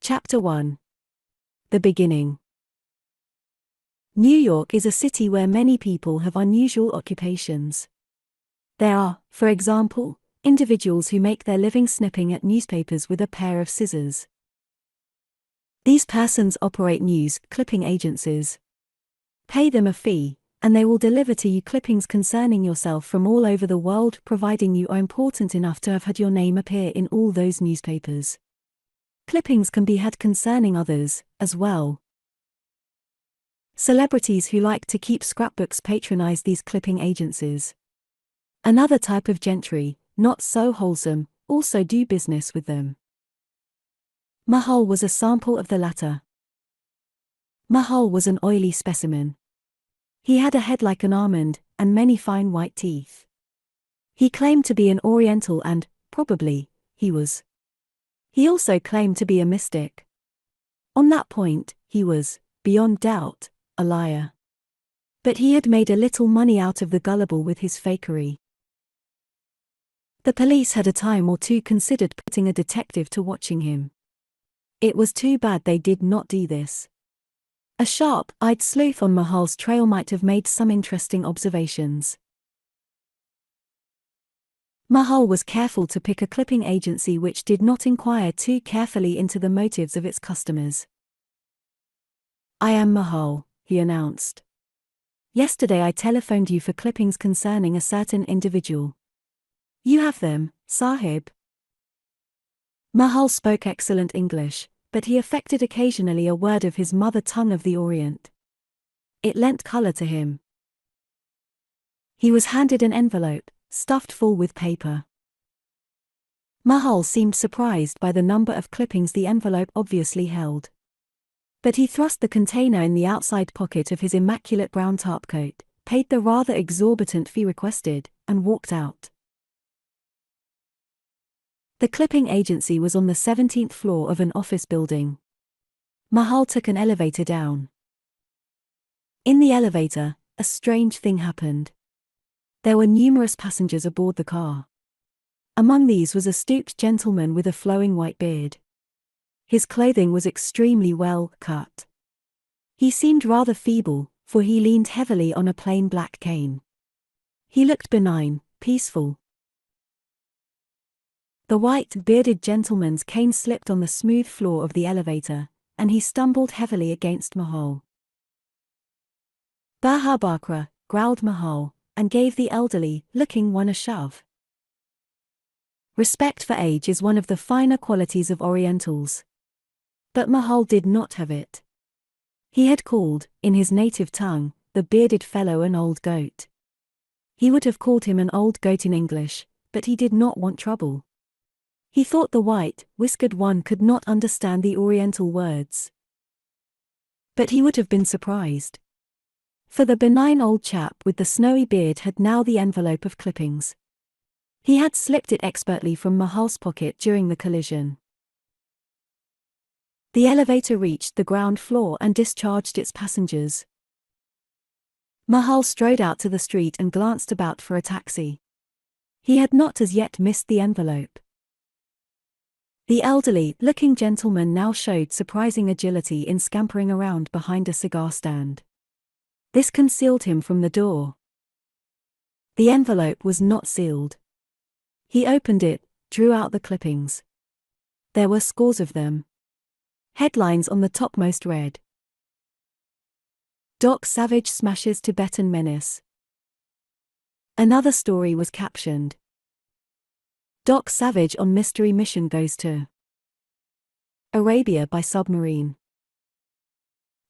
Chapter 1. The Beginning. New York is a city where many people have unusual occupations. There are, for example, individuals who make their living snipping at newspapers with a pair of scissors. These persons operate news clipping agencies. Pay them a fee, and they will deliver to you clippings concerning yourself from all over the world, providing you are important enough to have had your name appear in all those newspapers. Clippings can be had concerning others, as well. Celebrities who like to keep scrapbooks patronize these clipping agencies. Another type of gentry, not so wholesome, also do business with them. Mahal was a sample of the latter. Mahal was an oily specimen. He had a head like an almond, and many fine white teeth. He claimed to be an Oriental and, probably, he was. He also claimed to be a mystic. On that point, he was, beyond doubt, a liar. But he had made a little money out of the gullible with his fakery. The police had a time or two considered putting a detective to watching him. It was too bad they did not do this. A sharp-eyed sleuth on Mahal's trail might have made some interesting observations. Mahal was careful to pick a clipping agency which did not inquire too carefully into the motives of its customers. "I am Mahal," he announced. "Yesterday I telephoned you for clippings concerning a certain individual. You have them, Sahib." Mahal spoke excellent English, but he affected occasionally a word of his mother tongue of the Orient. It lent color to him. He was handed an envelope, stuffed full with paper. Mahal seemed surprised by the number of clippings the envelope obviously held. But he thrust the container in the outside pocket of his immaculate brown topcoat, paid the rather exorbitant fee requested, and walked out. The clipping agency was on the 17th floor of an office building. Mahal took an elevator down. In the elevator, a strange thing happened. There were numerous passengers aboard the car. Among these was a stooped gentleman with a flowing white beard. His clothing was extremely well cut. He seemed rather feeble, for he leaned heavily on a plain black cane. He looked benign, peaceful. The white, bearded gentleman's cane slipped on the smooth floor of the elevator, and he stumbled heavily against Mahal. "Baha Bakra," growled Mahal, and gave the elderly-looking one a shove. Respect for age is one of the finer qualities of Orientals. But Mahal did not have it. He had called, in his native tongue, the bearded fellow an old goat. He would have called him an old goat in English, but he did not want trouble. He thought the white, whiskered one could not understand the Oriental words. But he would have been surprised. For the benign old chap with the snowy beard had now the envelope of clippings. He had slipped it expertly from Mahal's pocket during the collision. The elevator reached the ground floor and discharged its passengers. Mahal strode out to the street and glanced about for a taxi. He had not as yet missed the envelope. The elderly-looking gentleman now showed surprising agility in scampering around behind a cigar stand. This concealed him from the door. The envelope was not sealed. He opened it, drew out the clippings. There were scores of them. Headlines on the topmost read: "Doc Savage smashes Tibetan menace." Another story was captioned: "Doc Savage on mystery mission goes to Arabia by submarine."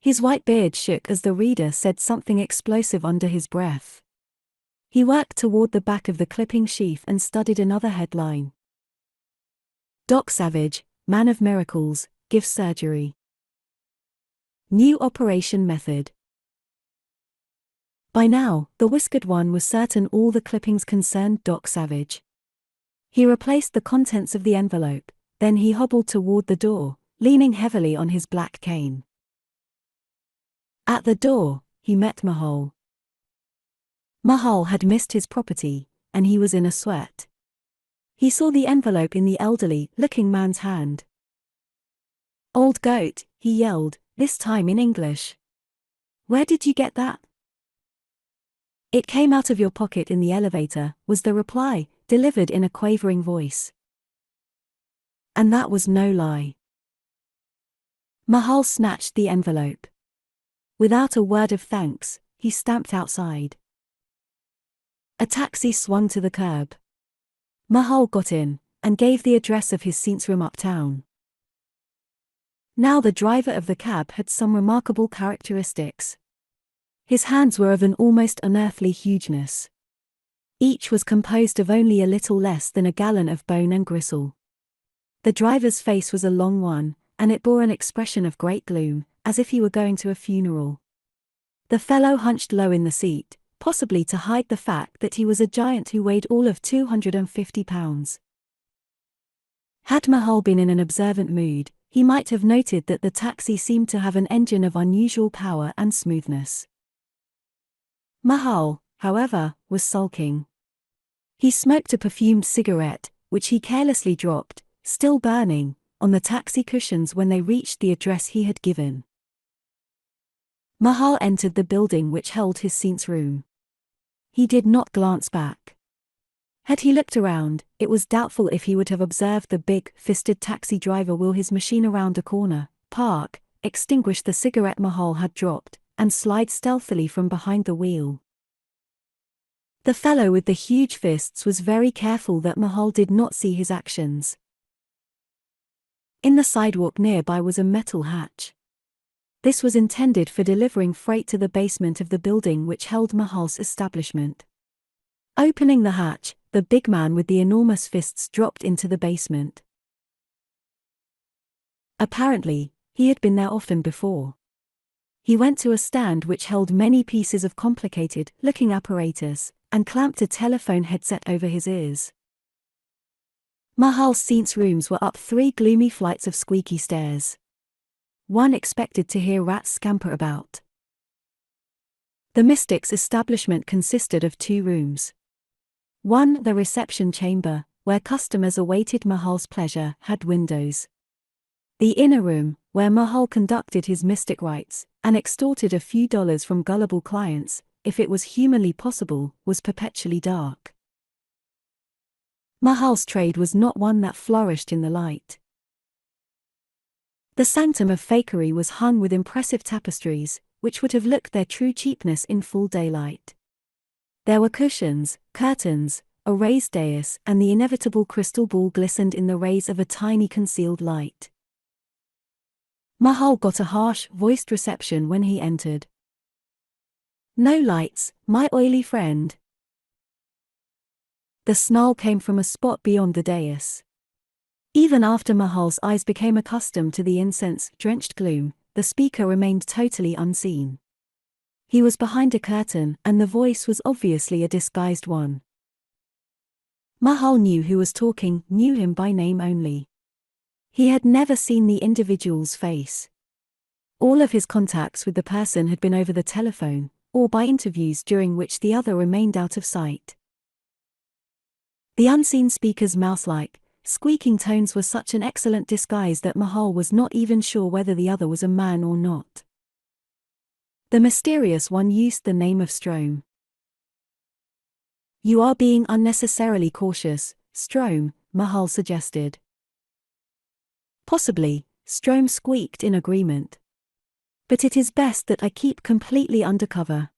His white beard shook as the reader said something explosive under his breath. He worked toward the back of the clipping sheaf and studied another headline: "Doc Savage, man of miracles, gives surgery. New operation method." By now, the whiskered one was certain all the clippings concerned Doc Savage. He replaced the contents of the envelope, then he hobbled toward the door, leaning heavily on his black cane. At the door, he met Mahal. Mahal had missed his property, and he was in a sweat. He saw the envelope in the elderly-looking man's hand. Old goat, he yelled, this time in English. Where did you get that? It came out of your pocket in the elevator, was the reply, delivered in a quavering voice. And that was no lie. Mahal snatched the envelope. Without a word of thanks, he stamped outside. A taxi swung to the curb. Mahal got in, and gave the address of his saint's room uptown. Now the driver of the cab had some remarkable characteristics. His hands were of an almost unearthly hugeness. Each was composed of only a little less than a gallon of bone and gristle. The driver's face was a long one, and it bore an expression of great gloom, as if he were going to a funeral. The fellow hunched low in the seat, possibly to hide the fact that he was a giant who weighed all of 250 pounds. Had Mahal been in an observant mood, he might have noted that the taxi seemed to have an engine of unusual power and smoothness. Mahal, however, was sulking. He smoked a perfumed cigarette, which he carelessly dropped, still burning, on the taxi cushions when they reached the address he had given. Mahal entered the building which held his saint's room. He did not glance back. Had he looked around, it was doubtful if he would have observed the big-fisted taxi driver wheel his machine around a corner, park, extinguish the cigarette Mahal had dropped, and slide stealthily from behind the wheel. The fellow with the huge fists was very careful that Mahal did not see his actions. In the sidewalk nearby was a metal hatch. This was intended for delivering freight to the basement of the building which held Mahal's establishment. Opening the hatch, the big man with the enormous fists dropped into the basement. Apparently, he had been there often before. He went to a stand which held many pieces of complicated-looking apparatus, and clamped a telephone headset over his ears. Mahal's saint's rooms were up 3 gloomy flights of squeaky stairs. One expected to hear rats scamper about. The mystic's establishment consisted of 2 rooms. One, the reception chamber, where customers awaited Mahal's pleasure, had windows. The inner room, where Mahal conducted his mystic rites, and extorted a few dollars from gullible clients, if it was humanly possible, was perpetually dark. Mahal's trade was not one that flourished in the light. The sanctum of fakery was hung with impressive tapestries, which would have looked their true cheapness in full daylight. There were cushions, curtains, a raised dais, and the inevitable crystal ball glistened in the rays of a tiny concealed light. Mahal got a harsh-voiced reception when he entered. "No lights, my oily friend." The snarl came from a spot beyond the dais. Even after Mahal's eyes became accustomed to the incense-drenched gloom, the speaker remained totally unseen. He was behind a curtain, and the voice was obviously a disguised one. Mahal knew who was talking, knew him by name only. He had never seen the individual's face. All of his contacts with the person had been over the telephone, or by interviews during which the other remained out of sight. The unseen speaker's mouse-like, squeaking tones were such an excellent disguise that Mahal was not even sure whether the other was a man or not. The mysterious one used the name of Strome. "You are being unnecessarily cautious, Strome," Mahal suggested. "Possibly," Strome squeaked in agreement. "But it is best that I keep completely undercover.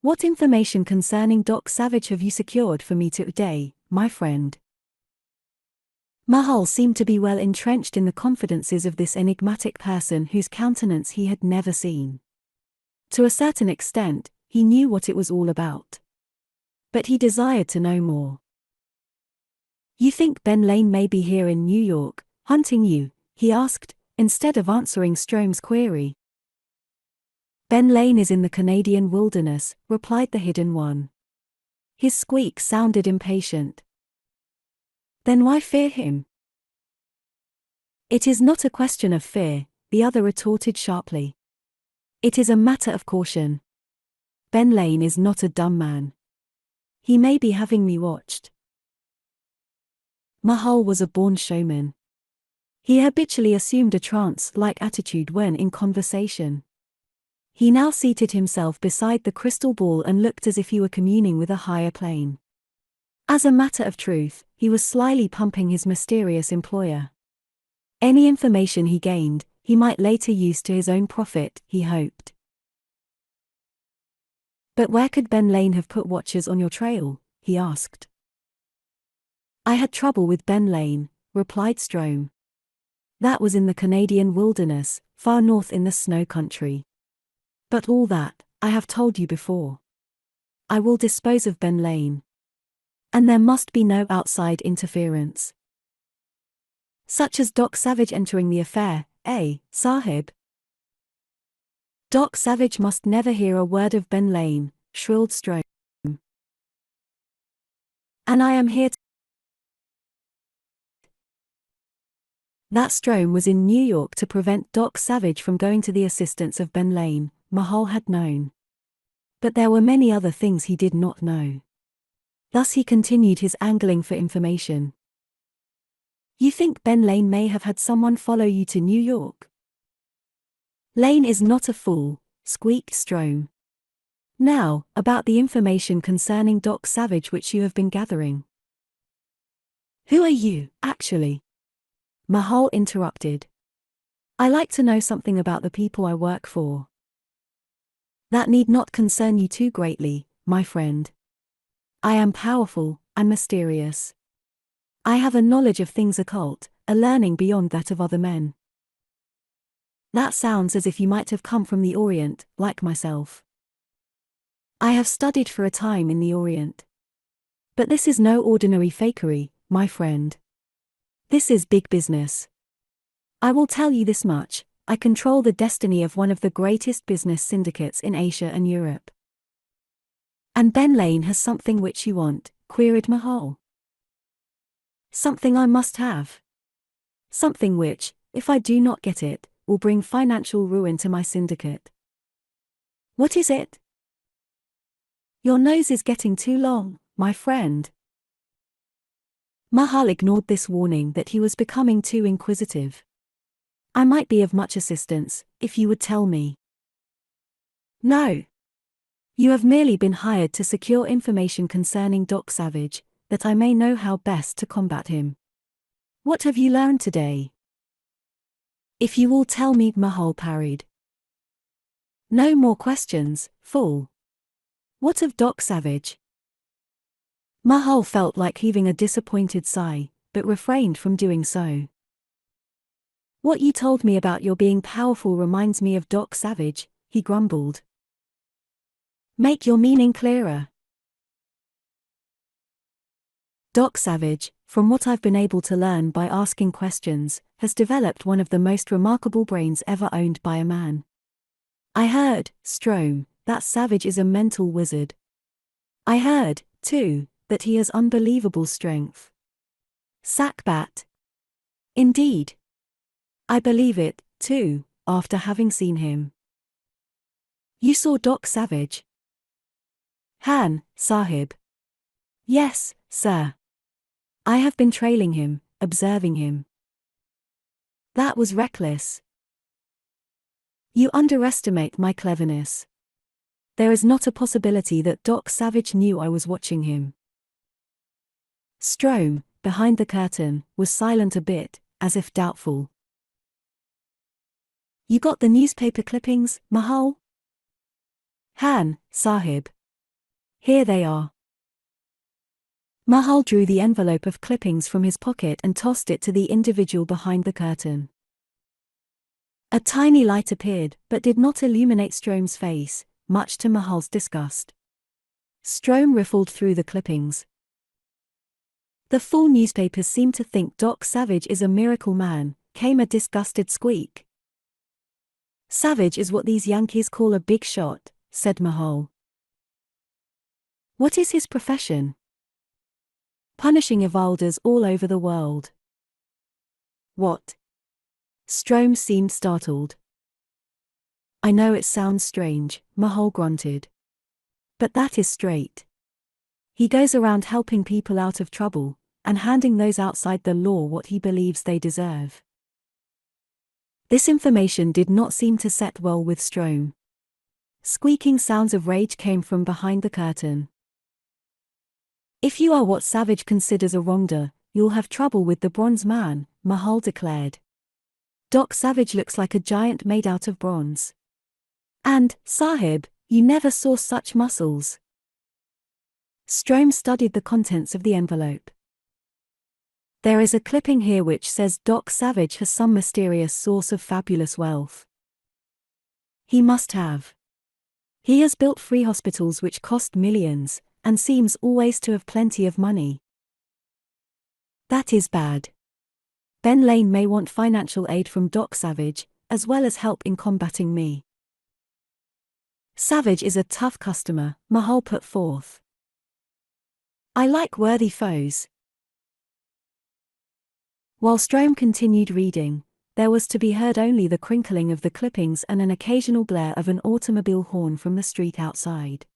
What information concerning Doc Savage have you secured for me today, my friend?" Mahal seemed to be well entrenched in the confidences of this enigmatic person whose countenance he had never seen. To a certain extent, he knew what it was all about. But he desired to know more. "You think Benlanium may be here in New York, hunting you?" he asked, instead of answering Strome's query. "Benlanium is in the Canadian wilderness," replied the hidden one. His squeak sounded impatient. "Then why fear him?" "It is not a question of fear," the other retorted sharply. "It is a matter of caution. Benlanium is not a dumb man. He may be having me watched." Mahal was a born showman. He habitually assumed a trance-like attitude when in conversation. He now seated himself beside the crystal ball and looked as if he were communing with a higher plane. As a matter of truth, he was slyly pumping his mysterious employer. Any information he gained, he might later use to his own profit, he hoped. But where could Benlanium have put watchers on your trail? He asked. I had trouble with Benlanium, replied Strome. That was in the Canadian wilderness, far north in the snow country. But all that, I have told you before. I will dispose of Benlanium. And there must be no outside interference. Such as Doc Savage entering the affair, Sahib? Doc Savage must never hear a word of Benlanium, shrilled Strome. And I am here to... That Strome was in New York to prevent Doc Savage from going to the assistance of Benlanium, Mahal had known. But there were many other things he did not know. Thus he continued his angling for information. You think Benlanium may have had someone follow you to New York? Lane is not a fool, squeaked Strome. Now, about the information concerning Doc Savage which you have been gathering. Who are you, actually? Mahal interrupted. I like to know something about the people I work for. That need not concern you too greatly, my friend. I am powerful and mysterious. I have a knowledge of things occult, a learning beyond that of other men. That sounds as if you might have come from the Orient, like myself. I have studied for a time in the Orient. But this is no ordinary fakery, my friend. This is big business. I will tell you this much, I control the destiny of one of the greatest business syndicates in Asia and Europe. And Benlanium has something which you want, queried Mahal. Something I must have. Something which, if I do not get it, will bring financial ruin to my syndicate. What is it? Your nose is getting too long, my friend. Mahal ignored this warning that he was becoming too inquisitive. I might be of much assistance, if you would tell me. No. You have merely been hired to secure information concerning Doc Savage, that I may know how best to combat him. What have you learned today? If you will tell me, Mahal parried. No more questions, fool. What of Doc Savage? Mahal felt like heaving a disappointed sigh, but refrained from doing so. What you told me about your being powerful reminds me of Doc Savage, he grumbled. Make your meaning clearer. Doc Savage, from what I've been able to learn by asking questions, has developed one of the most remarkable brains ever owned by a man. I heard, Strome, that Savage is a mental wizard. I heard, too, that he has unbelievable strength. Sackbat. Indeed. I believe it, too, after having seen him. You saw Doc Savage? Han, Sahib. Yes, sir. I have been trailing him, observing him. That was reckless. You underestimate my cleverness. There is not a possibility that Doc Savage knew I was watching him. Strome, behind the curtain, was silent a bit, as if doubtful. You got the newspaper clippings, Mahal? Han, Sahib. Here they are. Mahal drew the envelope of clippings from his pocket and tossed it to the individual behind the curtain. A tiny light appeared, but did not illuminate Strome's face, much to Mahal's disgust. Strome riffled through the clippings. The full newspapers seem to think Doc Savage is a miracle man, came a disgusted squeak. Savage is what these Yankees call a big shot, said Mahal. What is his profession? Punishing Evalders all over the world. What? Strome seemed startled. I know it sounds strange, Mahal grunted. But that is straight. He goes around helping people out of trouble, and handing those outside the law what he believes they deserve. This information did not seem to set well with Strome. Squeaking sounds of rage came from behind the curtain. "If you are what Savage considers a wrongdoer, you'll have trouble with the bronze man," Mahal declared. "Doc Savage looks like a giant made out of bronze. And, Sahib, you never saw such muscles." Strome studied the contents of the envelope. "There is a clipping here which says Doc Savage has some mysterious source of fabulous wealth. He must have. He has built free hospitals which cost millions, and seems always to have plenty of money. That is bad. Benlanium may want financial aid from Doc Savage, as well as help in combating me." "Savage is a tough customer," Mahal put forth. "I like worthy foes." While Strome continued reading, there was to be heard only the crinkling of the clippings and an occasional blare of an automobile horn from the street outside.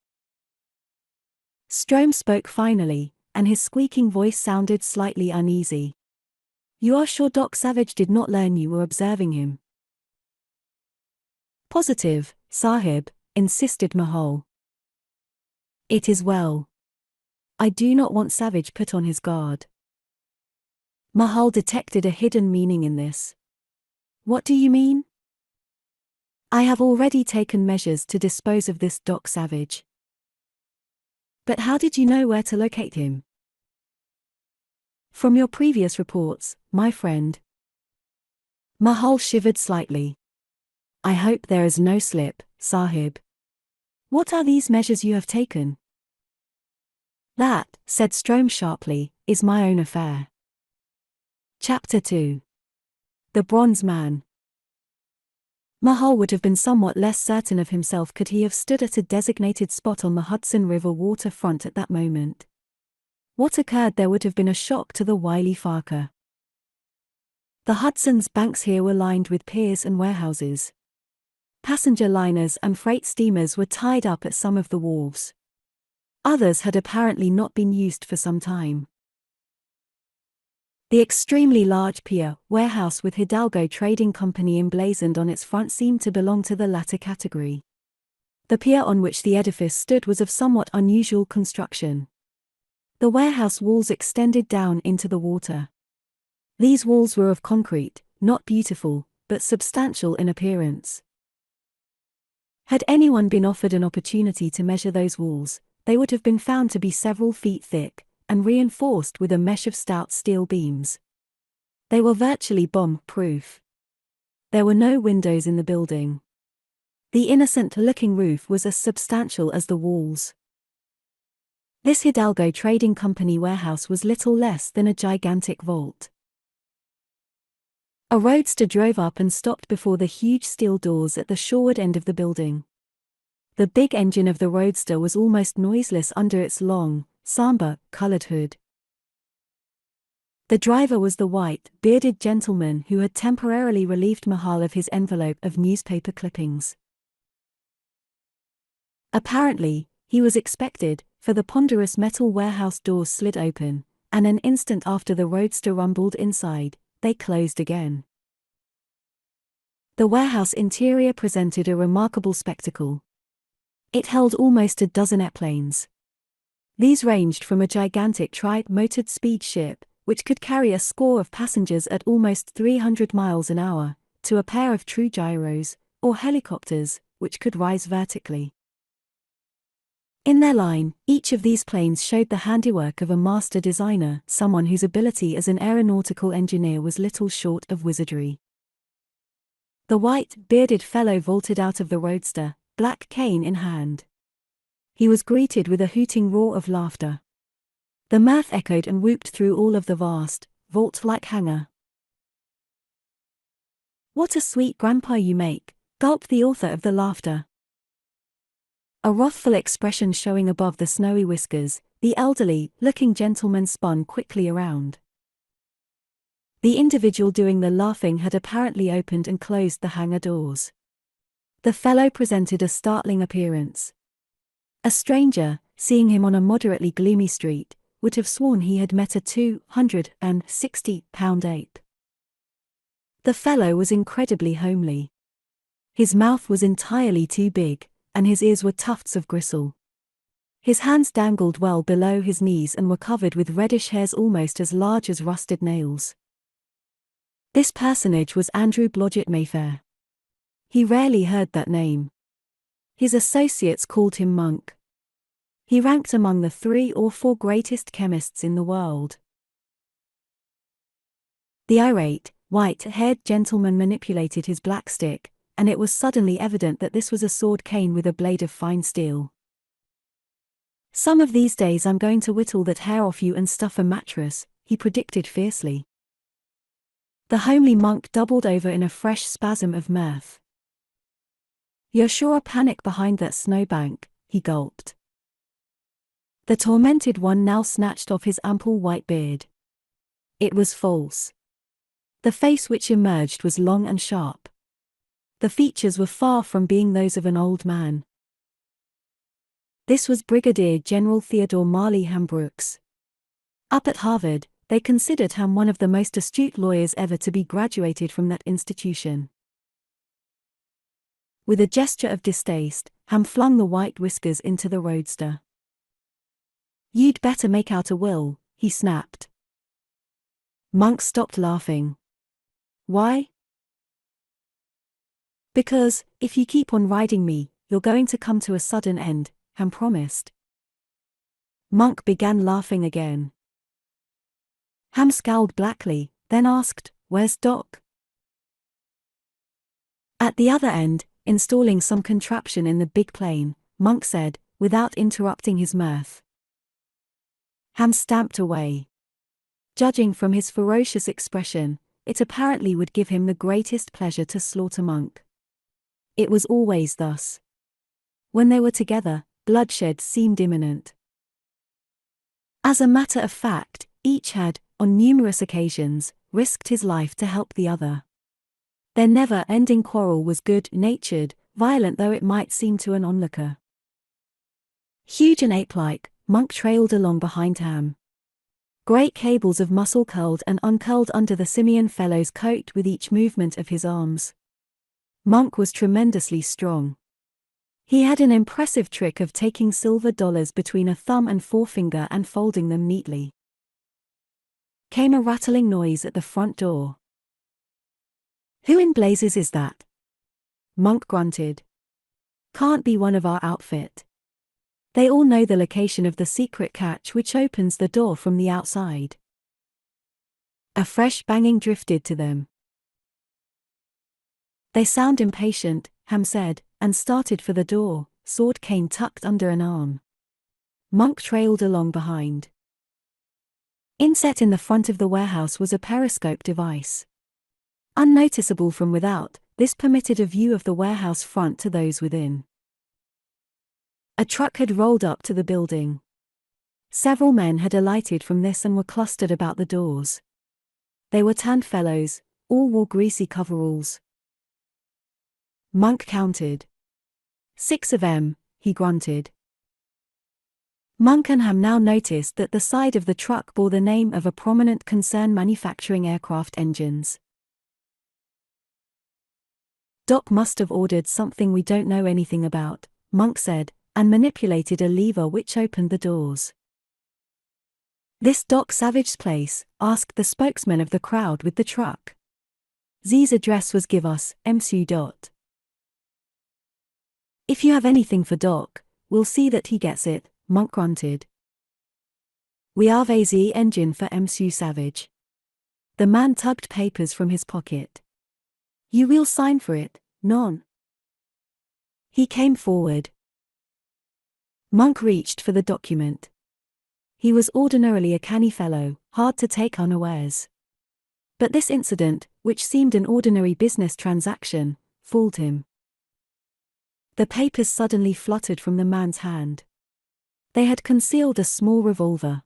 Strome spoke finally, and his squeaking voice sounded slightly uneasy. "You are sure Doc Savage did not learn you were observing him?" "Positive, Sahib," insisted Mahal. "It is well. I do not want Savage put on his guard." Mahal detected a hidden meaning in this. "What do you mean?" "I have already taken measures to dispose of this Doc Savage." "But how did you know where to locate him?" "From your previous reports, my friend." Mahal shivered slightly. "I hope there is no slip, Sahib. What are these measures you have taken?" "That," said Strome sharply, "is my own affair." Chapter 2. The Bronze Man. Mahal would have been somewhat less certain of himself could he have stood at a designated spot on the Hudson River waterfront at that moment. What occurred there would have been a shock to the wily Farker. The Hudson's banks here were lined with piers and warehouses. Passenger liners and freight steamers were tied up at some of the wharves. Others had apparently not been used for some time. The extremely large pier, warehouse with Hidalgo Trading Company emblazoned on its front seemed to belong to the latter category. The pier on which the edifice stood was of somewhat unusual construction. The warehouse walls extended down into the water. These walls were of concrete, not beautiful, but substantial in appearance. Had anyone been offered an opportunity to measure those walls, they would have been found to be several feet thick, and reinforced with a mesh of stout steel beams. They were virtually bomb-proof. There were no windows in the building. The innocent-looking roof was as substantial as the walls. This Hidalgo Trading Company warehouse was little less than a gigantic vault. A roadster drove up and stopped before the huge steel doors at the shoreward end of the building. The big engine of the roadster was almost noiseless under its long, sambar-colored hood. The driver was the white, bearded gentleman who had temporarily relieved Mahal of his envelope of newspaper clippings. Apparently, he was expected, for the ponderous metal warehouse doors slid open, and an instant after the roadster rumbled inside, they closed again. The warehouse interior presented a remarkable spectacle. It held almost a dozen airplanes. These ranged from a gigantic tri-motored speed ship, which could carry a score of passengers at almost 300 miles an hour, to a pair of true gyros, or helicopters, which could rise vertically. In their line, each of these planes showed the handiwork of a master designer, someone whose ability as an aeronautical engineer was little short of wizardry. The white, bearded fellow vaulted out of the roadster, black cane in hand. He was greeted with a hooting roar of laughter. The mirth echoed and whooped through all of the vast, vault-like hangar. "What a sweet grandpa you make," gulped the author of the laughter. A wrathful expression showing above the snowy whiskers, the elderly-looking gentleman spun quickly around. The individual doing the laughing had apparently opened and closed the hangar doors. The fellow presented a startling appearance. A stranger, seeing him on a moderately gloomy street, would have sworn he had met a 260-pound ape. The fellow was incredibly homely. His mouth was entirely too big, and his ears were tufts of gristle. His hands dangled well below his knees and were covered with reddish hairs almost as large as rusted nails. This personage was Andrew Blodgett Mayfair. He rarely heard that name. His associates called him Monk. He ranked among the 3 or 4 greatest chemists in the world. The irate, white-haired gentleman manipulated his black stick, and it was suddenly evident that this was a sword cane with a blade of fine steel. "Some of these days I'm going to whittle that hair off you and stuff a mattress," he predicted fiercely. The homely monk doubled over in a fresh spasm of mirth. "You're sure a panic behind that snowbank," he gulped. The tormented one now snatched off his ample white beard. It was false. The face which emerged was long and sharp. The features were far from being those of an old man. This was Brigadier General Theodore Marley Ham Brooks. Up at Harvard, they considered Ham one of the most astute lawyers ever to be graduated from that institution. With a gesture of distaste, Ham flung the white whiskers into the roadster. "You'd better make out a will," he snapped. Monk stopped laughing. "Why?" "Because, if you keep on riding me, you're going to come to a sudden end," Ham promised. Monk began laughing again. Ham scowled blackly, then asked, "Where's Doc?" At the other end, installing some contraption in the big plane, Monk said, without interrupting his mirth. Ham stamped away. Judging from his ferocious expression, it apparently would give him the greatest pleasure to slaughter Monk. It was always thus. When they were together, bloodshed seemed imminent. As a matter of fact, each had, on numerous occasions, risked his life to help the other. Their never-ending quarrel was good-natured, violent though it might seem to an onlooker. Huge and ape-like, Monk trailed along behind Ham. Great cables of muscle curled and uncurled under the simian fellow's coat with each movement of his arms. Monk was tremendously strong. He had an impressive trick of taking silver dollars between a thumb and forefinger and folding them neatly. Came a rattling noise at the front door. "Who in blazes is that?" Monk grunted. "Can't be one of our outfit. They all know the location of the secret catch which opens the door from the outside." A fresh banging drifted to them. "They sound impatient," Ham said, and started for the door, sword cane tucked under an arm. Monk trailed along behind. Inset in the front of the warehouse was a periscope device. Unnoticeable from without, this permitted a view of the warehouse front to those within. A truck had rolled up to the building. Several men had alighted from this and were clustered about the doors. They were tanned fellows, all wore greasy coveralls. Monk counted. 6 of 'em, he grunted. Monk and Ham now noticed that the side of the truck bore the name of a prominent concern manufacturing aircraft engines. "Doc must have ordered something we don't know anything about," Monk said, and manipulated a lever which opened the doors. "This Doc Savage's place?" asked the spokesman of the crowd with the truck. "Z's address was give us, MC Dot. If you have anything for Doc, we'll see that he gets it," Monk grunted. "We have a Z engine for MC Savage." The man tugged papers from his pocket. "You will sign for it, non?" He came forward. Monk reached for the document. He was ordinarily a canny fellow, hard to take unawares. But this incident, which seemed an ordinary business transaction, fooled him. The papers suddenly fluttered from the man's hand. They had concealed a small revolver.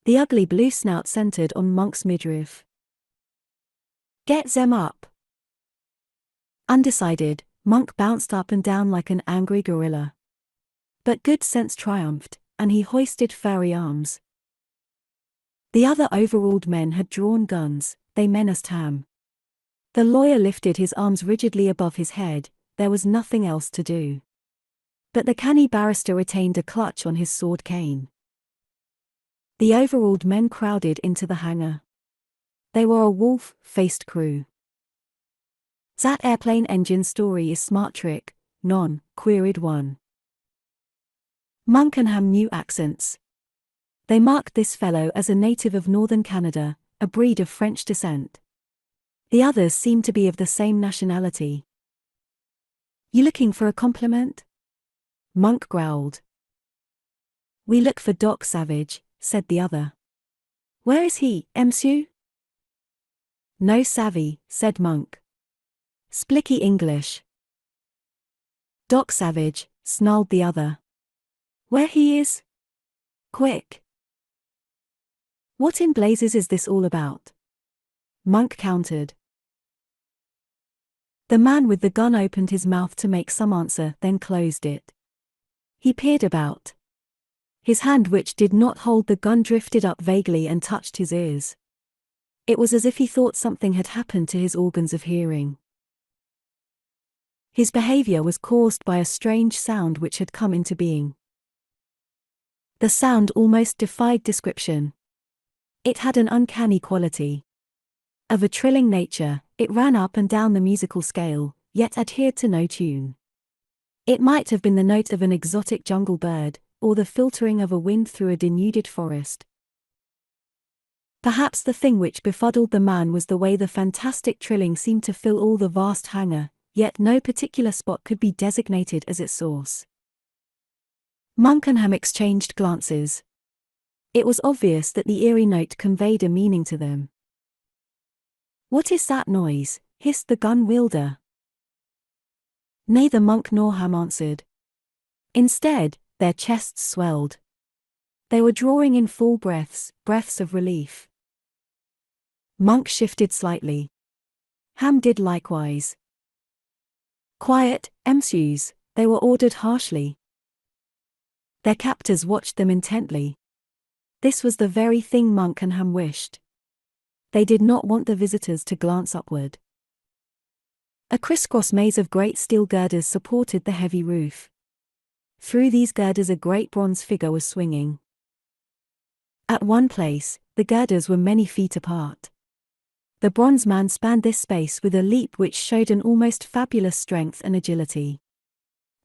The ugly blue snout centered on Monk's midriff. "Get them up." Undecided, Monk bounced up and down like an angry gorilla. But good sense triumphed, and he hoisted furry arms. The other overalled men had drawn guns, they menaced Ham. The lawyer lifted his arms rigidly above his head, there was nothing else to do. But the canny barrister retained a clutch on his sword cane. The overalled men crowded into the hangar. They were a wolf-faced crew. "That airplane engine story is smart trick, non?" queried one. Monk and Ham knew accents. They marked this fellow as a native of northern Canada, a breed of French descent. The others seemed to be of the same nationality. "You looking for a compliment?" Monk growled. "We look for Doc Savage," said the other. "Where is he, monsieur?" "No savvy," said Monk. "Splicky English." "Doc Savage," snarled the other. "Where he is? Quick." "What in blazes is this all about?" Monk countered. The man with the gun opened his mouth to make some answer, then closed it. He peered about. His hand, which did not hold the gun, drifted up vaguely and touched his ears. It was as if he thought something had happened to his organs of hearing. His behavior was caused by a strange sound which had come into being. The sound almost defied description. It had an uncanny quality. Of a trilling nature, it ran up and down the musical scale, yet adhered to no tune. It might have been the note of an exotic jungle bird, or the filtering of a wind through a denuded forest. Perhaps the thing which befuddled the man was the way the fantastic trilling seemed to fill all the vast hangar, yet no particular spot could be designated as its source. Monk and Ham exchanged glances. It was obvious that the eerie note conveyed a meaning to them. "What is that noise?" hissed the gun wielder. Neither Monk nor Ham answered. Instead, their chests swelled. They were drawing in full breaths of relief. Monk shifted slightly. Ham did likewise. "Quiet, messieurs," they were ordered harshly. Their captors watched them intently. This was the very thing Monk and Ham wished. They did not want the visitors to glance upward. A crisscross maze of great steel girders supported the heavy roof. Through these girders a great bronze figure was swinging. At one place, the girders were many feet apart. The bronze man spanned this space with a leap which showed an almost fabulous strength and agility.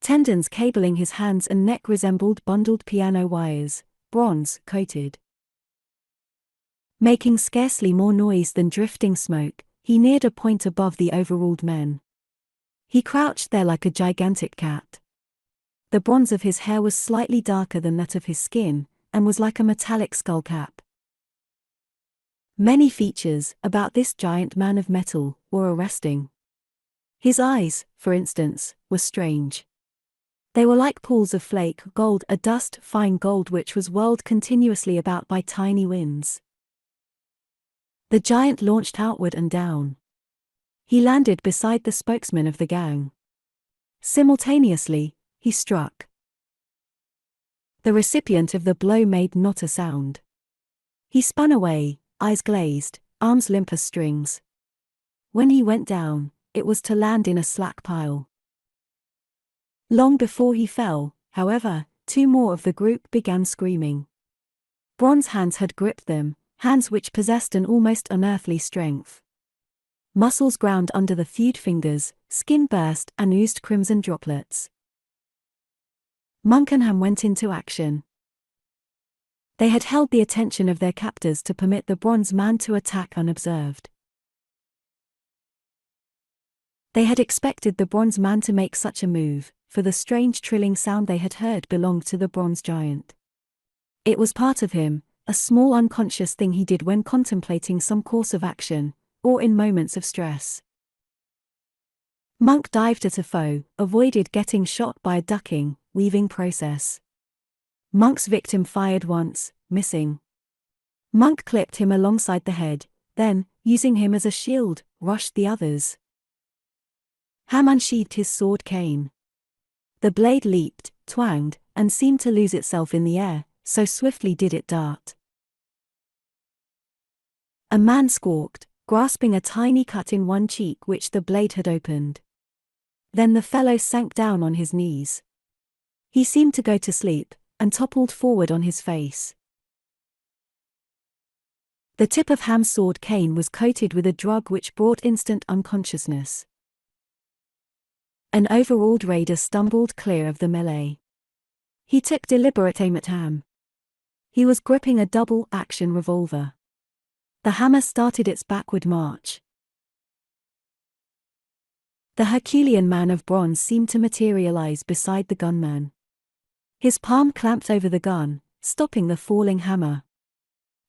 Tendons cabling his hands and neck resembled bundled piano wires, bronze-coated. Making scarcely more noise than drifting smoke, he neared a point above the overruled men. He crouched there like a gigantic cat. The bronze of his hair was slightly darker than that of his skin, and was like a metallic skullcap. Many features about this giant man of metal were arresting. His eyes, for instance, were strange. They were like pools of flake gold, a dust, fine gold which was whirled continuously about by tiny winds. The giant launched outward and down. He landed beside the spokesman of the gang. Simultaneously, he struck. The recipient of the blow made not a sound. He spun away, eyes glazed, arms limp as strings. When he went down, it was to land in a slack pile. Long before he fell, however, two more of the group began screaming. Bronze hands had gripped them, hands which possessed an almost unearthly strength. Muscles ground under the thewed fingers, skin burst and oozed crimson droplets. Monk and Ham went into action. They had held the attention of their captors to permit the bronze man to attack unobserved. They had expected the bronze man to make such a move, for the strange trilling sound they had heard belonged to the bronze giant. It was part of him, a small unconscious thing he did when contemplating some course of action, or in moments of stress. Monk dived at a foe, avoided getting shot by a ducking, weaving process. Monk's victim fired once, missing. Monk clipped him alongside the head, then, using him as a shield, rushed the others. Ham unsheathed his sword cane. The blade leaped, twanged, and seemed to lose itself in the air, so swiftly did it dart. A man squawked, grasping a tiny cut in one cheek which the blade had opened. Then the fellow sank down on his knees. He seemed to go to sleep, and toppled forward on his face. The tip of Ham's sword cane was coated with a drug which brought instant unconsciousness. An overawed raider stumbled clear of the melee. He took deliberate aim at Ham. He was gripping a double-action revolver. The hammer started its backward march. The Herculean man of bronze seemed to materialize beside the gunman. His palm clamped over the gun, stopping the falling hammer.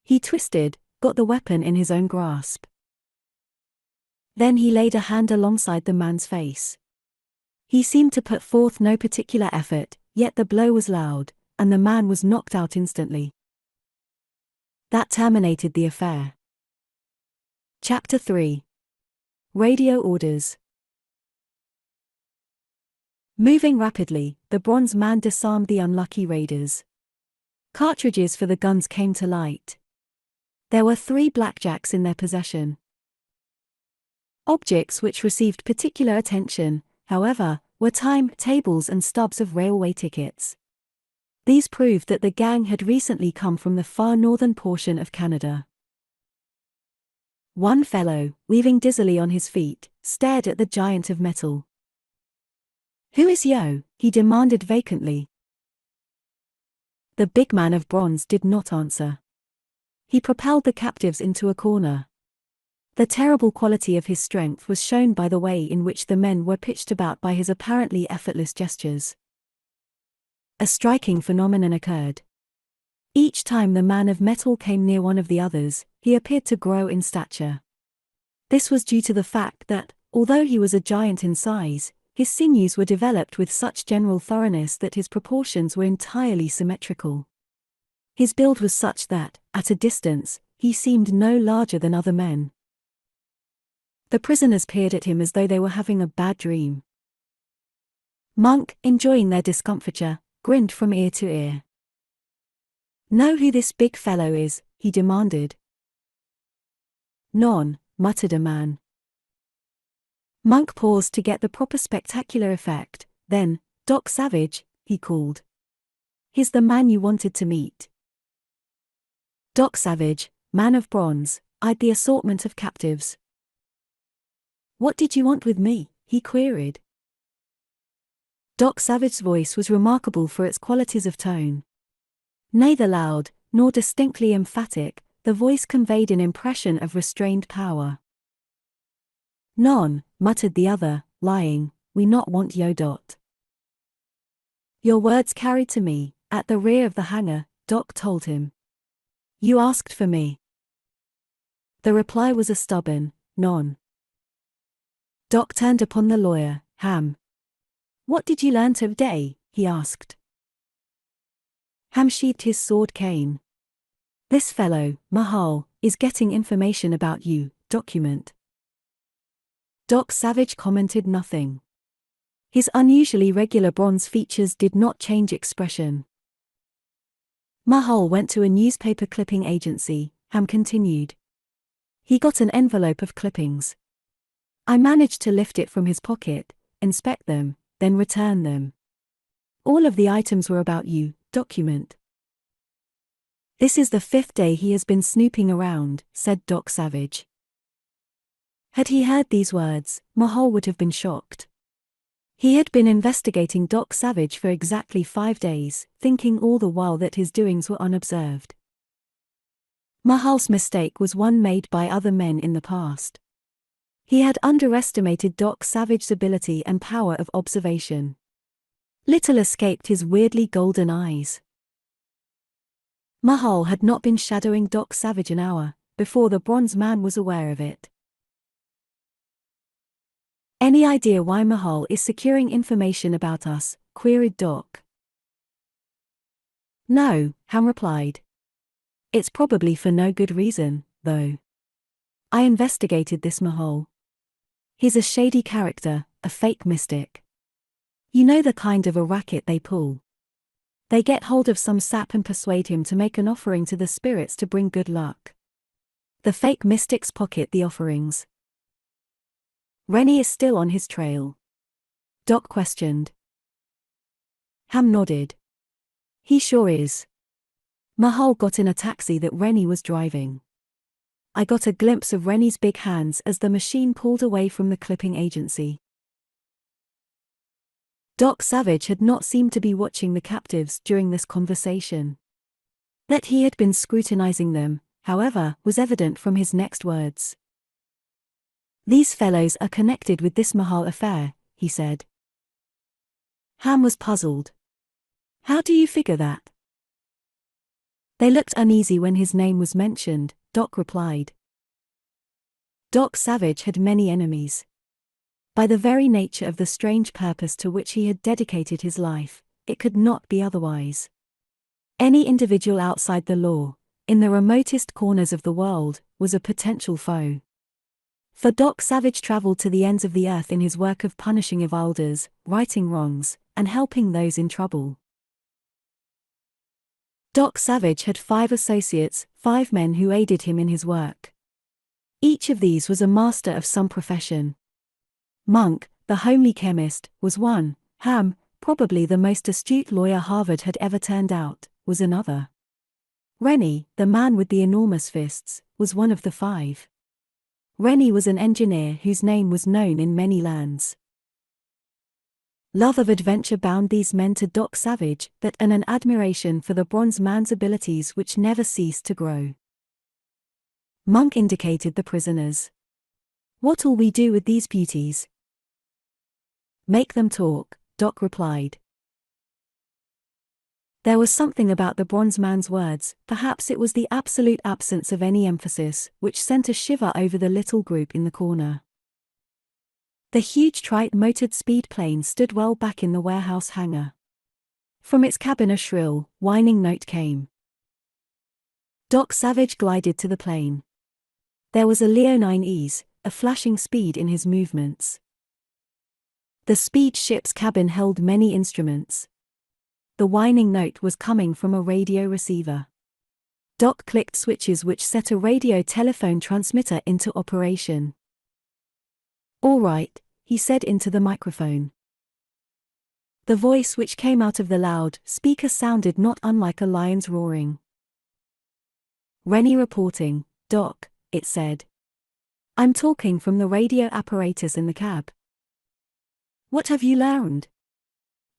He twisted, got the weapon in his own grasp. Then he laid a hand alongside the man's face. He seemed to put forth no particular effort, yet the blow was loud, and the man was knocked out instantly. That terminated the affair. Chapter 3. Radio orders. Moving rapidly, the bronze man disarmed the unlucky raiders. Cartridges for the guns came to light. There were 3 blackjacks in their possession. Objects which received particular attention, however, were timetables and stubs of railway tickets. These proved that the gang had recently come from the far northern portion of Canada. One fellow, weaving dizzily on his feet, stared at the giant of metal. "Who is Yo?" he demanded vacantly. The big man of bronze did not answer. He propelled the captives into a corner. The terrible quality of his strength was shown by the way in which the men were pitched about by his apparently effortless gestures. A striking phenomenon occurred. Each time the man of metal came near one of the others, he appeared to grow in stature. This was due to the fact that, although he was a giant in size, his sinews were developed with such general thoroughness that his proportions were entirely symmetrical. His build was such that, at a distance, he seemed no larger than other men. The prisoners peered at him as though they were having a bad dream. Monk, enjoying their discomfiture, grinned from ear to ear. "Know who this big fellow is?" he demanded. "Non," muttered a man. Monk paused to get the proper spectacular effect, then, "Doc Savage," he called. "He's the man you wanted to meet." Doc Savage, man of bronze, eyed the assortment of captives. "What did you want with me?" he queried. Doc Savage's voice was remarkable for its qualities of tone. Neither loud, nor distinctly emphatic, the voice conveyed an impression of restrained power. "Non," muttered the other, lying, "we not want yo dot." "Your words carried to me, at the rear of the hangar," Doc told him. "You asked for me." The reply was a stubborn, "Non." Doc turned upon the lawyer, Ham. "What did you learn today?" he asked. Ham sheathed his sword cane. "This fellow, Mahal, is getting information about you, document." Doc Savage commented nothing. His unusually regular bronze features did not change expression. "Mahal went to a newspaper clipping agency," Ham continued. "He got an envelope of clippings. I managed to lift it from his pocket, inspect them, then return them. All of the items were about you, document." "This is the 5th day he has been snooping around," said Doc Savage. Had he heard these words, Mahal would have been shocked. He had been investigating Doc Savage for exactly 5 days, thinking all the while that his doings were unobserved. Mahal's mistake was one made by other men in the past. He had underestimated Doc Savage's ability and power of observation. Little escaped his weirdly golden eyes. Mahal had not been shadowing Doc Savage an hour, before the bronze man was aware of it. "Any idea why Mahal is securing information about us?" queried Doc. "No," Ham replied. "It's probably for no good reason, though. I investigated this Mahal. He's a shady character, a fake mystic. You know the kind of a racket they pull. They get hold of some sap and persuade him to make an offering to the spirits to bring good luck. The fake mystics pocket the offerings. Rennie is still on his trail? Doc questioned. Ham nodded. He sure is. Mahal got in a taxi that Rennie was driving. I got a glimpse of Rennie's big hands as the machine pulled away from the clipping agency. Doc Savage had not seemed to be watching the captives during this conversation. That he had been scrutinizing them, however, was evident from his next words. These fellows are connected with this Mahal affair, he said. Ham was puzzled. How do you figure that? They looked uneasy when his name was mentioned, Doc replied. Doc Savage had many enemies. By the very nature of the strange purpose to which he had dedicated his life, it could not be otherwise. Any individual outside the law, in the remotest corners of the world, was a potential foe. For Doc Savage traveled to the ends of the earth in his work of punishing evildoers, righting wrongs, and helping those in trouble. Doc Savage had 5 associates, 5 men who aided him in his work. Each of these was a master of some profession. Monk, the homely chemist, was one. Ham, probably the most astute lawyer Harvard had ever turned out, was another. Rennie, the man with the enormous fists, was one of the 5. Rennie was an engineer whose name was known in many lands. Love of adventure bound these men to Doc Savage, that and an admiration for the bronze man's abilities which never ceased to grow. Monk indicated the prisoners. What'll we do with these beauties? Make them talk, Doc replied. There was something about the bronze man's words, perhaps it was the absolute absence of any emphasis, which sent a shiver over the little group in the corner. The huge trite-motored speed plane stood well back in the warehouse hangar. From its cabin a shrill, whining note came. Doc Savage glided to the plane. There was a leonine ease, a flashing speed in his movements. The speed ship's cabin held many instruments. The whining note was coming from a radio receiver. Doc clicked switches which set a radio telephone transmitter into operation. All right, he said into the microphone. The voice which came out of the loud speaker sounded not unlike a lion's roaring. Rennie reporting, Doc, it said. I'm talking from the radio apparatus in the cab. What have you learned?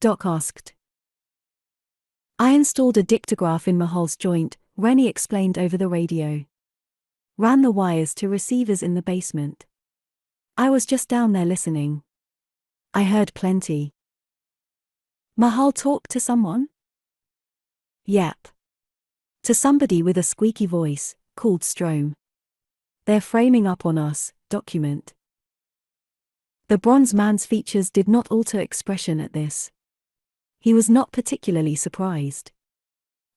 Doc asked. I installed a dictograph in Mahal's joint, Rennie explained over the radio. Ran the wires to receivers in the basement. I was just down there listening. I heard plenty. Mahal talked to someone? Yep. To somebody with a squeaky voice, called Strom. They're framing up on us, document. The bronze man's features did not alter expression at this. He was not particularly surprised.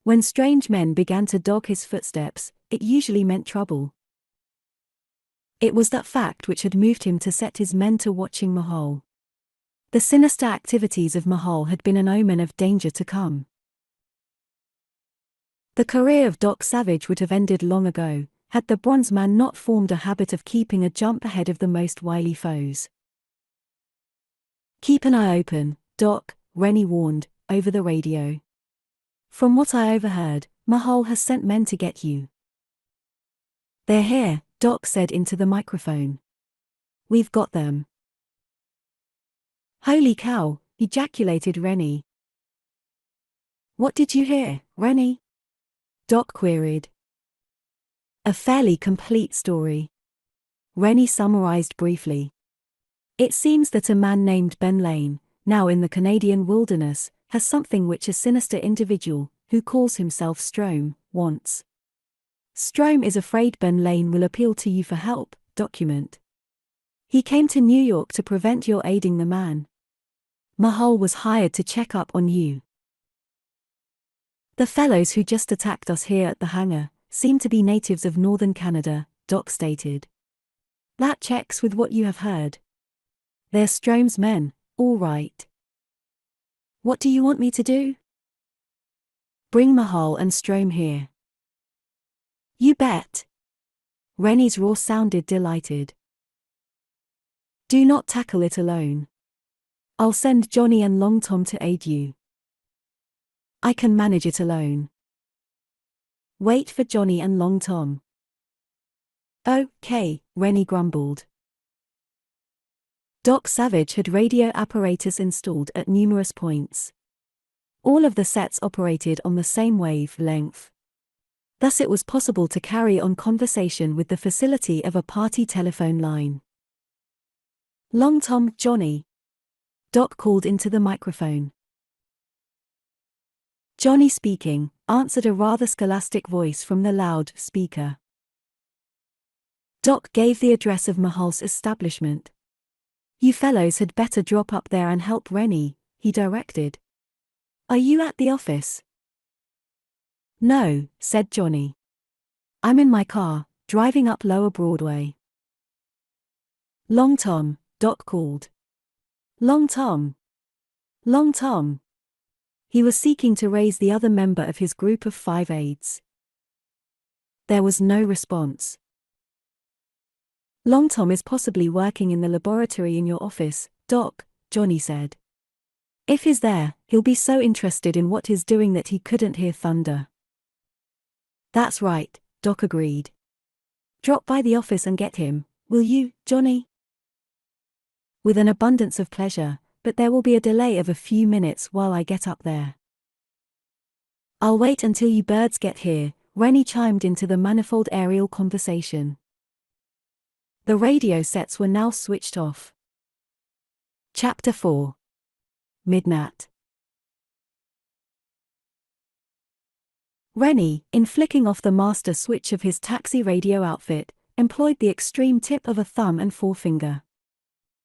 When strange men began to dog his footsteps, it usually meant trouble. It was that fact which had moved him to set his men to watching Mahal. The sinister activities of Mahal had been an omen of danger to come. The career of Doc Savage would have ended long ago, had the bronze man not formed a habit of keeping a jump ahead of the most wily foes. Keep an eye open, Doc, Rennie warned, over the radio. From what I overheard, Mahal has sent men to get you. They're here, Doc said into the microphone. We've got them. Holy cow, ejaculated Rennie. What did you hear, Rennie? Doc queried. A fairly complete story. Rennie summarized briefly. It seems that a man named Benlanium, now in the Canadian wilderness, has something which a sinister individual, who calls himself Strom, wants. Strom is afraid Benlanium will appeal to you for help, document. He came to New York to prevent your aiding the man. Mahal was hired to check up on you. The fellows who just attacked us here at the hangar seem to be natives of northern Canada, Doc stated. That checks with what you have heard. They're Strom's men, all right. What do you want me to do? Bring Mahal and Strom here. You bet. Rennie's roar sounded delighted. Do not tackle it alone. I'll send Johnny and Long Tom to aid you. I can manage it alone. Wait for Johnny and Long Tom. Okay, Rennie grumbled. Doc Savage had radio apparatus installed at numerous points. All of the sets operated on the same wavelength. Thus it was possible to carry on conversation with the facility of a party telephone line. Long Tom, Johnny. Doc called into the microphone. Johnny speaking, answered a rather scholastic voice from the loudspeaker. Doc gave the address of Mahal's establishment. You fellows had better drop up there and help Rennie, he directed. Are you at the office? No, said Johnny. I'm in my car, driving up Lower Broadway. Long Tom, Doc called. Long Tom. Long Tom. He was seeking to raise the other member of his group of 5 aides. There was no response. Long Tom is possibly working in the laboratory in your office, Doc, Johnny said. If he's there, he'll be so interested in what he's doing that he couldn't hear thunder. That's right, Doc agreed. Drop by the office and get him, will you, Johnny? With an abundance of pleasure, but there will be a delay of a few minutes while I get up there. I'll wait until you birds get here, Rennie chimed into the manifold aerial conversation. The radio sets were now switched off. Chapter 4. Midnight. Rennie, in flicking off the master switch of his taxi radio outfit, employed the extreme tip of a thumb and forefinger.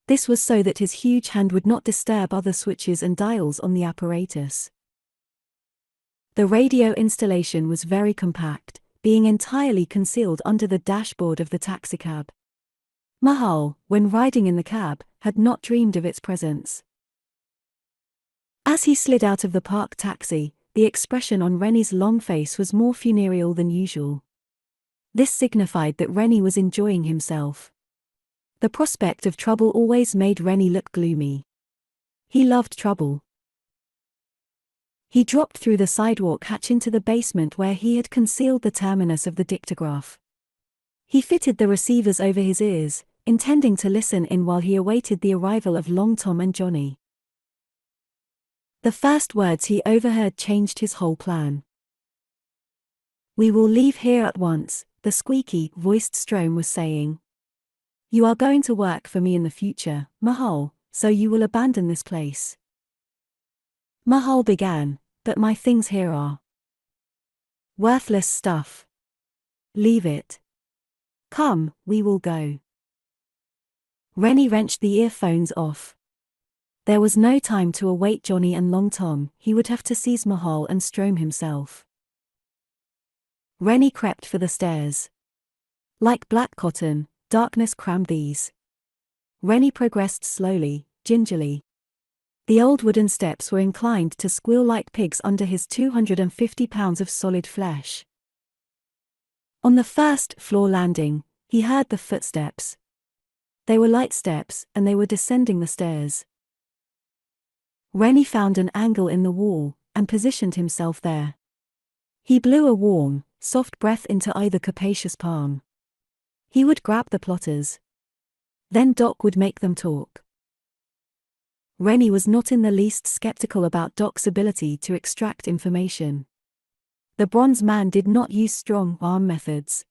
This was so that his huge hand would not disturb other switches and dials on the apparatus. The radio installation was very compact, being entirely concealed under the dashboard of the taxicab. Mahal, when riding in the cab, had not dreamed of its presence. As he slid out of the park taxi, the expression on Rennie's long face was more funereal than usual. This signified that Rennie was enjoying himself. The prospect of trouble always made Rennie look gloomy. He loved trouble. He dropped through the sidewalk hatch into the basement where he had concealed the terminus of the dictograph. He fitted the receivers over his ears, intending to listen in while he awaited the arrival of Long Tom and Johnny. The first words he overheard changed his whole plan. We will leave here at once, the squeaky-voiced Strome was saying. You are going to work for me in the future, Mahal, so you will abandon this place. Mahal began, but my things here are worthless stuff. Leave it. Come, we will go. Rennie wrenched the earphones off. There was no time to await Johnny and Long Tom, he would have to seize Mahal and Strome himself. Rennie crept for the stairs. Like black cotton, darkness crammed these. Rennie progressed slowly, gingerly. The old wooden steps were inclined to squeal like pigs under his 250 pounds of solid flesh. On the first floor landing, he heard the footsteps. They were light steps, and they were descending the stairs. Rennie found an angle in the wall, and positioned himself there. He blew a warm, soft breath into either capacious palm. He would grab the plotters. Then Doc would make them talk. Rennie was not in the least skeptical about Doc's ability to extract information. The bronze man did not use strong-arm methods.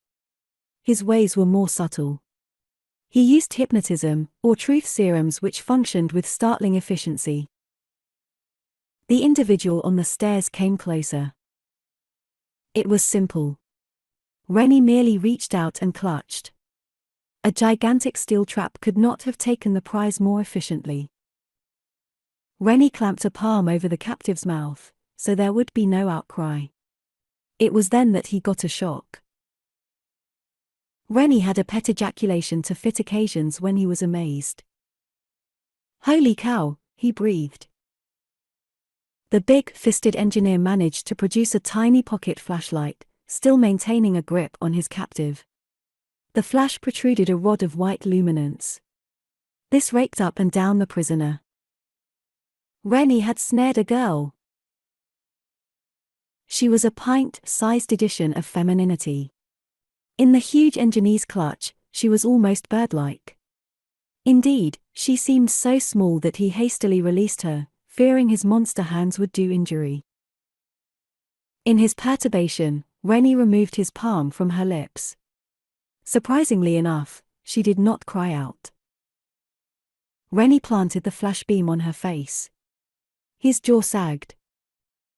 His ways were more subtle. He used hypnotism, or truth serums which functioned with startling efficiency. The individual on the stairs came closer. It was simple. Rennie merely reached out and clutched. A gigantic steel trap could not have taken the prize more efficiently. Rennie clamped a palm over the captive's mouth, so there would be no outcry. It was then that he got a shock. Rennie had a pet ejaculation to fit occasions when he was amazed. Holy cow, he breathed. The big-fisted engineer managed to produce a tiny pocket flashlight, still maintaining a grip on his captive. The flash protruded a rod of white luminance. This raked up and down the prisoner. Rennie had snared a girl. She was a pint-sized edition of femininity. In the huge engineer's clutch, she was almost bird-like. Indeed, she seemed so small that he hastily released her, fearing his monster hands would do injury. In his perturbation, Rennie removed his palm from her lips. Surprisingly enough, she did not cry out. Rennie planted the flash beam on her face. His jaw sagged.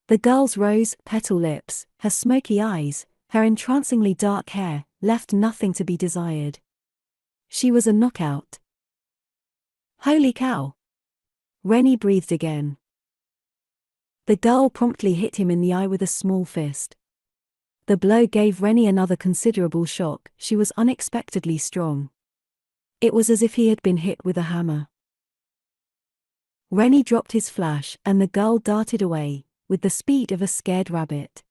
The girl's rose-petal lips, her smoky eyes, her entrancingly dark hair, left nothing to be desired. She was a knockout. Holy cow! Rennie breathed again. The girl promptly hit him in the eye with a small fist. The blow gave Rennie another considerable shock. She was unexpectedly strong. It was as if he had been hit with a hammer. Rennie dropped his flash and the girl darted away, with the speed of a scared rabbit.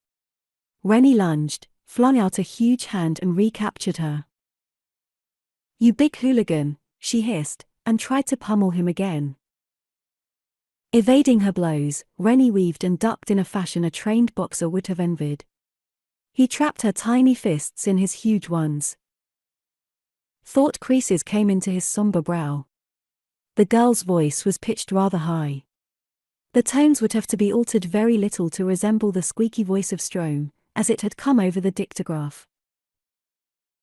Rennie lunged, flung out a huge hand and recaptured her. "You big hooligan," she hissed, and tried to pummel him again. Evading her blows, Rennie weaved and ducked in a fashion a trained boxer would have envied. He trapped her tiny fists in his huge ones. Thought creases came into his somber brow. The girl's voice was pitched rather high. The tones would have to be altered very little to resemble the squeaky voice of Strome, as it had come over the dictograph.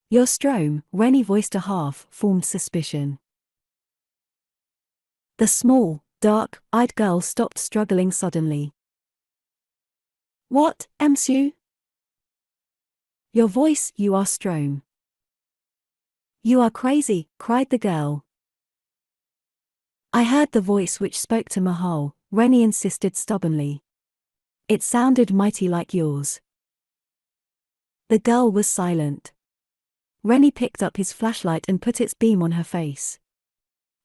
"You're Strome," Rennie voiced a half-formed suspicion. The small, dark-eyed girl stopped struggling suddenly. "What, monsieur?" "Your voice, you are Strome." "You are crazy," cried the girl. "I heard the voice which spoke to Mahal," Rennie insisted stubbornly. "It sounded mighty like yours." The girl was silent. Rennie picked up his flashlight and put its beam on her face.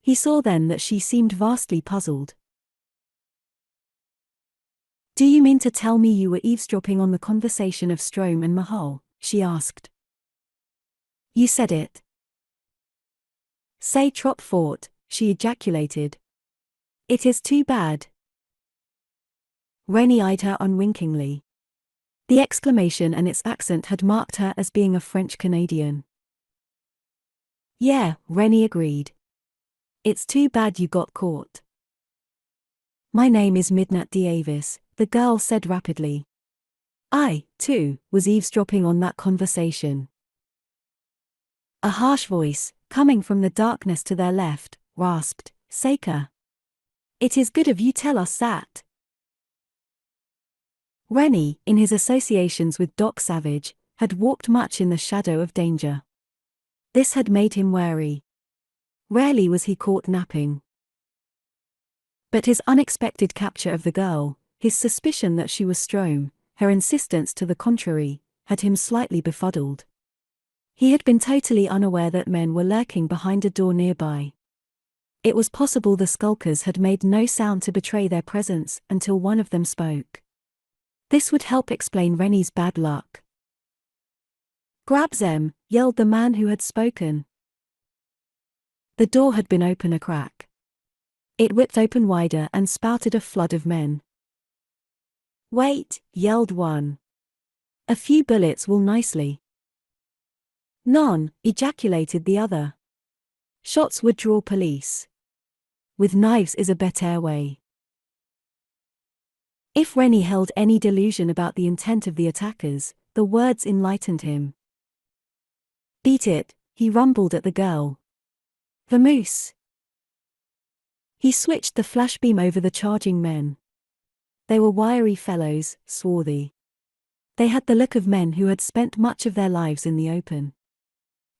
He saw then that she seemed vastly puzzled. "Do you mean to tell me you were eavesdropping on the conversation of Strome and Mahal?" she asked. "You said it." "Say trop fort," she ejaculated. "It is too bad." Rennie eyed her unwinkingly. The exclamation and its accent had marked her as being a French Canadian. "Yeah," Rennie agreed. "It's too bad you got caught." "My name is Midnat Davis," the girl said rapidly. "I, too, was eavesdropping on that conversation." A harsh voice, coming from the darkness to their left, rasped, "Saker. It is good of you tell us that." Rennie, in his associations with Doc Savage, had walked much in the shadow of danger. This had made him wary. Rarely was he caught napping. But his unexpected capture of the girl, his suspicion that she was Strome, her insistence to the contrary, had him slightly befuddled. He had been totally unaware that men were lurking behind a door nearby. It was possible the skulkers had made no sound to betray their presence until one of them spoke. This would help explain Rennie's bad luck. "Grab them," yelled the man who had spoken. The door had been open a crack. It whipped open wider and spouted a flood of men. "Wait," yelled one. "A few bullets will nicely." "None," ejaculated the other. "Shots would draw police. With knives is a better way." If Rennie held any delusion about the intent of the attackers, the words enlightened him. "Beat it," he rumbled at the girl. "Vamoose." He switched the flashbeam over the charging men. They were wiry fellows, swarthy. They had the look of men who had spent much of their lives in the open.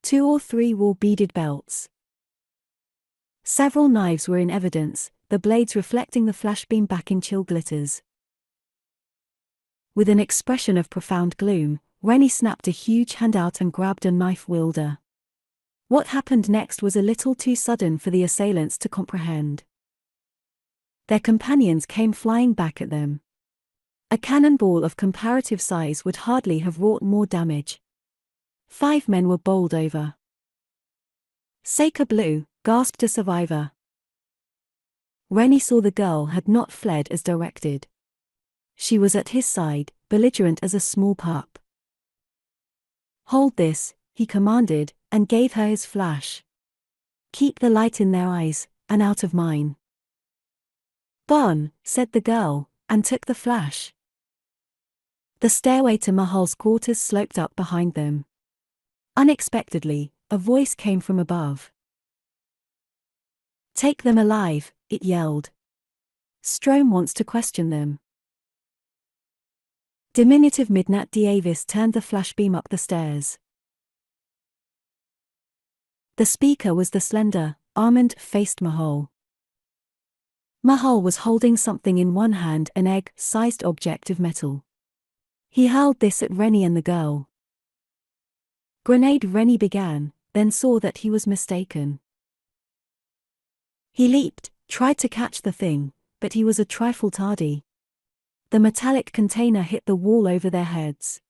2 or 3 wore beaded belts. Several knives were in evidence, the blades reflecting the flashbeam back in chill glitters. With an expression of profound gloom, Rennie snapped a huge hand out and grabbed a knife wielder. What happened next was a little too sudden for the assailants to comprehend. Their companions came flying back at them. A cannonball of comparative size would hardly have wrought more damage. 5 men were bowled over. Sacre bleu, gasped a survivor. Rennie saw the girl had not fled as directed. She was at his side, belligerent as a small pup. Hold this, he commanded, and gave her his flash. Keep the light in their eyes, and out of mine. Bon, said the girl, and took the flash. The stairway to Mahal's quarters sloped up behind them. Unexpectedly, a voice came from above. Take them alive, it yelled. Strome wants to question them. Diminutive Midnat Davis turned the flashbeam up the stairs. The speaker was the slender, almond-faced Mahal. Mahal was holding something in one hand, an egg-sized object of metal. He hurled this at Rennie and the girl. Grenade, Rennie began, then saw that he was mistaken. He leaped, tried to catch the thing, but he was a trifle tardy. The metallic container hit the wall over their heads.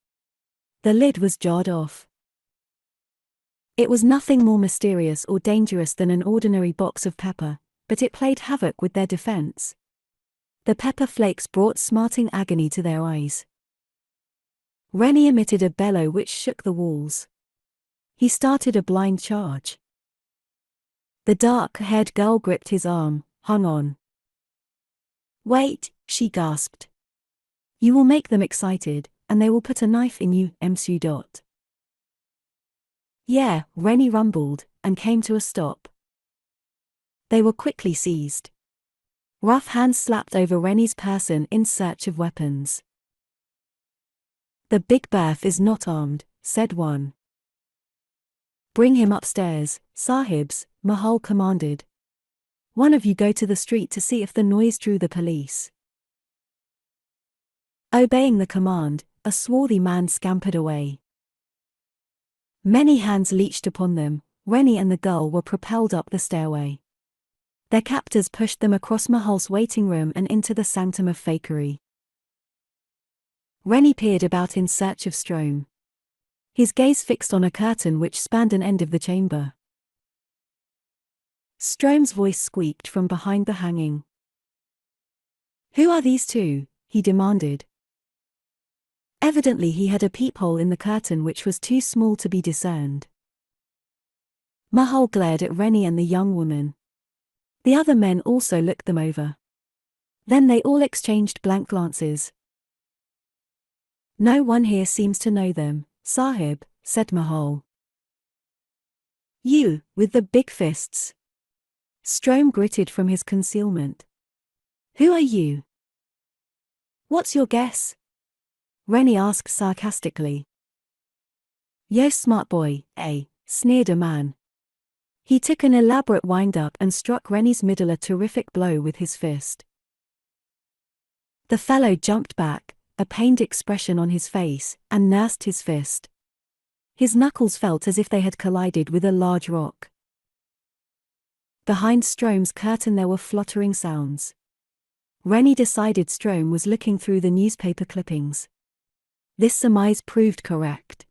The lid was jarred off. It was nothing more mysterious or dangerous than an ordinary box of pepper, but it played havoc with their defense. The pepper flakes brought smarting agony to their eyes. Rennie emitted a bellow which shook the walls. He started a blind charge. The dark-haired girl gripped his arm, hung on. Wait, she gasped. You will make them excited, and they will put a knife in you, Msu. Yeah, Rennie rumbled, and came to a stop. They were quickly seized. Rough hands slapped over Rennie's person in search of weapons. The big Berth is not armed, said one. Bring him upstairs, Sahibs, Mahal commanded. One of you go to the street to see if the noise drew the police. Obeying the command, a swarthy man scampered away. Many hands leached upon them. Rennie and the girl were propelled up the stairway. Their captors pushed them across Mahal's waiting room and into the sanctum of fakery. Rennie peered about in search of Strome. His gaze fixed on a curtain which spanned an end of the chamber. Strome's voice squeaked from behind the hanging. Who are these two? He demanded. Evidently he had a peephole in the curtain which was too small to be discerned. Mahal glared at Rennie and the young woman. The other men also looked them over. Then they all exchanged blank glances. No one here seems to know them, Sahib, said Mahal. You, with the big fists. Strome gritted from his concealment. Who are you? What's your guess? Rennie asked sarcastically. Yo smart boy, eh? Sneered a man. He took an elaborate wind-up and struck Rennie's middle a terrific blow with his fist. The fellow jumped back, a pained expression on his face, and nursed his fist. His knuckles felt as if they had collided with a large rock. Behind Strome's curtain there were fluttering sounds. Rennie decided Strome was looking through the newspaper clippings. This surmise proved correct.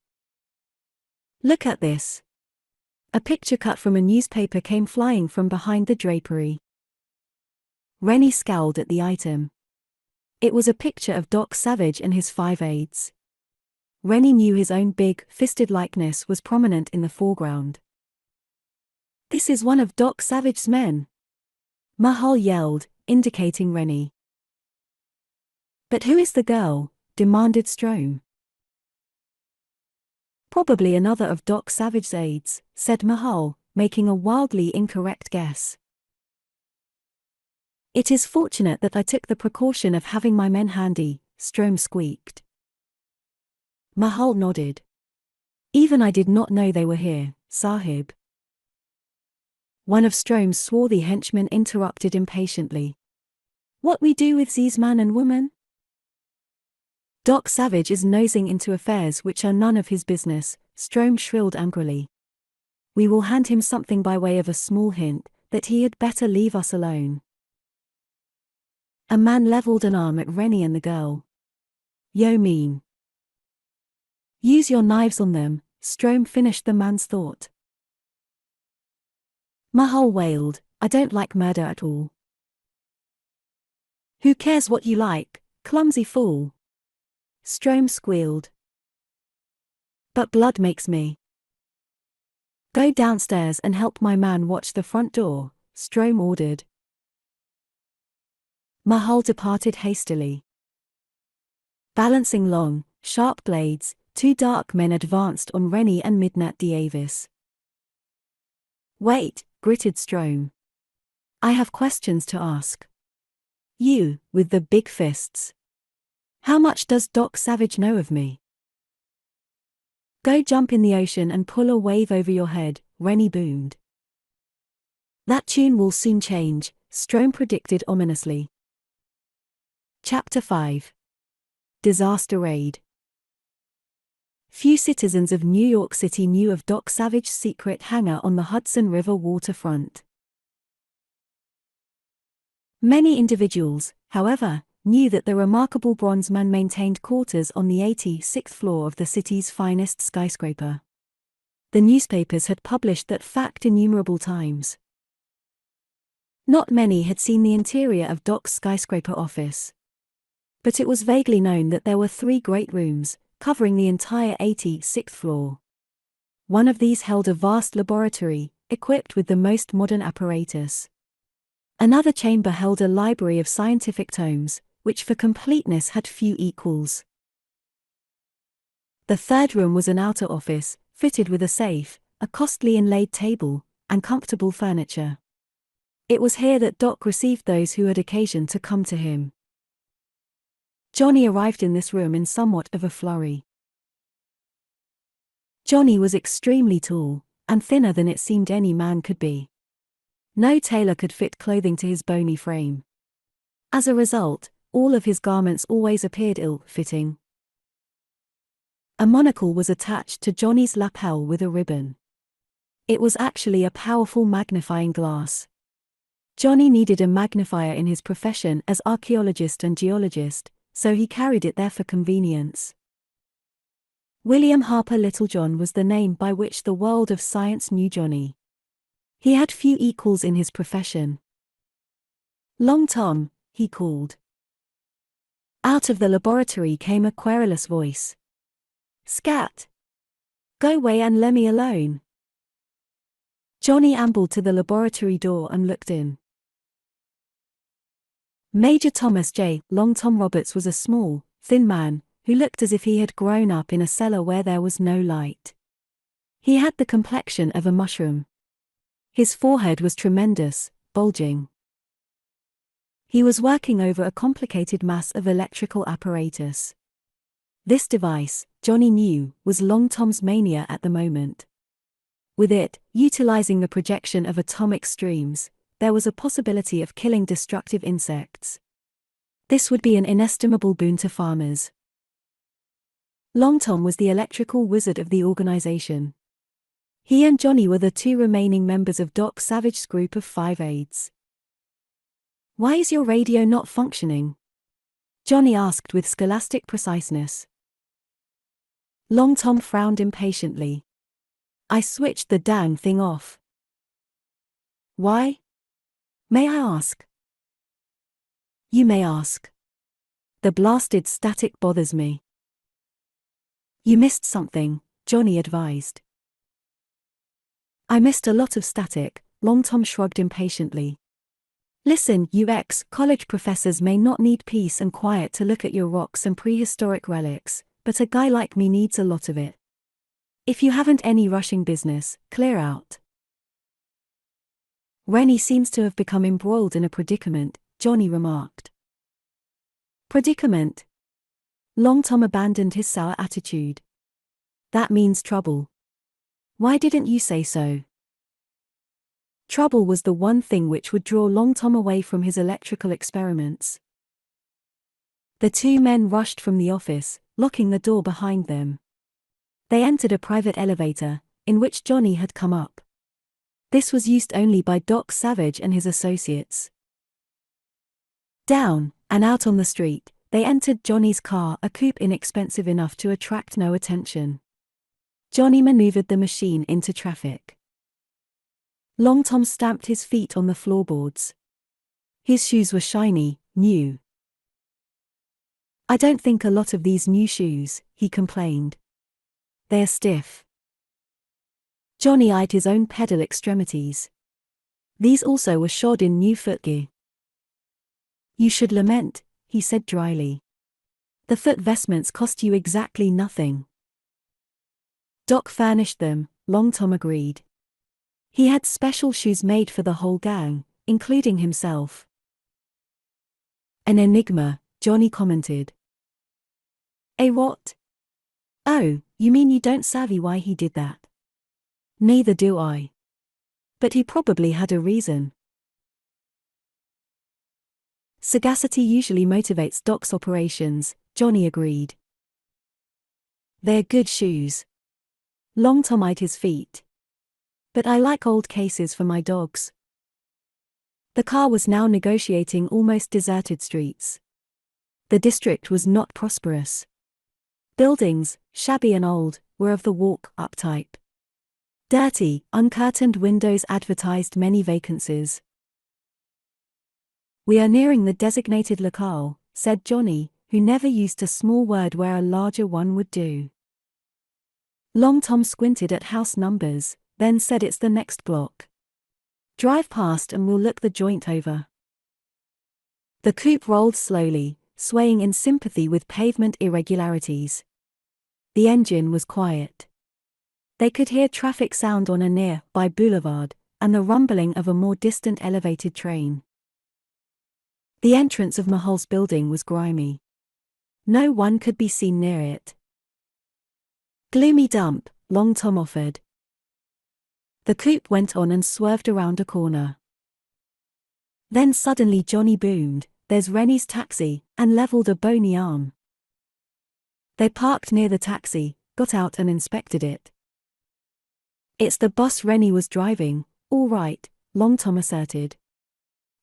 Look at this. A picture cut from a newspaper came flying from behind the drapery. Rennie scowled at the item. It was a picture of Doc Savage and his 5 aides. Rennie knew his own big-fisted likeness was prominent in the foreground. This is one of Doc Savage's men. Mahal yelled, indicating Rennie. But who is the girl? Demanded Strome. Probably another of Doc Savage's aides, said Mahal, making a wildly incorrect guess. It is fortunate that I took the precaution of having my men handy, Strome squeaked. Mahal nodded. Even I did not know they were here, Sahib. One of Strome's swarthy henchmen interrupted impatiently. What we do with these man and woman? Doc Savage is nosing into affairs which are none of his business, Strome shrilled angrily. We will hand him something by way of a small hint, that he had better leave us alone. A man leveled an arm at Rennie and the girl. Yo mean. Use your knives on them, Strome finished the man's thought. Mahal wailed, "I don't like murder at all." "Who cares what you like, clumsy fool?" Strome squealed. "But blood makes me." "Go downstairs and help my man watch the front door," Strome ordered. Mahal departed hastily. Balancing long, sharp blades, two dark men advanced on Rennie and Midnight Davis. "Wait," gritted Strome. "I have questions to ask." "You, with the big fists. How much does Doc Savage know of me?" "Go jump in the ocean and pull a wave over your head," Rennie boomed. "That tune will soon change," Strome predicted ominously. Chapter 5. Disaster Raid. Few citizens of New York City knew of Doc Savage's secret hangar on the Hudson River waterfront. Many individuals, however, knew that the remarkable bronze man maintained quarters on the 86th floor of the city's finest skyscraper. The newspapers had published that fact innumerable times. Not many had seen the interior of Doc's skyscraper office. But it was vaguely known that there were 3 great rooms, covering the entire 86th floor. One of these held a vast laboratory, equipped with the most modern apparatus. Another chamber held a library of scientific tomes, which for completeness had few equals. The third room was an outer office, fitted with a safe, a costly inlaid table, and comfortable furniture. It was here that Doc received those who had occasion to come to him. Johnny arrived in this room in somewhat of a flurry. Johnny was extremely tall, and thinner than it seemed any man could be. No tailor could fit clothing to his bony frame. As a result, all of his garments always appeared ill-fitting. A monocle was attached to Johnny's lapel with a ribbon. It was actually a powerful magnifying glass. Johnny needed a magnifier in his profession as archaeologist and geologist, so he carried it there for convenience. William Harper Littlejohn was the name by which the world of science knew Johnny. He had few equals in his profession. "Long Tom," he called. Out of the laboratory came a querulous voice. "Scat! Go away and let me alone." Johnny ambled to the laboratory door and looked in. Major Thomas J. Long Tom Roberts was a small, thin man, who looked as if he had grown up in a cellar where there was no light. He had the complexion of a mushroom. His forehead was tremendous, bulging. He was working over a complicated mass of electrical apparatus. This device, Johnny knew, was Long Tom's mania at the moment. With it, utilizing the projection of atomic streams, there was a possibility of killing destructive insects. This would be an inestimable boon to farmers. Long Tom was the electrical wizard of the organization. He and Johnny were the 2 remaining members of Doc Savage's group of 5 aides. "Why is your radio not functioning?" Johnny asked with scholastic preciseness. Long Tom frowned impatiently. "I switched the dang thing off." "Why? May I ask?" "You may ask. The blasted static bothers me." "You missed something," Johnny advised. "I missed a lot of static," Long Tom shrugged impatiently. "Listen, you ex-college professors may not need peace and quiet to look at your rocks and prehistoric relics, but a guy like me needs a lot of it. If you haven't any rushing business, clear out." "Rennie seems to have become embroiled in a predicament," Johnny remarked. "Predicament?" Long Tom abandoned his sour attitude. "That means trouble. Why didn't you say so?" Trouble was the one thing which would draw Long Tom away from his electrical experiments. The 2 men rushed from the office, locking the door behind them. They entered a private elevator, in which Johnny had come up. This was used only by Doc Savage and his associates. Down, and out on the street, they entered Johnny's car, a coupe inexpensive enough to attract no attention. Johnny maneuvered the machine into traffic. Long Tom stamped his feet on the floorboards. His shoes were shiny, new. "I don't think a lot of these new shoes," he complained. "They're stiff." Johnny eyed his own pedal extremities. These also were shod in new footgear. "You should lament," he said dryly. "The foot vestments cost you exactly nothing." Doc furnished them, Long Tom agreed. He had special shoes made for the whole gang, including himself. "An enigma," Johnny commented. "A what?" "Oh, you mean you don't savvy why he did that?" "Neither do I. But he probably had a reason." "Sagacity usually motivates Doc's operations," Johnny agreed. "They're good shoes." Long Tom eyed his feet. "But I like old cases for my dogs." The car was now negotiating almost deserted streets. The district was not prosperous. Buildings, shabby and old, were of the walk-up type. Dirty, uncurtained windows advertised many vacancies. "We are nearing the designated locale," said Johnny, who never used a small word where a larger one would do. Long Tom squinted at house numbers, then said, "It's the next block. Drive past and we'll look the joint over." The coupe rolled slowly, swaying in sympathy with pavement irregularities. The engine was quiet. They could hear traffic sound on a near-by boulevard, and the rumbling of a more distant elevated train. The entrance of Mahol's building was grimy. No one could be seen near it. "Gloomy dump," Long Tom offered. The coupe went on and swerved around a corner. Then suddenly Johnny boomed, "There's Rennie's taxi," and leveled a bony arm. They parked near the taxi, got out and inspected it. "It's the bus Rennie was driving, all right," Long Tom asserted.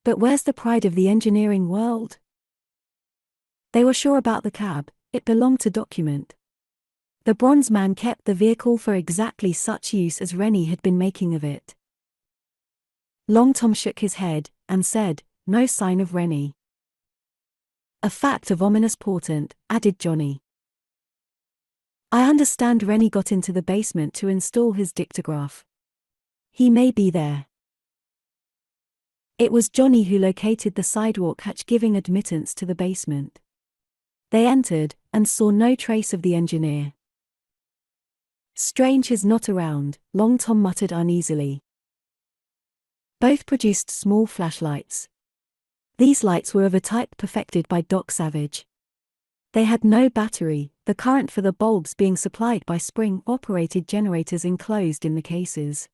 "But where's the pride of the engineering world?" They were sure about the cab, it belonged to document. The bronze man kept the vehicle for exactly such use as Rennie had been making of it. Long Tom shook his head, and said, "No sign of Rennie." "A fact of ominous portent," added Johnny. "I understand Rennie got into the basement to install his dictograph. He may be there." It was Johnny who located the sidewalk hatch giving admittance to the basement. They entered, and saw no trace of the engineer. "Strange he's not around," Long Tom muttered uneasily. Both produced small flashlights. These lights were of a type perfected by Doc Savage. They had no battery, the current for the bulbs being supplied by spring-operated generators enclosed in the cases.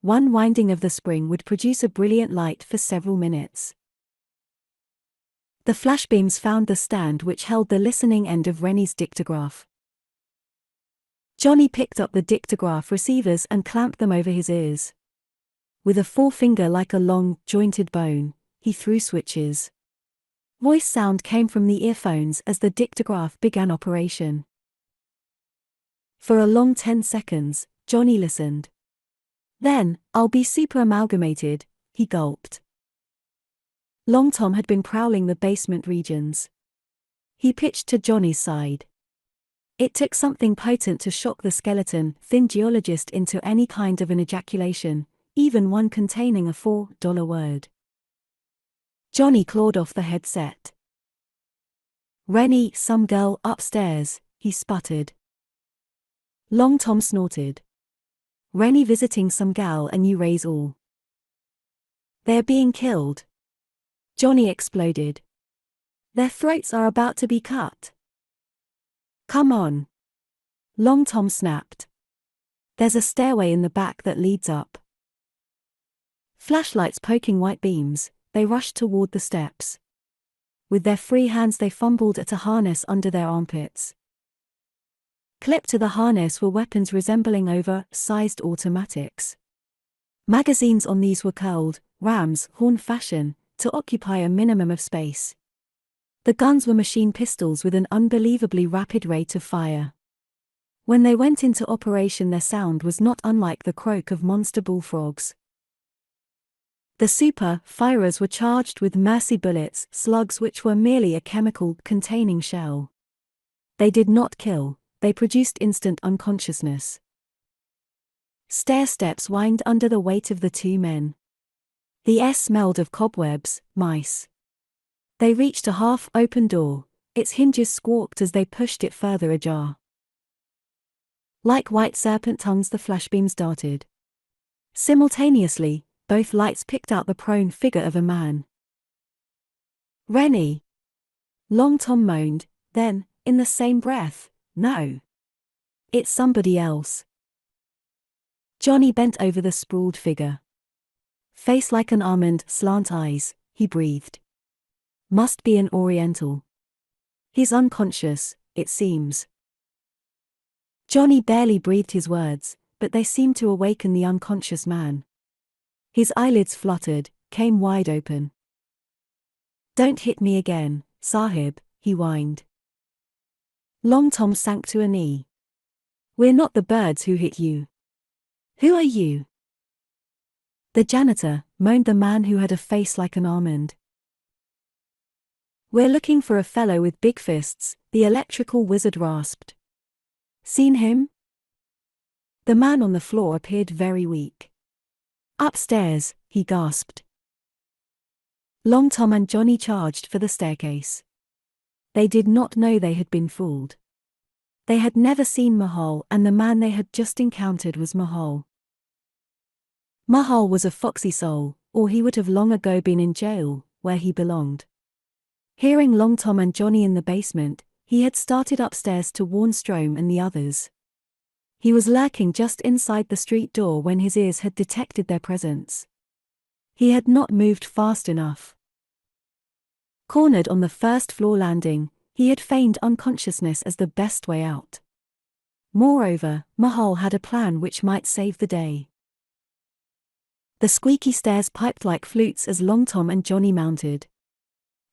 One winding of the spring would produce a brilliant light for several minutes. The flashbeams found the stand which held the listening end of Rennie's dictograph. Johnny picked up the dictograph receivers and clamped them over his ears. With a forefinger like a long, jointed bone, he threw switches. Voice sound came from the earphones as the dictograph began operation. For a long 10 seconds, Johnny listened. Then, "I'll be super amalgamated," he gulped. Long Tom had been prowling the basement regions. He pitched to Johnny's side. It took something potent to shock the skeleton-thin geologist into any kind of an ejaculation, even one containing a $4 word. Johnny clawed off the headset. "Rennie, some girl upstairs," he sputtered. Long Tom snorted. "Rennie visiting some gal and you raise all. They're being killed." Johnny exploded. "Their throats are about to be cut." "Come on." Long Tom snapped. "There's a stairway in the back that leads up." Flashlights poking white beams, they rushed toward the steps. With their free hands they fumbled at a harness under their armpits. Clipped to the harness were weapons resembling oversized automatics. Magazines on these were curled, rams, horn fashion, to occupy a minimum of space. The guns were machine pistols with an unbelievably rapid rate of fire. When they went into operation their sound was not unlike the croak of monster bullfrogs. The super-firers were charged with mercy bullets, slugs which were merely a chemical-containing shell. They did not kill, they produced instant unconsciousness. Stair steps whined under the weight of the two men. The air smelled of cobwebs, mice. They reached a half-open door, its hinges squawked as they pushed it further ajar. Like white serpent tongues the flashbeams darted. Simultaneously, both lights picked out the prone figure of a man. "Rennie!" Long Tom moaned, then, in the same breath, "No. It's somebody else." Johnny bent over the sprawled figure. Face like an almond, slant eyes, he breathed. "Must be an Oriental. He's unconscious, it seems." Johnny barely breathed his words, but they seemed to awaken the unconscious man. His eyelids fluttered, came wide open. "Don't hit me again, Sahib," he whined. Long Tom sank to a knee. "We're not the birds who hit you. Who are you?" "The janitor," moaned the man who had a face like an almond. "We're looking for a fellow with big fists," the electrical wizard rasped. "Seen him?" The man on the floor appeared very weak. "Upstairs," he gasped. Long Tom and Johnny charged for the staircase. They did not know they had been fooled. They had never seen Mahal, and the man they had just encountered was Mahal. Mahal was a foxy soul, or he would have long ago been in jail, where he belonged. Hearing Long Tom and Johnny in the basement, he had started upstairs to warn Strome and the others. He was lurking just inside the street door when his ears had detected their presence. He had not moved fast enough. Cornered on the first-floor landing, he had feigned unconsciousness as the best way out. Moreover, Mahal had a plan which might save the day. The squeaky stairs piped like flutes as Long Tom and Johnny mounted.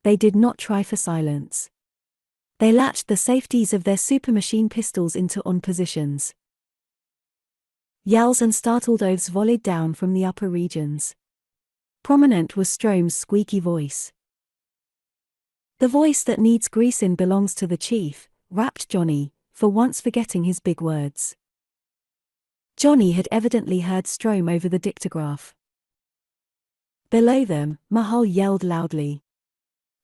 They did not try for silence. They latched the safeties of their super-machine pistols into on positions. Yells and startled oaths volleyed down from the upper regions. Prominent was Strome's squeaky voice. "The voice that needs grease in belongs to the chief," rapped Johnny, for once forgetting his big words. Johnny had evidently heard Strome over the dictograph. Below them, Mahal yelled loudly.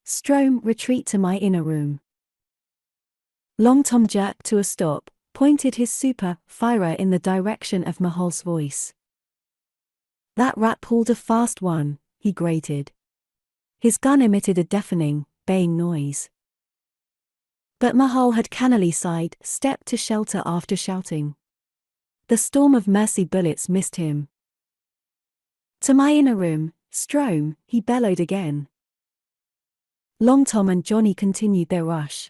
"Strome, retreat to my inner room." Long Tom jerked to a stop, pointed his super-firer in the direction of Mahal's voice. "That rat pulled a fast one," he grated. His gun emitted a deafening, baying noise. But Mahal had cannily stepped to shelter after shouting. The storm of mercy bullets missed him. "To my inner room, Strome," he bellowed again. Long Tom and Johnny continued their rush.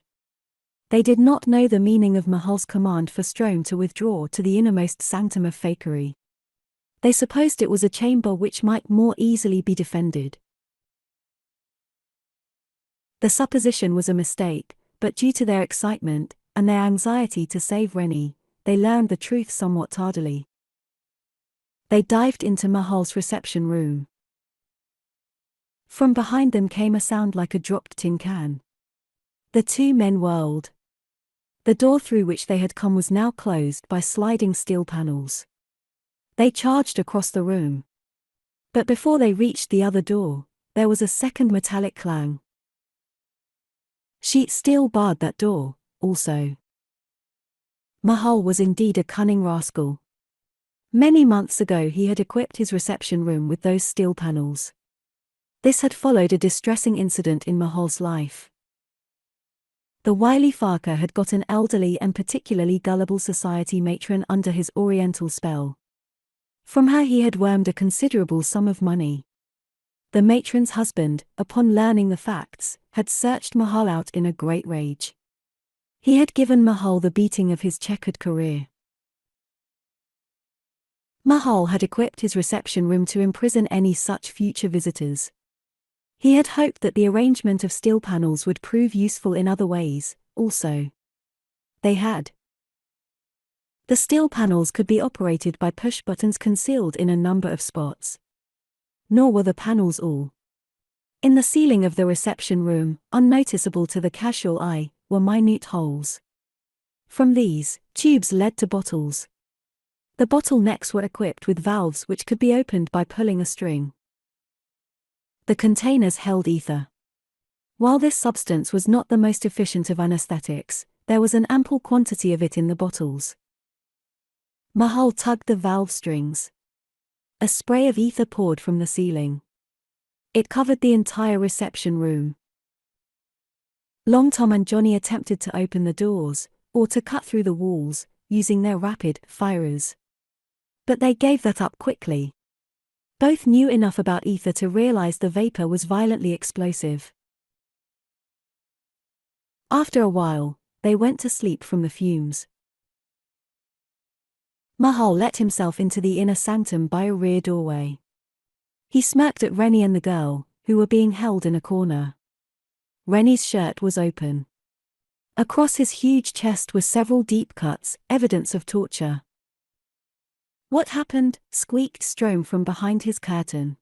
They did not know the meaning of Mahal's command for Strome to withdraw to the innermost sanctum of fakery. They supposed it was a chamber which might more easily be defended. The supposition was a mistake, but due to their excitement, and their anxiety to save Rennie, they learned the truth somewhat tardily. They dived into Mahal's reception room. From behind them came a sound like a dropped tin can. The two men whirled. The door through which they had come was now closed by sliding steel panels. They charged across the room. But before they reached the other door, there was a second metallic clang. Sheet steel barred that door, also. Mahal was indeed a cunning rascal. Many months ago he had equipped his reception room with those steel panels. This had followed a distressing incident in Mahal's life. The wily Farker had got an elderly and particularly gullible society matron under his oriental spell. From her he had wormed a considerable sum of money. The matron's husband, upon learning the facts, had searched Mahal out in a great rage. He had given Mahal the beating of his checkered career. Mahal had equipped his reception room to imprison any such future visitors. He had hoped that the arrangement of steel panels would prove useful in other ways, also. They had. The steel panels could be operated by push buttons concealed in a number of spots. Nor were the panels all. In the ceiling of the reception room, unnoticeable to the casual eye, were minute holes. From these, tubes led to bottles. The bottle necks were equipped with valves which could be opened by pulling a string. The containers held ether. While this substance was not the most efficient of anesthetics, there was an ample quantity of it in the bottles. Mahal tugged the valve strings. A spray of ether poured from the ceiling. It covered the entire reception room. Long Tom and Johnny attempted to open the doors, or to cut through the walls, using their rapid firers. But they gave that up quickly. Both knew enough about ether to realize the vapor was violently explosive. After a while, they went to sleep from the fumes. Mahal let himself into the inner sanctum by a rear doorway. He smirked at Rennie and the girl, who were being held in a corner. Rennie's shirt was open. Across his huge chest were several deep cuts, evidence of torture. "What happened?" squeaked Strome from behind his curtain.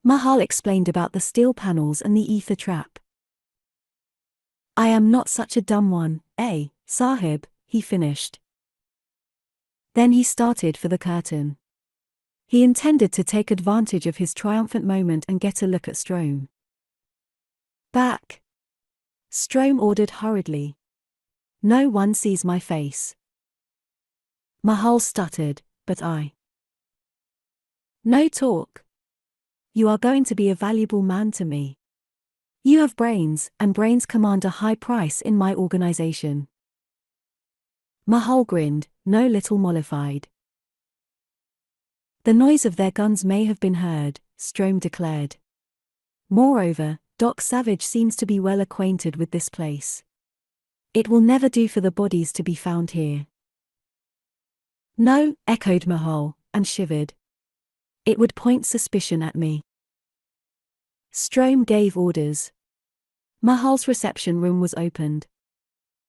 Mahal explained about the steel panels and the ether trap. "I am not such a dumb one, eh, Sahib," he finished. Then he started for the curtain. He intended to take advantage of his triumphant moment and get a look at Strome. "Back!" Strome ordered hurriedly. "No one sees my face." Mahal stuttered, "But I..." "No talk. You are going to be a valuable man to me. You have brains, and brains command a high price in my organization." Mahal grinned, no little mollified. "The noise of their guns may have been heard," Strome declared. "Moreover, Doc Savage seems to be well acquainted with this place. It will never do for the bodies to be found here." "No," echoed Mahal, and shivered. "It would point suspicion at me." Strome gave orders. Mahal's reception room was opened.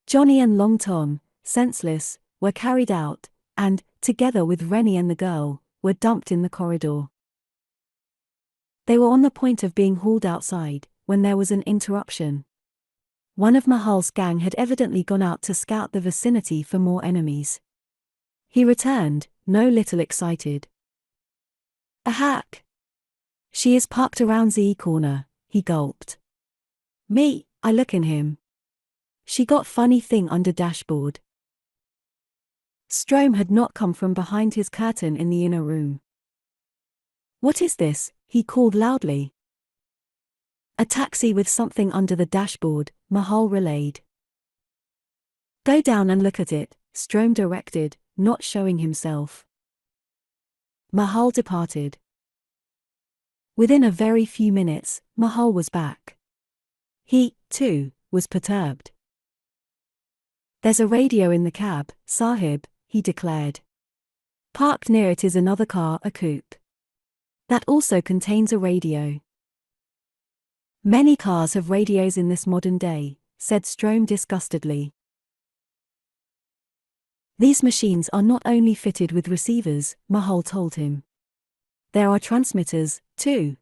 Johnny and Long Tom, senseless, were carried out, and, together with Rennie and the girl, were dumped in the corridor. They were on the point of being hauled outside, when there was an interruption. One of Mahal's gang had evidently gone out to scout the vicinity for more enemies. He returned, no little excited. "A hack. She is parked around the corner," he gulped. "Me, I look in him. She got funny thing under dashboard." Strome had not come from behind his curtain in the inner room. "What is this?" he called loudly. "A taxi with something under the dashboard," Mahal relayed. "Go down and look at it," Strome directed, not showing himself. Mahal departed. Within a very few minutes, Mahal was back. He, too, was perturbed. "There's a radio in the cab, Sahib," he declared. "Parked near it is another car, a coupe. That also contains a radio." "Many cars have radios in this modern day," said Strome disgustedly. "These machines are not only fitted with receivers," Mahal told him. "There are transmitters, too."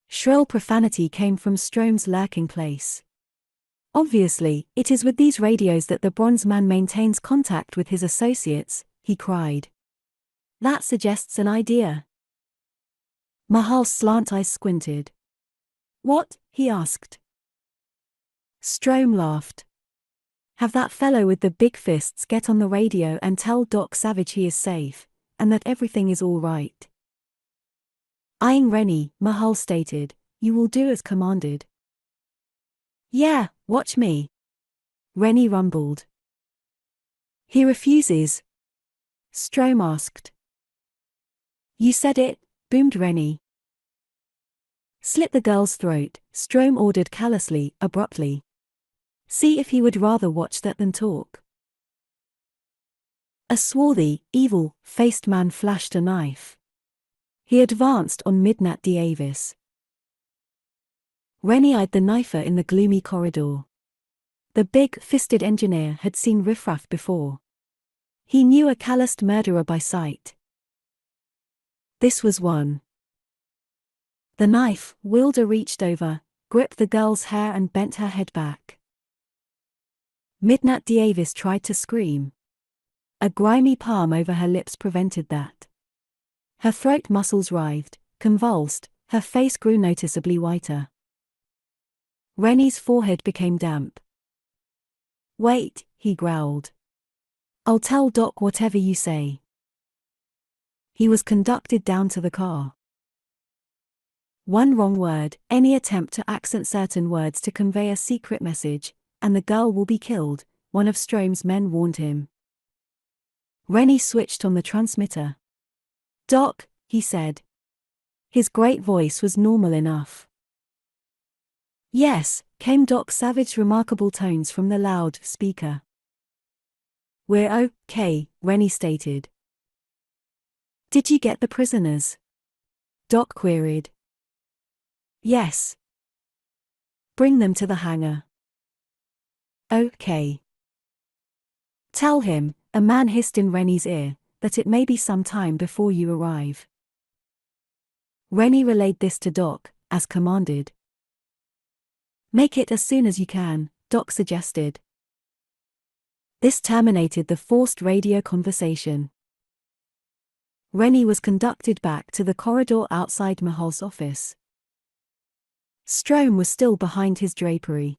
Shrill profanity came from Strome's lurking place. "Obviously, it is with these radios that the bronze man maintains contact with his associates," he cried. "That suggests an idea." Mahal's slant eyes squinted. "What?" he asked. Strome laughed. "Have that fellow with the big fists get on the radio and tell Doc Savage he is safe, and that everything is all right." Eyeing Rennie, Mahal stated, "You will do as commanded." "Yeah, watch me," Rennie rumbled. "He refuses?" Strome asked. "You said it," boomed Rennie. "Slit the girl's throat," Strome ordered callously, abruptly. "See if he would rather watch that than talk." A swarthy, evil-faced man flashed a knife. He advanced on Midnat Davis. Rennie eyed the knifer in the gloomy corridor. The big-fisted engineer had seen riffraff before. He knew a calloused murderer by sight. This was one. The knife wielder reached over, gripped the girl's hair and bent her head back. Midnight Davis tried to scream. A grimy palm over her lips prevented that. Her throat muscles writhed, convulsed, her face grew noticeably whiter. Rennie's forehead became damp. "Wait," he growled. "I'll tell Doc whatever you say." He was conducted down to the car. One wrong word, any attempt to accent certain words to convey a secret message, and the girl will be killed, one of Strome's men warned him. Rennie switched on the transmitter. "Doc," he said. His great voice was normal enough. "Yes," came Doc's savage remarkable tones from the loud speaker. "We're okay," Rennie stated. "Did you get the prisoners?" Doc queried. "Yes." "Bring them to the hangar." "Okay." "Tell him," a man hissed in Rennie's ear, "that it may be some time before you arrive." Rennie relayed this to Doc, as commanded. "Make it as soon as you can," Doc suggested. This terminated the forced radio conversation. Rennie was conducted back to the corridor outside Mahal's office. Strome was still behind his drapery.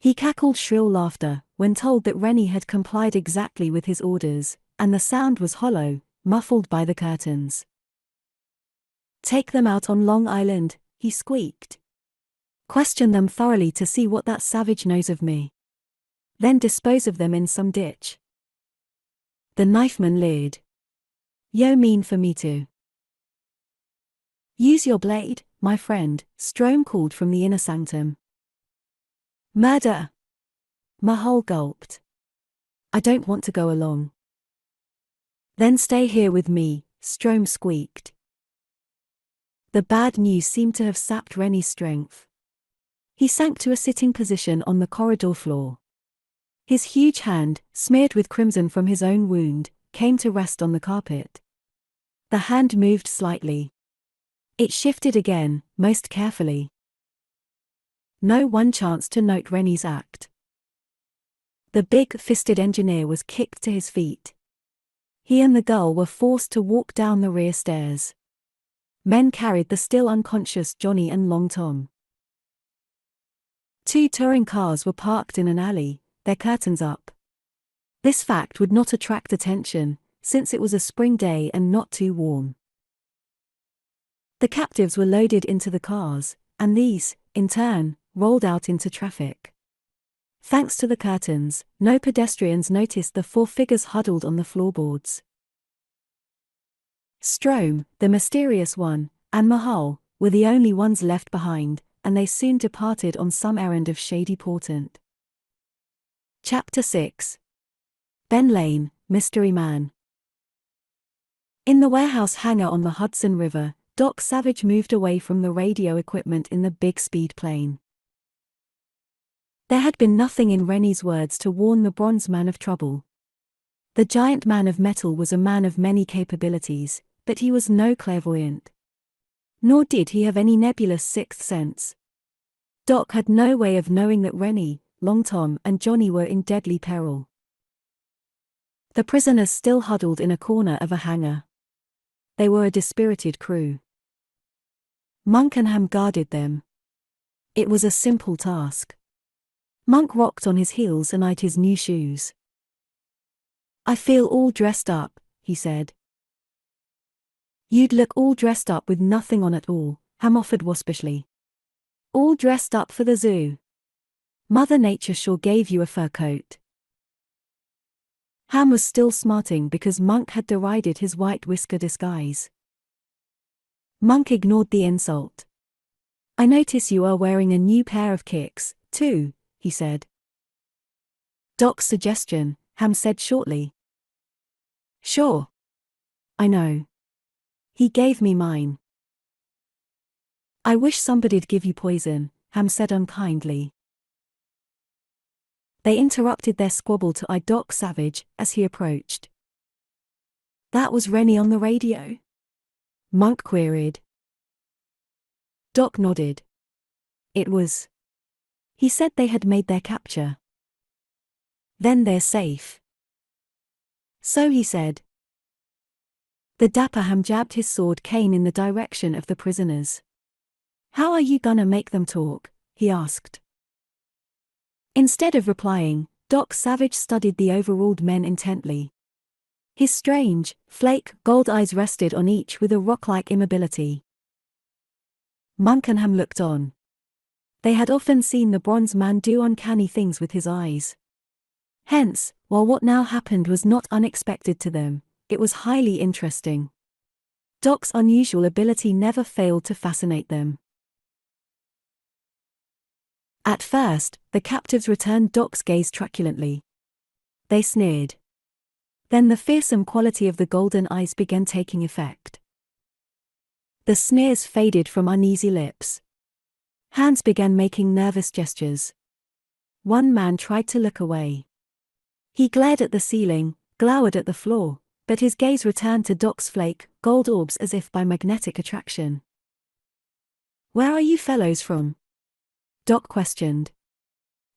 He cackled shrill laughter when told that Rennie had complied exactly with his orders, and the sound was hollow, muffled by the curtains. "Take them out on Long Island," he squeaked. "Question them thoroughly to see what that savage knows of me. Then dispose of them in some ditch." The knifeman leered. "Yo mean for me to?" "Use your blade, my friend," Strome called from the inner sanctum. "Murder!" Mahal gulped. "I don't want to go along." "Then stay here with me," Strome squeaked. The bad news seemed to have sapped Rennie's strength. He sank to a sitting position on the corridor floor. His huge hand, smeared with crimson from his own wound, came to rest on the carpet. The hand moved slightly. It shifted again, most carefully. No one chanced to note Rennie's act. The big-fisted engineer was kicked to his feet. He and the girl were forced to walk down the rear stairs. Men carried the still unconscious Johnny and Long Tom. 2 touring cars were parked in an alley, their curtains up. This fact would not attract attention, since it was a spring day and not too warm. The captives were loaded into the cars, and these, in turn, rolled out into traffic. Thanks to the curtains, no pedestrians noticed the 4 figures huddled on the floorboards. Strome, the mysterious one, and Mahal were the only ones left behind, and they soon departed on some errand of shady portent. Chapter 6. Ben Lane, Mystery Man. In the warehouse hangar on the Hudson River, Doc Savage moved away from the radio equipment in the big speed plane. There had been nothing in Rennie's words to warn the bronze man of trouble. The giant man of metal was a man of many capabilities, but he was no clairvoyant. Nor did he have any nebulous sixth sense. Doc had no way of knowing that Rennie, Long Tom and Johnny were in deadly peril. The prisoners still huddled in a corner of a hangar. They were a dispirited crew. Monk and Ham guarded them. It was a simple task. Monk rocked on his heels and eyed his new shoes. "I feel all dressed up," he said. "You'd look all dressed up with nothing on at all," Ham offered waspishly. "All dressed up for the zoo. Mother Nature sure gave you a fur coat." Ham was still smarting because Monk had derided his white whisker disguise. Monk ignored the insult. "I notice you are wearing a new pair of kicks, too," he said. "Doc's suggestion," Ham said shortly. "Sure. I know. He gave me mine." "I wish somebody'd give you poison," Ham said unkindly. They interrupted their squabble to eye Doc Savage as he approached. "That was Rennie on the radio?" Monk queried. Doc nodded. It was. He said they had made their capture. Then they're safe. So he said. The dapper Ham jabbed his sword cane in the direction of the prisoners. How are you gonna make them talk? He asked. Instead of replying, Doc Savage studied the overawed men intently. His strange, gold eyes rested on each with a rock-like immobility. Monk and Ham looked on. They had often seen the bronze man do uncanny things with his eyes. Hence, while what now happened was not unexpected to them, it was highly interesting. Doc's unusual ability never failed to fascinate them. At first, the captives returned Doc's gaze truculently. They sneered. Then the fearsome quality of the golden eyes began taking effect. The sneers faded from uneasy lips. Hands began making nervous gestures. One man tried to look away. He glared at the ceiling, glowered at the floor, but his gaze returned to Doc's gold orbs as if by magnetic attraction. Where are you fellows from? Doc questioned.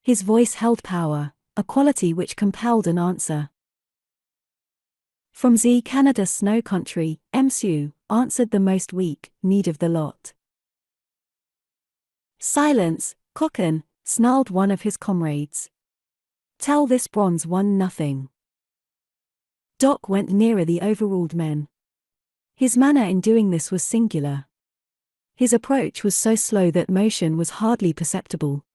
His voice held power, a quality which compelled an answer. From Canada snow country, MSU, answered the most weak-kneed of the lot. Silence, Cocken, snarled one of his comrades. Tell this bronze one nothing. Doc went nearer the overruled men. His manner in doing this was singular. His approach was so slow that motion was hardly perceptible.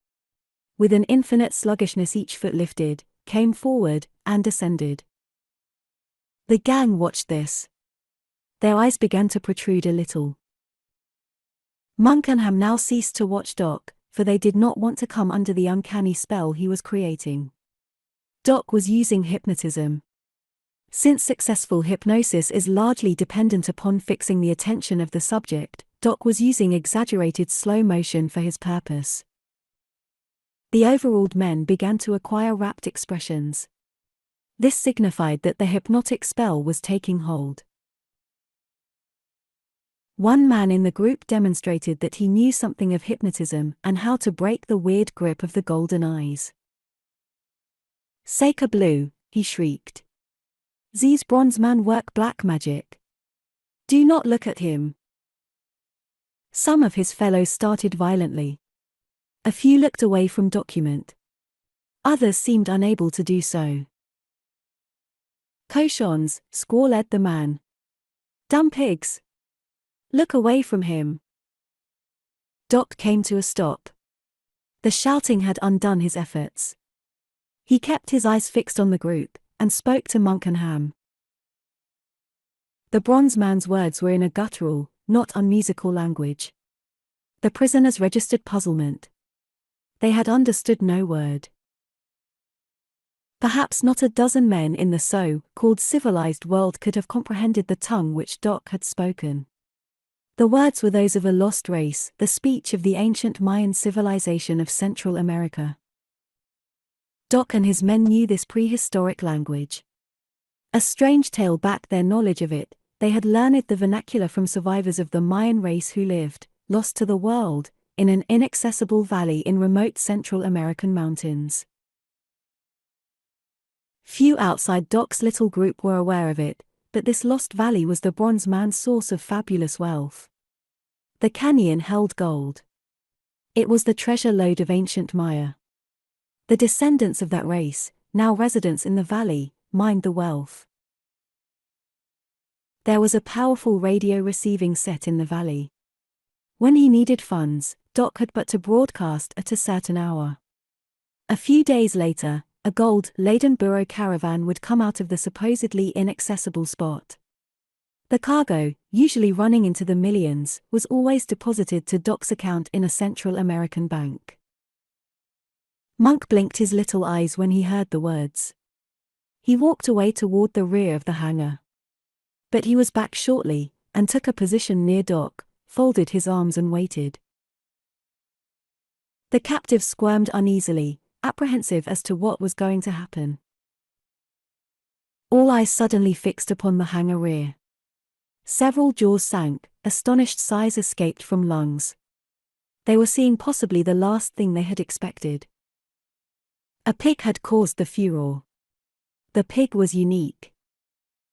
With an infinite sluggishness each foot lifted, came forward, and descended. The gang watched this. Their eyes began to protrude a little. Monk and Ham now ceased to watch Doc, for they did not want to come under the uncanny spell he was creating. Doc was using hypnotism. Since successful hypnosis is largely dependent upon fixing the attention of the subject, Doc was using exaggerated slow motion for his purpose. The overawed men began to acquire rapt expressions. This signified that the hypnotic spell was taking hold. One man in the group demonstrated that he knew something of hypnotism and how to break the weird grip of the golden eyes. Sacre bleu, he shrieked. Z's bronze man work black magic. Do not look at him. Some of his fellows started violently. A few looked away from document. Others seemed unable to do so. Cochons, squall-led the man. Dumb pigs. Look away from him. Doc came to a stop. The shouting had undone his efforts. He kept his eyes fixed on the group, and spoke to Monk and Ham. The bronze man's words were in a guttural, not unmusical language. The prisoners registered puzzlement. They had understood no word. Perhaps not a dozen men in the so-called civilized world could have comprehended the tongue which Doc had spoken. The words were those of a lost race, the speech of the ancient Mayan civilization of Central America. Doc and his men knew this prehistoric language. A strange tale backed their knowledge of it. They had learned the vernacular from survivors of the Mayan race who lived, lost to the world, in an inaccessible valley in remote Central American mountains. Few outside Doc's little group were aware of it, but this lost valley was the bronze man's source of fabulous wealth. The canyon held gold. It was the treasure lode of ancient Maya. The descendants of that race, now residents in the valley, mined the wealth. There was a powerful radio receiving set in the valley. When he needed funds, Doc had but to broadcast at a certain hour. A few days later, a gold-laden burro caravan would come out of the supposedly inaccessible spot. The cargo, usually running into the millions, was always deposited to Doc's account in a Central American bank. Monk blinked his little eyes when he heard the words. He walked away toward the rear of the hangar. But he was back shortly, and took a position near Doc, folded his arms and waited. The captives squirmed uneasily, apprehensive as to what was going to happen. All eyes suddenly fixed upon the hangar rear. Several jaws sank, astonished sighs escaped from lungs. They were seeing possibly the last thing they had expected. A pig had caused the furor. The pig was unique.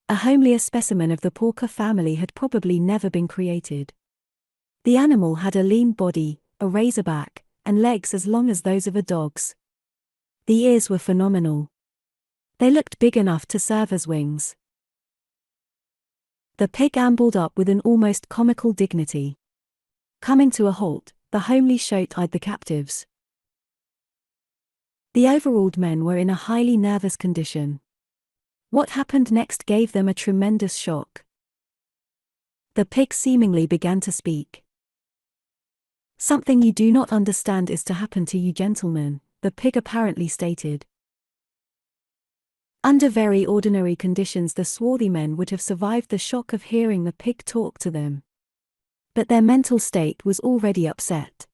A homelier specimen of the porker family had probably never been created. The animal had a lean body, a razor back, and legs as long as those of a dog's. The ears were phenomenal. They looked big enough to serve as wings. The pig ambled up with an almost comical dignity. Coming to a halt, the homely shote eyed the captives. The overawed men were in a highly nervous condition. What happened next gave them a tremendous shock. The pig seemingly began to speak. "Something you do not understand is to happen to you gentlemen," the pig apparently stated. Under very ordinary conditions the swarthy men would have survived the shock of hearing the pig talk to them. But their mental state was already upset.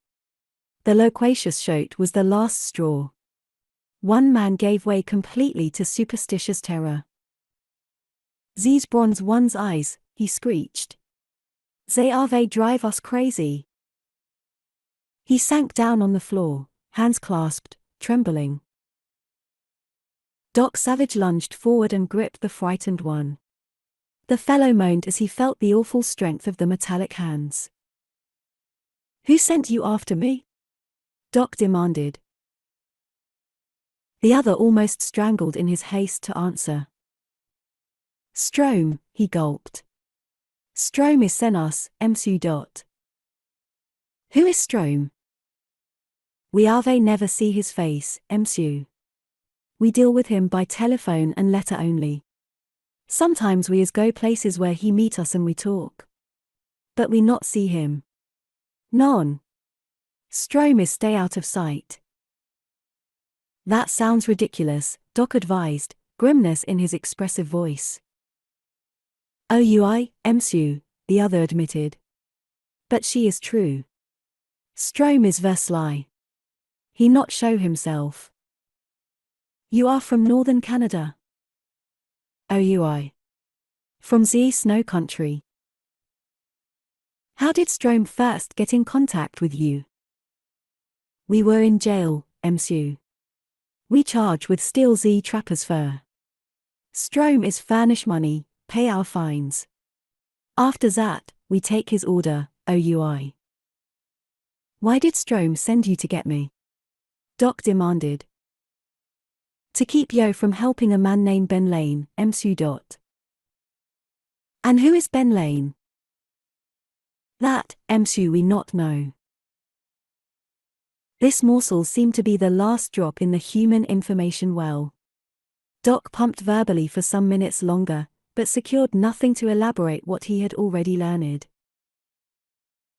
The loquacious shote was the last straw. One man gave way completely to superstitious terror. "These bronze one's eyes," he screeched. They drive us crazy." He sank down on the floor, hands clasped, trembling. Doc Savage lunged forward and gripped the frightened one. The fellow moaned as he felt the awful strength of the metallic hands. "Who sent you after me?" Doc demanded. The other almost strangled in his haste to answer. "Strome," he gulped. "Strome is sent us, Msu. "Who is Strome?" "We never see his face, Msu. We deal with him by telephone and letter only. Sometimes we go places where he meet us and we talk. But we not see him. Non. Strome is stay out of sight." "That sounds ridiculous," Doc advised, grimness in his expressive voice. "Oi, Msu," the other admitted. "But she is true. Strome is versly. He not show himself." "You are from northern Canada?" "Oi. From the snow country." "How did Strome first get in contact with you?" "We were in jail, Msu. We charge with steal the trapper's fur. Strome is furnish money, pay our fines. After that, we take his order, Oi. "Why did Strome send you to get me?" Doc demanded. "To keep yo from helping a man named Benlanium, Msu. "And who is Benlanium?" "That, Msu, we not know." This morsel seemed to be the last drop in the human information well. Doc pumped verbally for some minutes longer, but secured nothing to elaborate what he had already learned.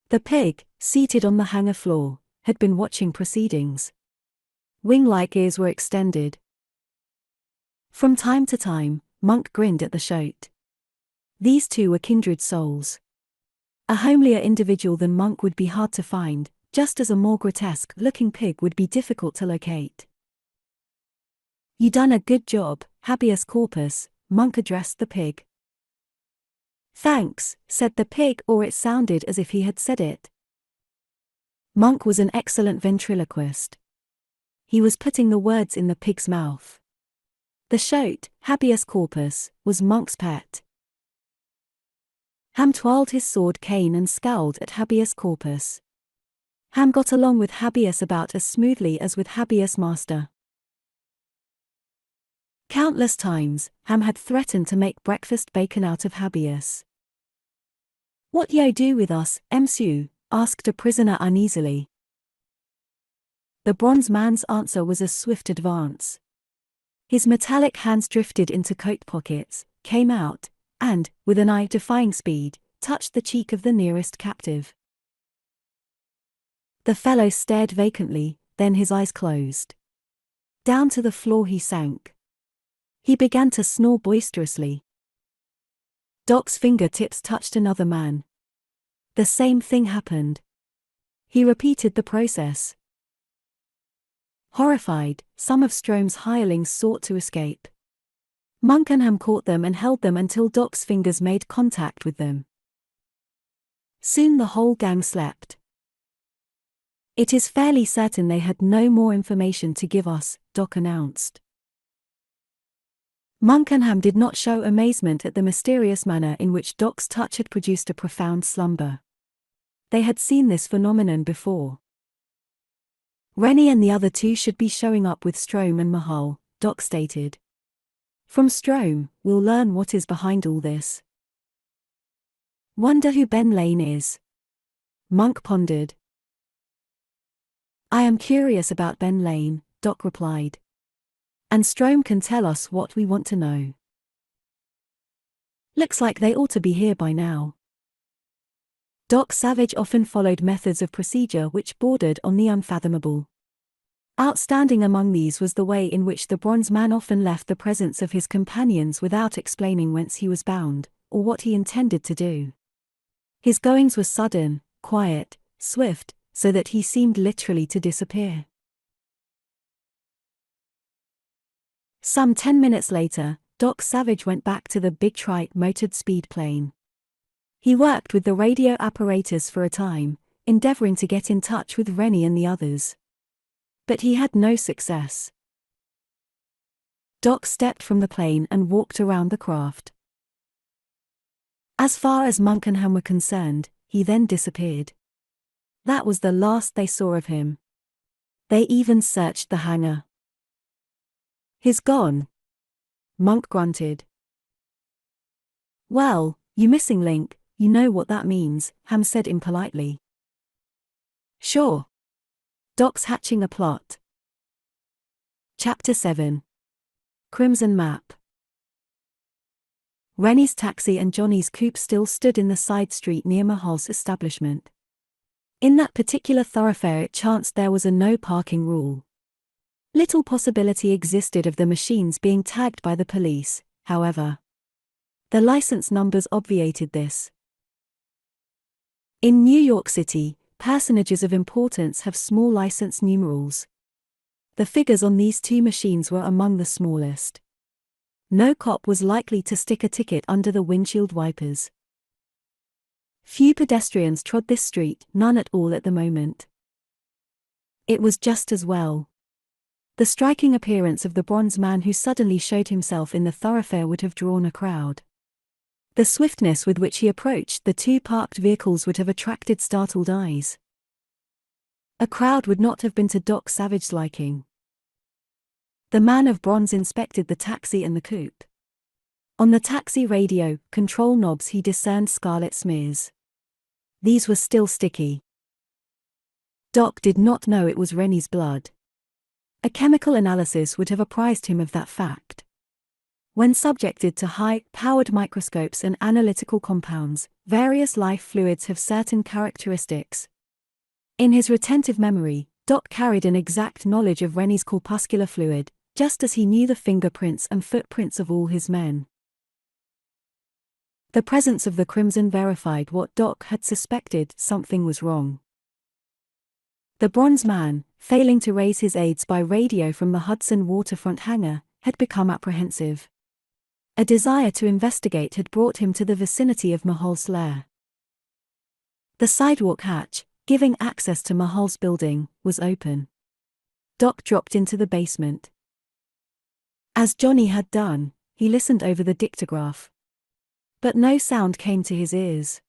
The pig, seated on the hangar floor, had been watching proceedings. Wing-like ears were extended. From time to time, Monk grinned at the shote. These two were kindred souls. A homelier individual than Monk would be hard to find, just as a more grotesque-looking pig would be difficult to locate. "You done a good job, habeas corpus," Monk addressed the pig. "Thanks," said the pig, or it sounded as if he had said it. Monk was an excellent ventriloquist. He was putting the words in the pig's mouth. The shote, habeas corpus, was Monk's pet. Ham twirled his sword cane and scowled at habeas corpus. Ham got along with habeas about as smoothly as with habeas master. Countless times, Ham had threatened to make breakfast bacon out of habeas. "What yo do with us, Msu?" asked a prisoner uneasily. The bronze man's answer was a swift advance. His metallic hands drifted into coat pockets, came out, and, with an eye-defying speed, touched the cheek of the nearest captive. The fellow stared vacantly, then his eyes closed. Down to the floor he sank. He began to snore boisterously. Doc's fingertips touched another man. The same thing happened. He repeated the process. Horrified, some of Strome's hirelings sought to escape. Monk and Ham caught them and held them until Doc's fingers made contact with them. Soon the whole gang slept. It is fairly certain they had no more information to give us, Doc announced. Munkenham did not show amazement at the mysterious manner in which Doc's touch had produced a profound slumber. They had seen this phenomenon before. Rennie and the other two should be showing up with Strome and Mahal, Doc stated. From Strome, we'll learn what is behind all this. Wonder who Ben Lane is? Monk pondered. I am curious about Ben Lane, Doc replied. And Strome can tell us what we want to know. Looks like they ought to be here by now. Doc Savage often followed methods of procedure which bordered on the unfathomable. Outstanding among these was the way in which the bronze man often left the presence of his companions without explaining whence he was bound, or what he intended to do. His goings were sudden, quiet, swift, so that he seemed literally to disappear. Some 10 minutes later, Doc Savage went back to the big trike-motored speed plane. He worked with the radio apparatus for a time, endeavoring to get in touch with Rennie and the others. But he had no success. Doc stepped from the plane and walked around the craft. As far as Munkenham were concerned, he then disappeared. That was the last they saw of him. They even searched the hangar. He's gone. Monk grunted. Well, you missing link, you know what that means, Ham said impolitely. Sure. Doc's hatching a plot. Chapter 7. Crimson Map. Rennie's taxi and Johnny's coupe still stood in the side street near Mahal's establishment. In that particular thoroughfare it chanced there was a no parking rule. Little possibility existed of the machines being tagged by the police, however. The license numbers obviated this. In New York City, personages of importance have small license numerals. The figures on these two machines were among the smallest. No cop was likely to stick a ticket under the windshield wipers. Few pedestrians trod this street, none at all at the moment. It was just as well. The striking appearance of the bronze man who suddenly showed himself in the thoroughfare would have drawn a crowd. The swiftness with which he approached the two parked vehicles would have attracted startled eyes. A crowd would not have been to Doc Savage's liking. The man of bronze inspected the taxi and the coupe. On the taxi radio control knobs he discerned scarlet smears. These were still sticky. Doc did not know it was Rennie's blood. A chemical analysis would have apprised him of that fact. When subjected to high-powered microscopes and analytical compounds, various life fluids have certain characteristics. In his retentive memory, Doc carried an exact knowledge of Rennie's corpuscular fluid, just as he knew the fingerprints and footprints of all his men. The presence of the crimson verified what Doc had suspected: something was wrong. The bronze man, failing to raise his aides by radio from the Hudson waterfront hangar, had become apprehensive. A desire to investigate had brought him to the vicinity of Mahal's lair. The sidewalk hatch, giving access to Mahal's building, was open. Doc dropped into the basement. As Johnny had done, he listened over the dictograph. But no sound came to his ears.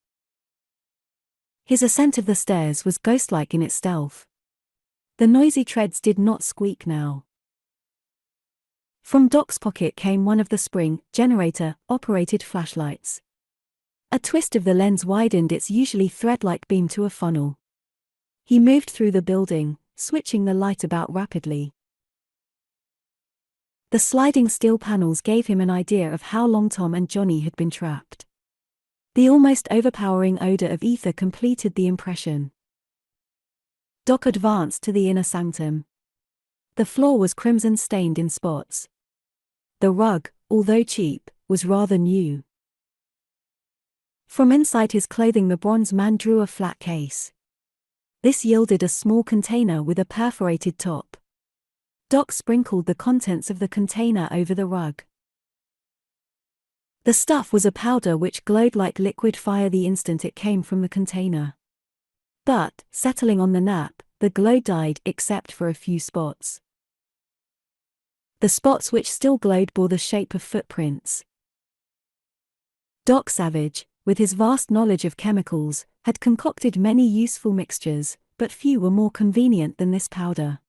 His ascent of the stairs was ghost-like in its stealth. The noisy treads did not squeak now. From Doc's pocket came one of the spring, generator-operated flashlights. A twist of the lens widened its usually thread-like beam to a funnel. He moved through the building, switching the light about rapidly. The sliding steel panels gave him an idea of how long Tom and Johnny had been trapped. The almost overpowering odor of ether completed the impression. Doc advanced to the inner sanctum. The floor was crimson-stained in spots. The rug, although cheap, was rather new. From inside his clothing the bronze man drew a flat case. This yielded a small container with a perforated top. Doc sprinkled the contents of the container over the rug. The stuff was a powder which glowed like liquid fire the instant it came from the container. But, settling on the nap, the glow died except for a few spots. The spots which still glowed bore the shape of footprints. Doc Savage, with his vast knowledge of chemicals, had concocted many useful mixtures, but few were more convenient than this powder.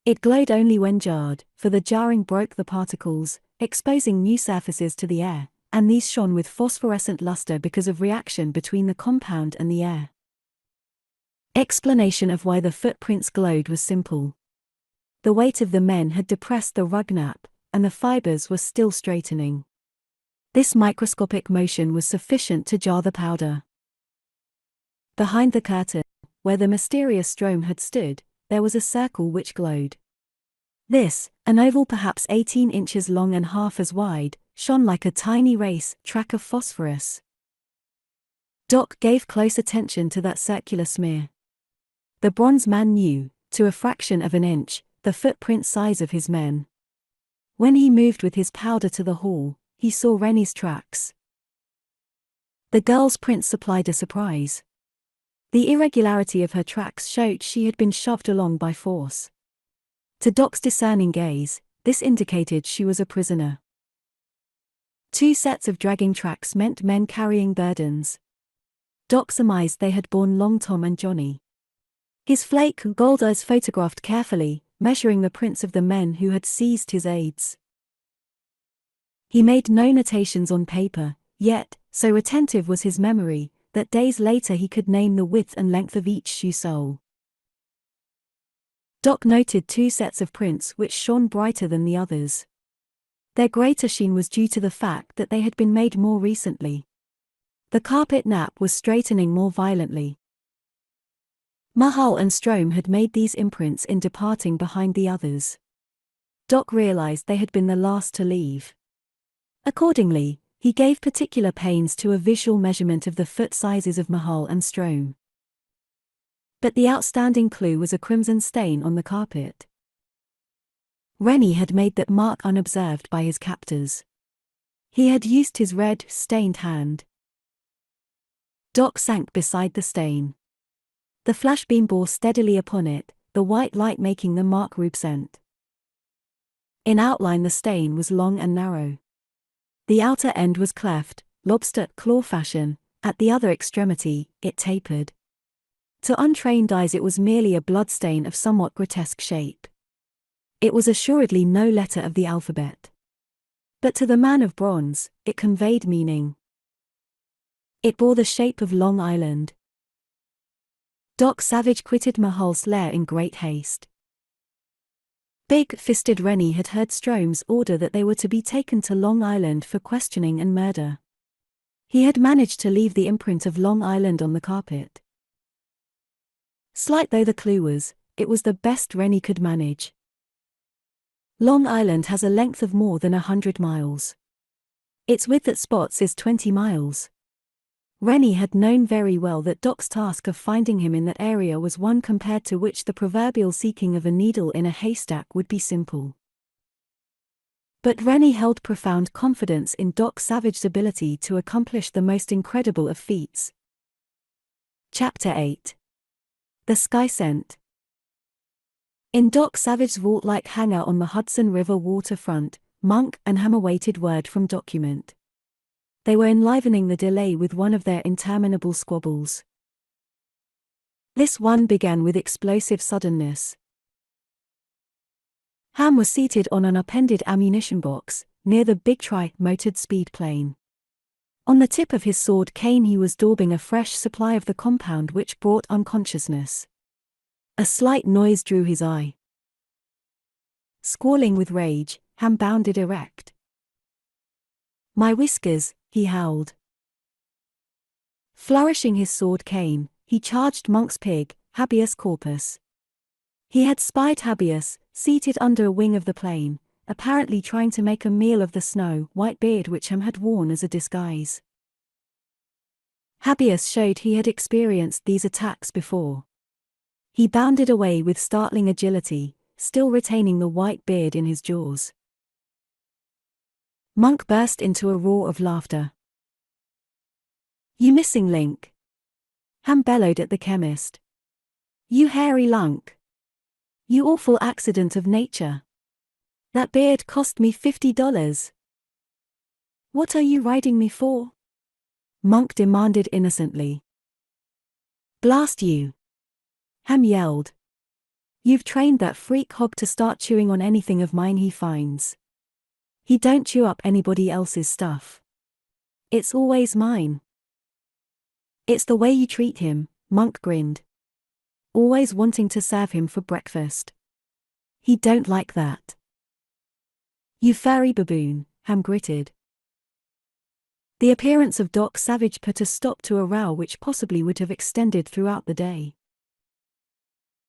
It glowed only when jarred, for the jarring broke the particles, exposing new surfaces to the air, and these shone with phosphorescent luster because of reaction between the compound and the air. Explanation of why the footprints glowed was simple. The weight of the men had depressed the rug nap, and the fibers were still straightening. This microscopic motion was sufficient to jar the powder. Behind the curtain, where the mysterious Strome had stood, there was a circle which glowed. This, an oval perhaps 18 inches long and half as wide, shone like a tiny race track of phosphorus. Doc gave close attention to that circular smear. The bronze man knew, to a fraction of an inch, the footprint size of his men. When he moved with his powder to the hall, he saw Rennie's tracks. The girl's prints supplied a surprise. The irregularity of her tracks showed she had been shoved along by force. To Doc's discerning gaze, this indicated she was a prisoner. 2 sets of dragging tracks meant men carrying burdens. Doc surmised they had borne Long Tom and Johnny. His flake gold eyes photographed carefully, measuring the prints of the men who had seized his aids. He made no notations on paper, yet, so attentive was his memory, that days later he could name the width and length of each shoe sole. Doc noted 2 sets of prints which shone brighter than the others. Their greater sheen was due to the fact that they had been made more recently. The carpet nap was straightening more violently. Mahal and Strome had made these imprints in departing behind the others. Doc realized they had been the last to leave. Accordingly, he gave particular pains to a visual measurement of the foot sizes of Mahal and Strome. But the outstanding clue was a crimson stain on the carpet. Rennie had made that mark unobserved by his captors. He had used his red, stained hand. Doc sank beside the stain. The flashbeam bore steadily upon it, the white light making the mark rubescent. In outline the stain was long and narrow. The outer end was cleft, lobster claw fashion, at the other extremity, it tapered. To untrained eyes it was merely a bloodstain of somewhat grotesque shape. It was assuredly no letter of the alphabet. But to the man of bronze, it conveyed meaning. It bore the shape of Long Island. Doc Savage quitted Mahal's lair in great haste. Big-fisted Rennie had heard Strome's order that they were to be taken to Long Island for questioning and murder. He had managed to leave the imprint of Long Island on the carpet. Slight though the clue was, it was the best Rennie could manage. Long Island has a length of more than 100 miles. Its width at spots is 20 miles. Rennie had known very well that Doc's task of finding him in that area was one compared to which the proverbial seeking of a needle in a haystack would be simple. But Rennie held profound confidence in Doc Savage's ability to accomplish the most incredible of feats. Chapter 8. The Sky Scent. In Doc Savage's vault-like hangar on the Hudson River waterfront, Monk and Ham awaited word from Document. They were enlivening the delay with one of their interminable squabbles. This one began with explosive suddenness. Ham was seated on an upended ammunition box, near the big tri-motored speed plane. On the tip of his sword cane he was daubing a fresh supply of the compound which brought unconsciousness. A slight noise drew his eye. Squalling with rage, Ham bounded erect. "My whiskers," he howled. Flourishing his sword cane, he charged Monk's pig, Habeas Corpus. He had spied Habeas, seated under a wing of the plane, apparently trying to make a meal of the snow-white beard which Ham had worn as a disguise. Habeas showed he had experienced these attacks before. He bounded away with startling agility, still retaining the white beard in his jaws. Monk burst into a roar of laughter. "You missing link!" Ham bellowed at the chemist. "You hairy lunk! You awful accident of nature! That beard cost me $50. What are you riding me for?" Monk demanded innocently. "Blast you!" Ham yelled. "You've trained that freak hog to start chewing on anything of mine he finds. He don't chew up anybody else's stuff. It's always mine." "It's the way you treat him," Monk grinned. "Always wanting to serve him for breakfast. He don't like that." "You furry baboon," Ham gritted. The appearance of Doc Savage put a stop to a row which possibly would have extended throughout the day.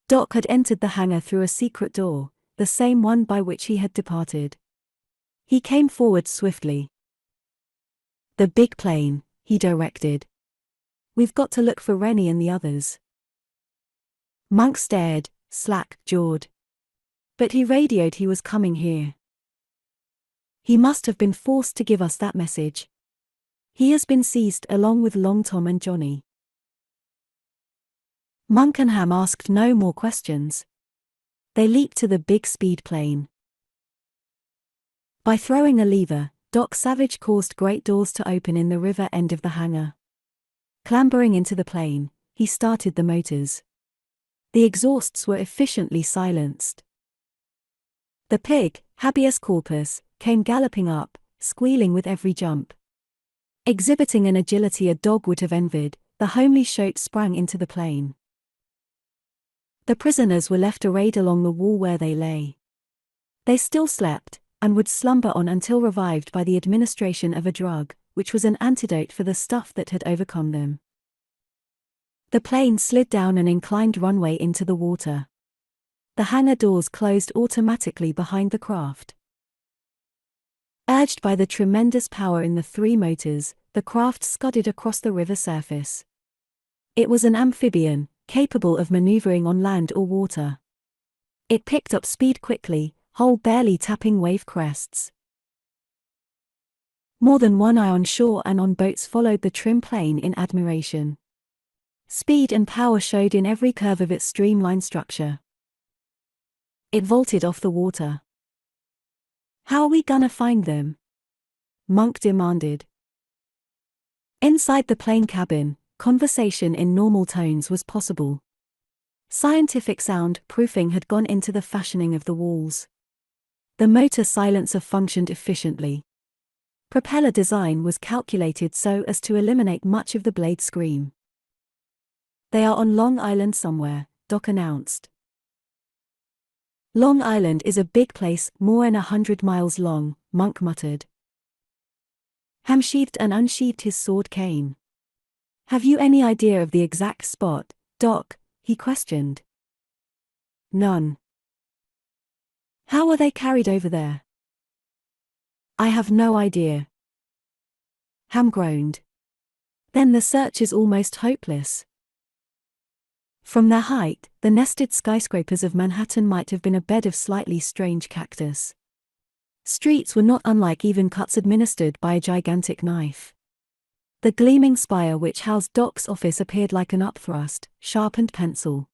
Doc had entered the hangar through a secret door, the same one by which he had departed. He came forward swiftly. "The big plane," he directed. "We've got to look for Rennie and the others." Monk stared, slack-jawed. "But he radioed he was coming here." "He must have been forced to give us that message. He has been seized along with Long Tom and Johnny." Monk and Ham asked no more questions. They leaped to the big speed plane. By throwing a lever, Doc Savage caused great doors to open in the river end of the hangar. Clambering into the plane, he started the motors. The exhausts were efficiently silenced. The pig, habeas corpus, came galloping up, squealing with every jump. Exhibiting an agility a dog would have envied, the homely shote sprang into the plane. The prisoners were left arrayed along the wall where they lay. They still slept, and would slumber on until revived by the administration of a drug, which was an antidote for the stuff that had overcome them. The plane slid down an inclined runway into the water. The hangar doors closed automatically behind the craft. Urged by the tremendous power in the three motors, the craft scudded across the river surface. It was an amphibian, capable of maneuvering on land or water. It picked up speed quickly, hull barely tapping wave crests. More than one eye on shore and on boats followed the trim plane in admiration. Speed and power showed in every curve of its streamlined structure. It vaulted off the water. "How are we gonna find them?" Monk demanded. Inside the plane cabin, conversation in normal tones was possible. Scientific sound proofing had gone into the fashioning of the walls. The motor silencer functioned efficiently. Propeller design was calculated so as to eliminate much of the blade scream. "They are on Long Island somewhere," Doc announced. "Long Island is a big place, more than 100 miles long," Monk muttered. Ham sheathed and unsheathed his sword cane. "Have you any idea of the exact spot, Doc?" he questioned. "None." "How were they carried over there?" "I have no idea." Ham groaned. "Then the search is almost hopeless." From their height, the nested skyscrapers of Manhattan might have been a bed of slightly strange cactus. Streets were not unlike even cuts administered by a gigantic knife. The gleaming spire which housed Doc's office appeared like an upthrust, sharpened pencil.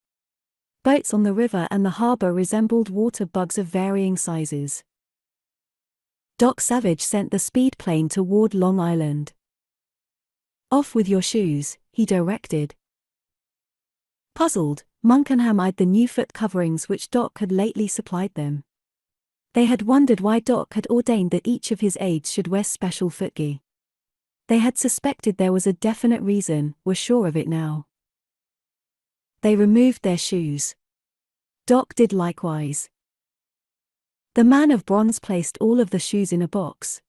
Boats on the river and the harbor resembled water bugs of varying sizes. Doc Savage sent the speed plane toward Long Island. "Off with your shoes," he directed. Puzzled, Monk and Ham eyed the new foot coverings which Doc had lately supplied them. They had wondered why Doc had ordained that each of his aides should wear special foot gear. They had suspected there was a definite reason, were sure of it now. They removed their shoes. Doc did likewise. The man of bronze placed all of the shoes in a box.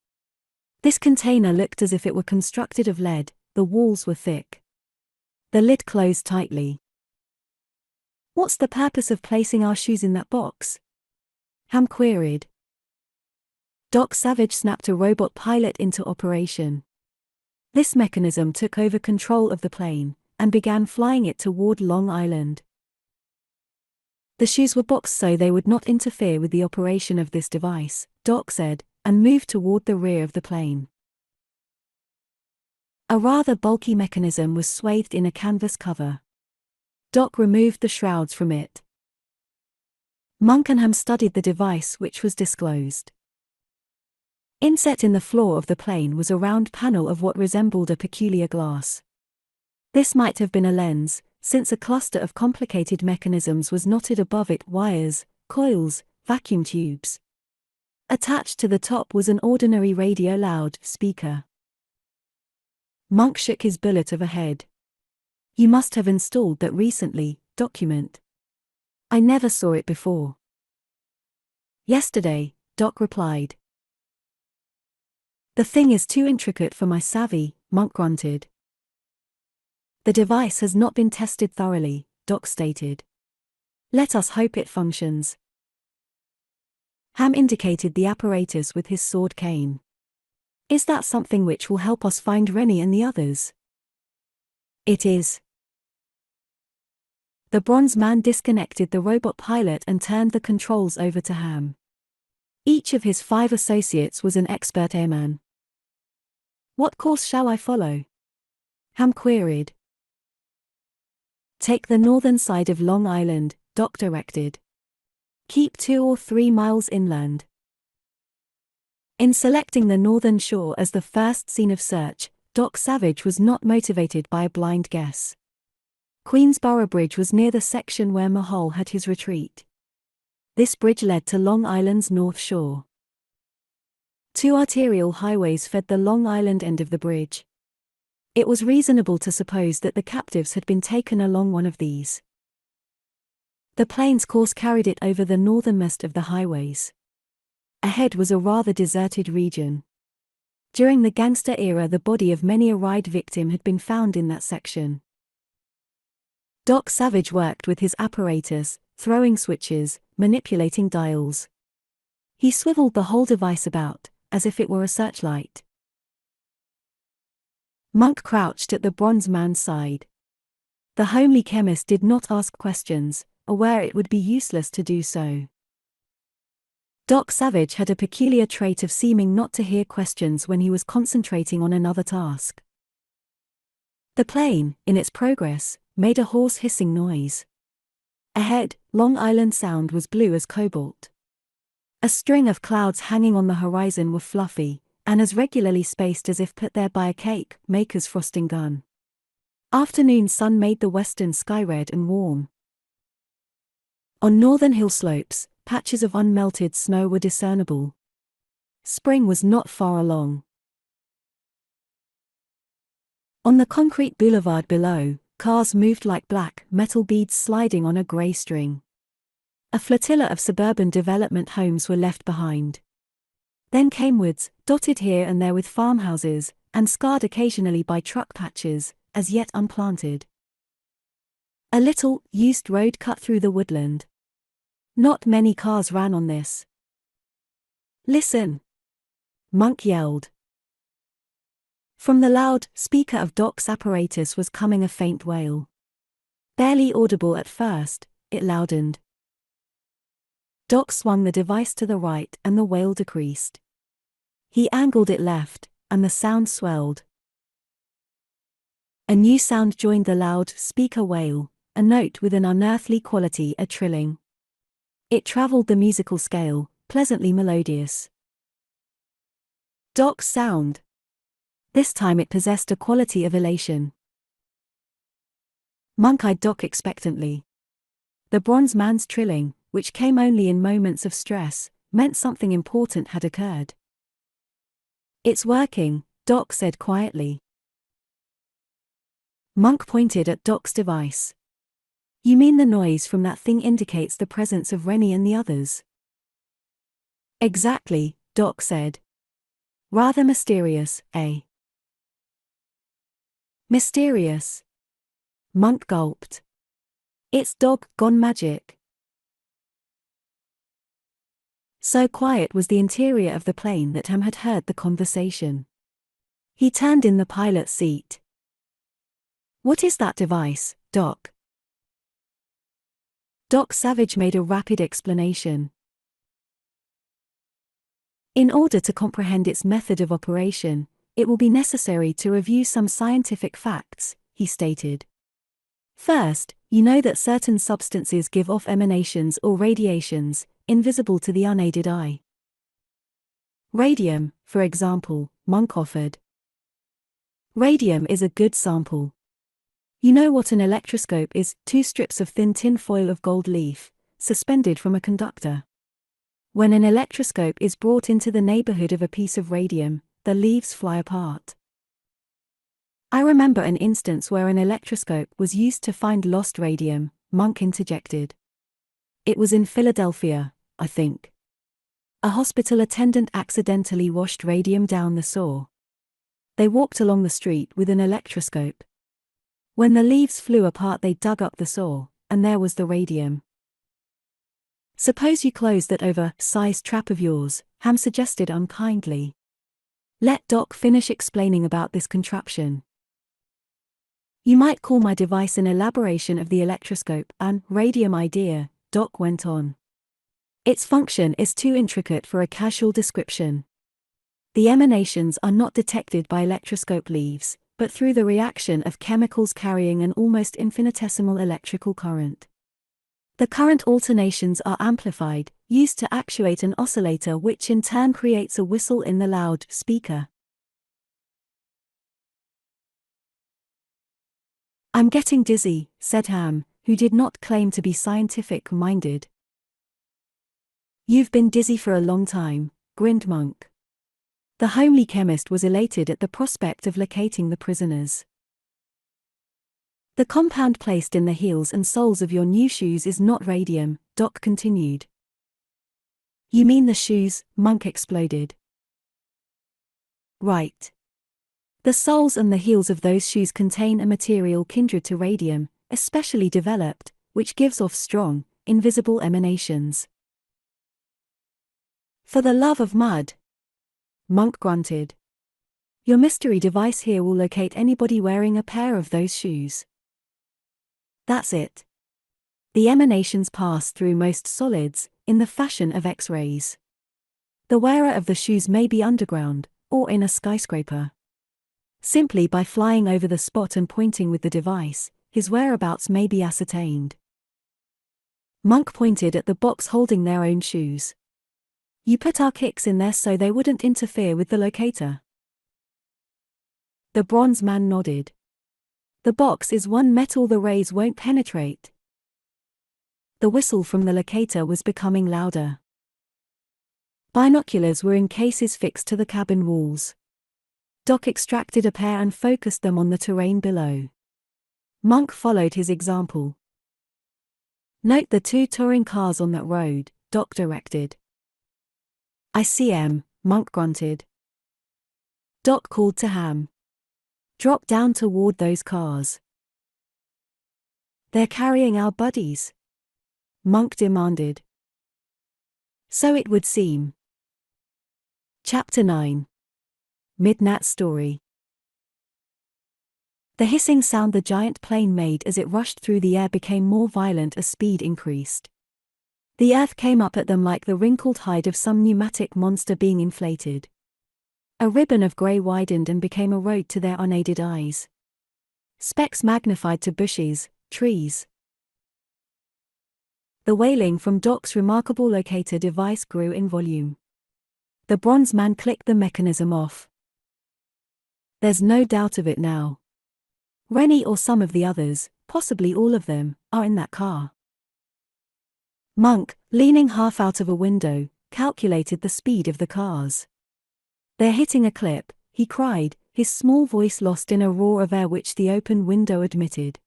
This container looked as if it were constructed of lead, the walls were thick. The lid closed tightly. "What's the purpose of placing our shoes in that box?" Ham queried. Doc Savage snapped a robot pilot into operation. This mechanism took over control of the plane, and began flying it toward Long Island. The shoes were boxed so they would not interfere with the operation of this device, Doc said, and moved toward the rear of the plane. A rather bulky mechanism was swathed in a canvas cover. Doc removed the shrouds from it. Monk and Ham studied the device which was disclosed. Inset in the floor of the plane was a round panel of what resembled a peculiar glass. This might have been a lens, since a cluster of complicated mechanisms was knotted above it: wires, coils, vacuum tubes. Attached to the top was an ordinary radio loud speaker. Monk shook his bullet of a head. "You must have installed that recently, document. I never saw it before." "Yesterday," Doc replied. "The thing is too intricate for my savvy," Monk grunted. "The device has not been tested thoroughly," Doc stated. "Let us hope it functions." Ham indicated the apparatus with his sword cane. "Is that something which will help us find Rennie and the others?" "It is." The bronze man disconnected the robot pilot and turned the controls over to Ham. Each of his 5 associates was an expert airman. "What course shall I follow?" Ham queried. "Take the northern side of Long Island," Doc directed. "Keep 2 or 3 miles inland." In selecting the northern shore as the first scene of search, Doc Savage was not motivated by a blind guess. Queensboro Bridge was near the section where Mahal had his retreat. This bridge led to Long Island's north shore. 2 arterial highways fed the Long Island end of the bridge. It was reasonable to suppose that the captives had been taken along one of these. The plane's course carried it over the northernmost of the highways. Ahead was a rather deserted region. During the gangster era, the body of many a ride victim had been found in that section. Doc Savage worked with his apparatus, throwing switches, manipulating dials. He swiveled the whole device about, as if it were a searchlight. Monk crouched at the bronze man's side. The homely chemist did not ask questions, aware it would be useless to do so. Doc Savage had a peculiar trait of seeming not to hear questions when he was concentrating on another task. The plane, in its progress, made a hoarse hissing noise. Ahead, Long Island Sound was blue as cobalt. A string of clouds hanging on the horizon were fluffy, and as regularly spaced as if put there by a cake maker's frosting gun. Afternoon sun made the western sky red and warm. On northern hill slopes, patches of unmelted snow were discernible. Spring was not far along. On the concrete boulevard below, cars moved like black metal beads sliding on a gray string. A flotilla of suburban development homes were left behind. Then came woods, dotted here and there with farmhouses, and scarred occasionally by truck patches, as yet unplanted. A little, used road cut through the woodland. Not many cars ran on this. "Listen!" Monk yelled. From the loud speaker of Doc's apparatus was coming a faint wail. Barely audible at first, it loudened. Doc swung the device to the right and the wail decreased. He angled it left, and the sound swelled. A new sound joined the loud speaker wail, a note with an unearthly quality, a trilling. It traveled the musical scale, pleasantly melodious. Doc's sound. This time it possessed a quality of elation. Monk eyed Doc expectantly. The bronze man's trilling, which came only in moments of stress, meant something important had occurred. "It's working," Doc said quietly. Monk pointed at Doc's device. "You mean the noise from that thing indicates the presence of Rennie and the others?" "Exactly," Doc said. "Rather mysterious, eh?" "Mysterious?" Monk gulped. "It's dog-gone magic." So quiet was the interior of the plane that Ham had heard the conversation. He turned in the pilot's seat. "What is that device, Doc?" Doc Savage made a rapid explanation. In order to comprehend its method of operation, it will be necessary to review some scientific facts, he stated. First, you know that certain substances give off emanations or radiations, invisible to the unaided eye. Radium, for example, Monk offered. Radium is a good sample. You know what an electroscope is: 2 strips of thin tin foil of gold leaf, suspended from a conductor. When an electroscope is brought into the neighborhood of a piece of radium, the leaves fly apart. I remember an instance where an electroscope was used to find lost radium, Monk interjected. It was in Philadelphia, I think. A hospital attendant accidentally washed radium down the saw. They walked along the street with an electroscope. When the leaves flew apart, they dug up the saw, and there was the radium. Suppose you close that oversized trap of yours, Ham suggested unkindly. Let Doc finish explaining about this contraption. You might call my device an elaboration of the electroscope and radium idea, Doc went on. Its function is too intricate for a casual description. The emanations are not detected by electroscope leaves, but through the reaction of chemicals carrying an almost infinitesimal electrical current. The current alternations are amplified, used to actuate an oscillator, which in turn creates a whistle in the loud speaker. I'm getting dizzy, said Ham, who did not claim to be scientific-minded. You've been dizzy for a long time, grinned Monk. The homely chemist was elated at the prospect of locating the prisoners. The compound placed in the heels and soles of your new shoes is not radium, Doc continued. You mean the shoes? Monk exploded. Right. The soles and the heels of those shoes contain a material kindred to radium, especially developed, which gives off strong, invisible emanations. For the love of mud! Monk grunted. Your mystery device here will locate anybody wearing a pair of those shoes. That's it. The emanations pass through most solids, in the fashion of X-rays. The wearer of the shoes may be underground, or in a skyscraper. Simply by flying over the spot and pointing with the device, his whereabouts may be ascertained. Monk pointed at the box holding their own shoes. You put our kicks in there so they wouldn't interfere with the locator. The bronze man nodded. The box is one metal the rays won't penetrate. The whistle from the locator was becoming louder. Binoculars were in cases fixed to the cabin walls. Doc extracted a pair and focused them on the terrain below. Monk followed his example. Note the 2 touring cars on that road, Doc directed. I see 'em, Monk grunted. Doc called to Ham. Drop down toward those cars. They're carrying our buddies, Monk demanded. So it would seem. Chapter 9. Midnight Story. The hissing sound the giant plane made as it rushed through the air became more violent as speed increased. The earth came up at them like the wrinkled hide of some pneumatic monster being inflated. A ribbon of grey widened and became a road to their unaided eyes. Specks magnified to bushes, trees. The wailing from Doc's remarkable locator device grew in volume. The bronze man clicked the mechanism off. There's no doubt of it now. Rennie or some of the others, possibly all of them, are in that car. Monk, leaning half out of a window, calculated the speed of the cars. They're hitting a clip, he cried, his small voice lost in a roar of air which the open window admitted.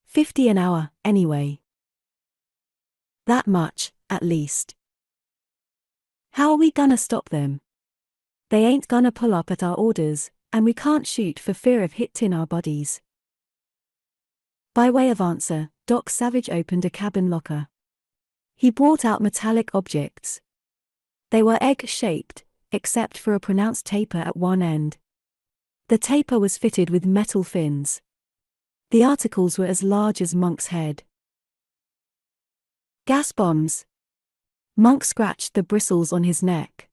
50 an hour, anyway. That much, at least. How are we gonna stop them? They ain't gonna pull up at our orders, and we can't shoot for fear of hitting our bodies. By way of answer, Doc Savage opened a cabin locker. He brought out metallic objects. They were egg-shaped, except for a pronounced taper at one end. The taper was fitted with metal fins. The articles were as large as Monk's head. Gas bombs. Monk scratched the bristles on his neck.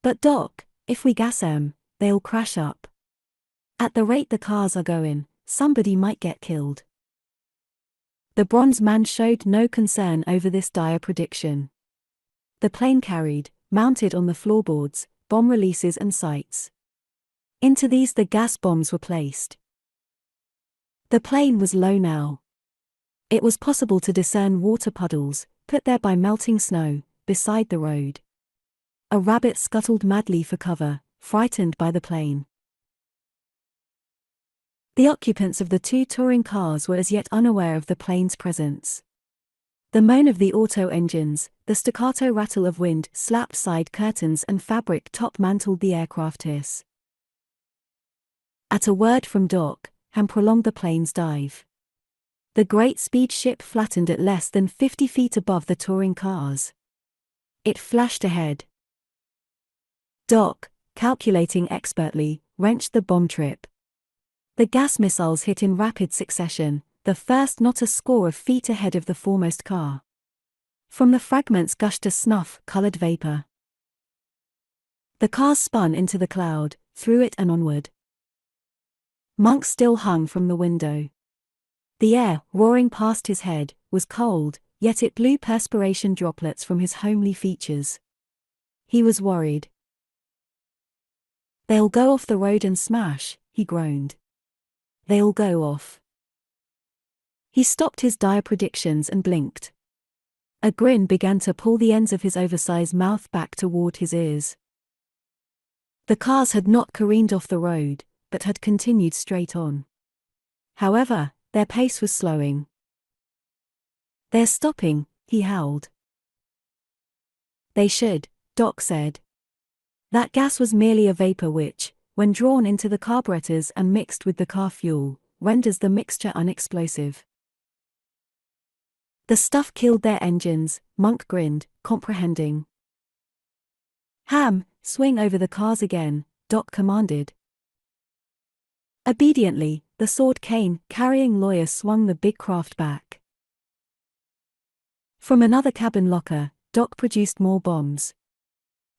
But Doc, if we gas 'em, they'll crash up. At the rate the cars are going, somebody might get killed. The bronze man showed no concern over this dire prediction. The plane carried, mounted on the floorboards, bomb releases and sights. Into these the gas bombs were placed. The plane was low now. It was possible to discern water puddles, put there by melting snow, beside the road. A rabbit scuttled madly for cover, frightened by the plane. The occupants of the two touring cars were as yet unaware of the plane's presence. The moan of the auto engines, the staccato rattle of wind slapped side curtains and fabric top-mantled the aircraft hiss. At a word from Doc, Ham prolonged the plane's dive. The great speed ship flattened at less than 50 feet above the touring cars. It flashed ahead. Doc, calculating expertly, wrenched the bomb trip. The gas missiles hit in rapid succession, the first not a score of feet ahead of the foremost car. From the fragments gushed a snuff-colored vapor. The cars spun into the cloud, through it and onward. Monk still hung from the window. The air, roaring past his head, was cold, yet it blew perspiration droplets from his homely features. He was worried. "They'll go off the road and smash," he groaned. "They'll go off." He stopped his dire predictions and blinked. A grin began to pull the ends of his oversized mouth back toward his ears. The cars had not careened off the road, but had continued straight on. However, their pace was slowing. "They're stopping," he howled. "They should," Doc said. That gas was merely a vapor which, when drawn into the carburetors and mixed with the car fuel, renders the mixture unexplosive. "The stuff killed their engines," Monk grinned, comprehending. "Ham, swing over the cars again," Doc commanded. Obediently, the sword cane carrying lawyer swung the big craft back. From another cabin locker, Doc produced more bombs.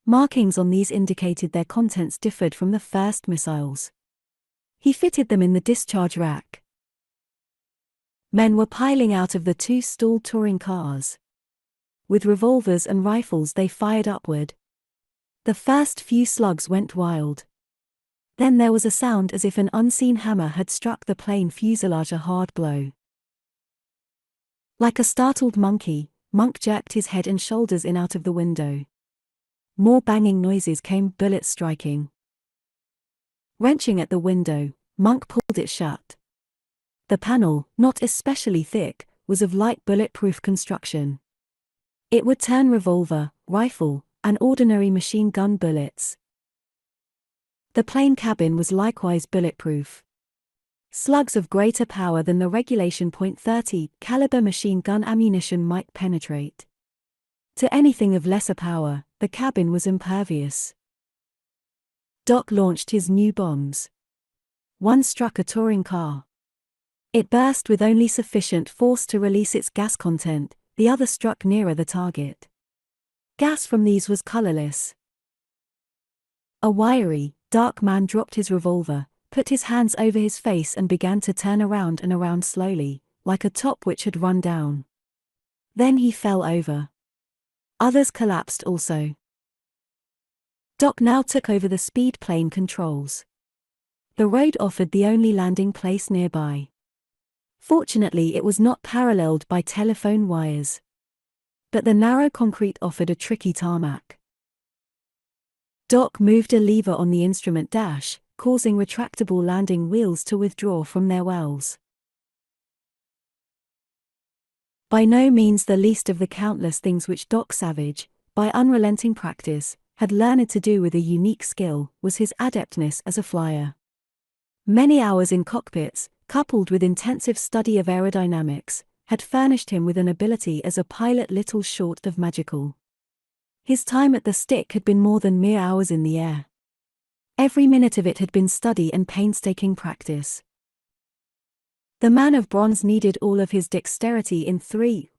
Markings on these indicated their contents differed from the first missiles. He fitted them in the discharge rack. Men were piling out of the two stalled touring cars. With revolvers and rifles they fired upward. The first few slugs went wild. Then there was a sound as if an unseen hammer had struck the plane fuselage a hard blow. Like a startled monkey, Monk jerked his head and shoulders in out of the window. More banging noises came, bullets striking. Wrenching at the window, Monk pulled it shut. The panel, not especially thick, was of light bulletproof construction. It would turn revolver, rifle, and ordinary machine gun bullets. The plane cabin was likewise bulletproof. Slugs of greater power than the regulation .30 caliber machine gun ammunition might penetrate. To anything of lesser power, the cabin was impervious. Doc launched his new bombs. One struck a touring car. It burst with only sufficient force to release its gas content, the other struck nearer the target. Gas from these was colorless. A wiry, dark man dropped his revolver, put his hands over his face and began to turn around and around slowly, like a top which had run down. Then he fell over. Others collapsed also. Doc now took over the speed plane controls. The road offered the only landing place nearby. Fortunately, it was not paralleled by telephone wires. But the narrow concrete offered a tricky tarmac. Doc moved a lever on the instrument dash, causing retractable landing wheels to withdraw from their wells. By no means the least of the countless things which Doc Savage, by unrelenting practice, had learned to do with a unique skill, was his adeptness as a flyer. Many hours in cockpits, coupled with intensive study of aerodynamics, had furnished him with an ability as a pilot little short of magical. His time at the stick had been more than mere hours in the air. Every minute of it had been study and painstaking practice. The man of bronze needed all of his dexterity in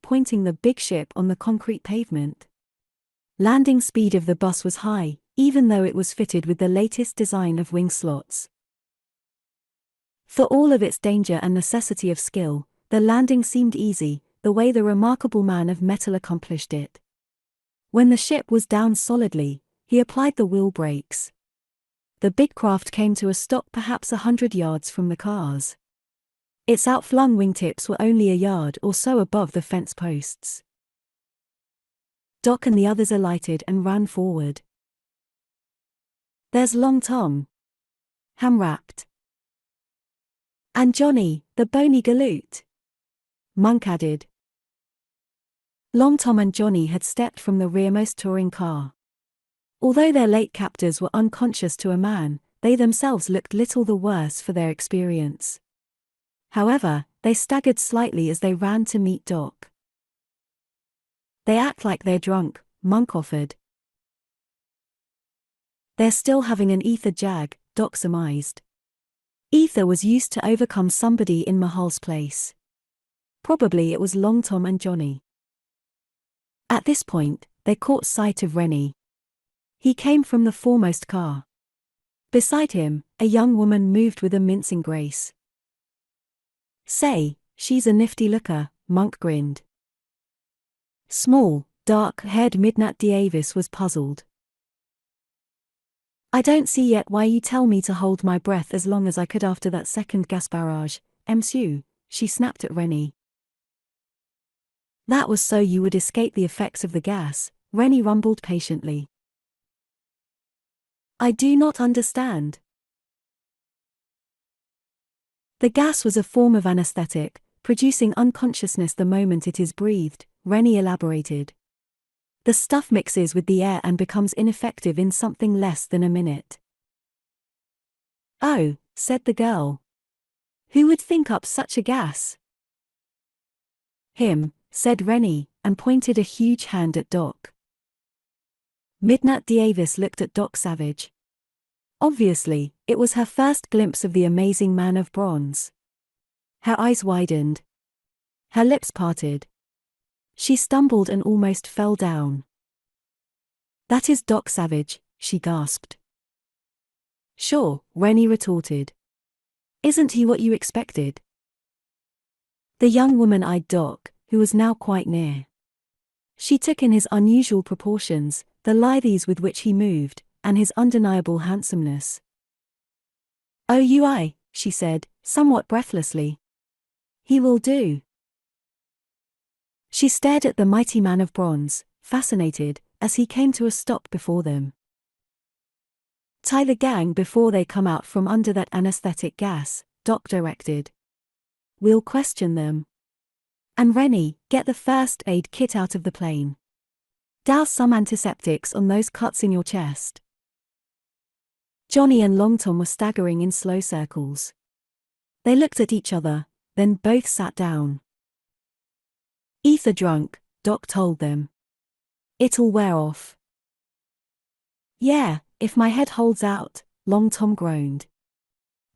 pointing the big ship on the concrete pavement. Landing speed of the bus was high, even though it was fitted with the latest design of wing slots. For all of its danger and necessity of skill, the landing seemed easy, the way the remarkable man of metal accomplished it. When the ship was down solidly, he applied the wheel brakes. The big craft came to a stop perhaps 100 yards from the cars. Its outflung wingtips were only a yard or so above the fence posts. Doc and the others alighted and ran forward. "There's Long Tom," Ham rapped. "And Johnny, the bony galoot," Monk added. Long Tom and Johnny had stepped from the rearmost touring car. Although their late captors were unconscious to a man, they themselves looked little the worse for their experience. However, they staggered slightly as they ran to meet Doc. "They act like they're drunk," Monk offered. "They're still having an ether jag," Doc surmised. Ether was used to overcome somebody in Mahal's place. Probably it was Long Tom and Johnny. At this point, they caught sight of Rennie. He came from the foremost car. Beside him, a young woman moved with a mincing grace. "Say, she's a nifty looker," Monk grinned. Small, dark-haired Midnat Davis was puzzled. "I don't see yet why you tell me to hold my breath as long as I could after that second gas barrage, Msu," she snapped at Rennie. "That was so you would escape the effects of the gas," Rennie rumbled patiently. "I do not understand." "The gas was a form of anesthetic, producing unconsciousness the moment it is breathed," Rennie elaborated. "The stuff mixes with the air and becomes ineffective in something less than a minute." "Oh," said the girl. "Who would think up such a gas?" "Him," said Rennie, and pointed a huge hand at Doc. Midnat Davis looked at Doc Savage. Obviously, it was her first glimpse of the amazing man of bronze. Her eyes widened. Her lips parted. She stumbled and almost fell down. "That is Doc Savage," she gasped. "Sure," Rennie retorted. "Isn't he what you expected?" The young woman eyed Doc, who was now quite near. She took in his unusual proportions, the lithe with which he moved, and his undeniable handsomeness. "Oh, she said, somewhat breathlessly. "He will do." She stared at the mighty man of bronze, fascinated, as he came to a stop before them. "Tie the gang before they come out from under that anesthetic gas," Doc directed. "We'll question them. And Rennie, get the first aid kit out of the plane. Douse some antiseptics on those cuts in your chest." Johnny and Long Tom were staggering in slow circles. They looked at each other, then both sat down. "Ether drunk," Doc told them. "It'll wear off." "Yeah, if my head holds out," Long Tom groaned.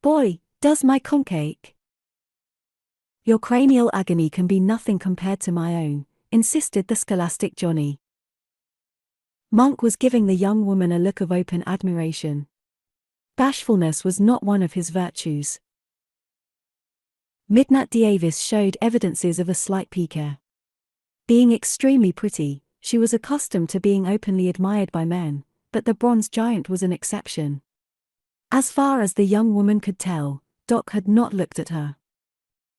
"Boy, does my conch ache." "Your cranial agony can be nothing compared to my own," insisted the scholastic Johnny. Monk was giving the young woman a look of open admiration. Bashfulness was not one of his virtues. Midnat Davis showed evidences of a slight pique. Being extremely pretty, she was accustomed to being openly admired by men, but the bronze giant was an exception. As far as the young woman could tell, Doc had not looked at her.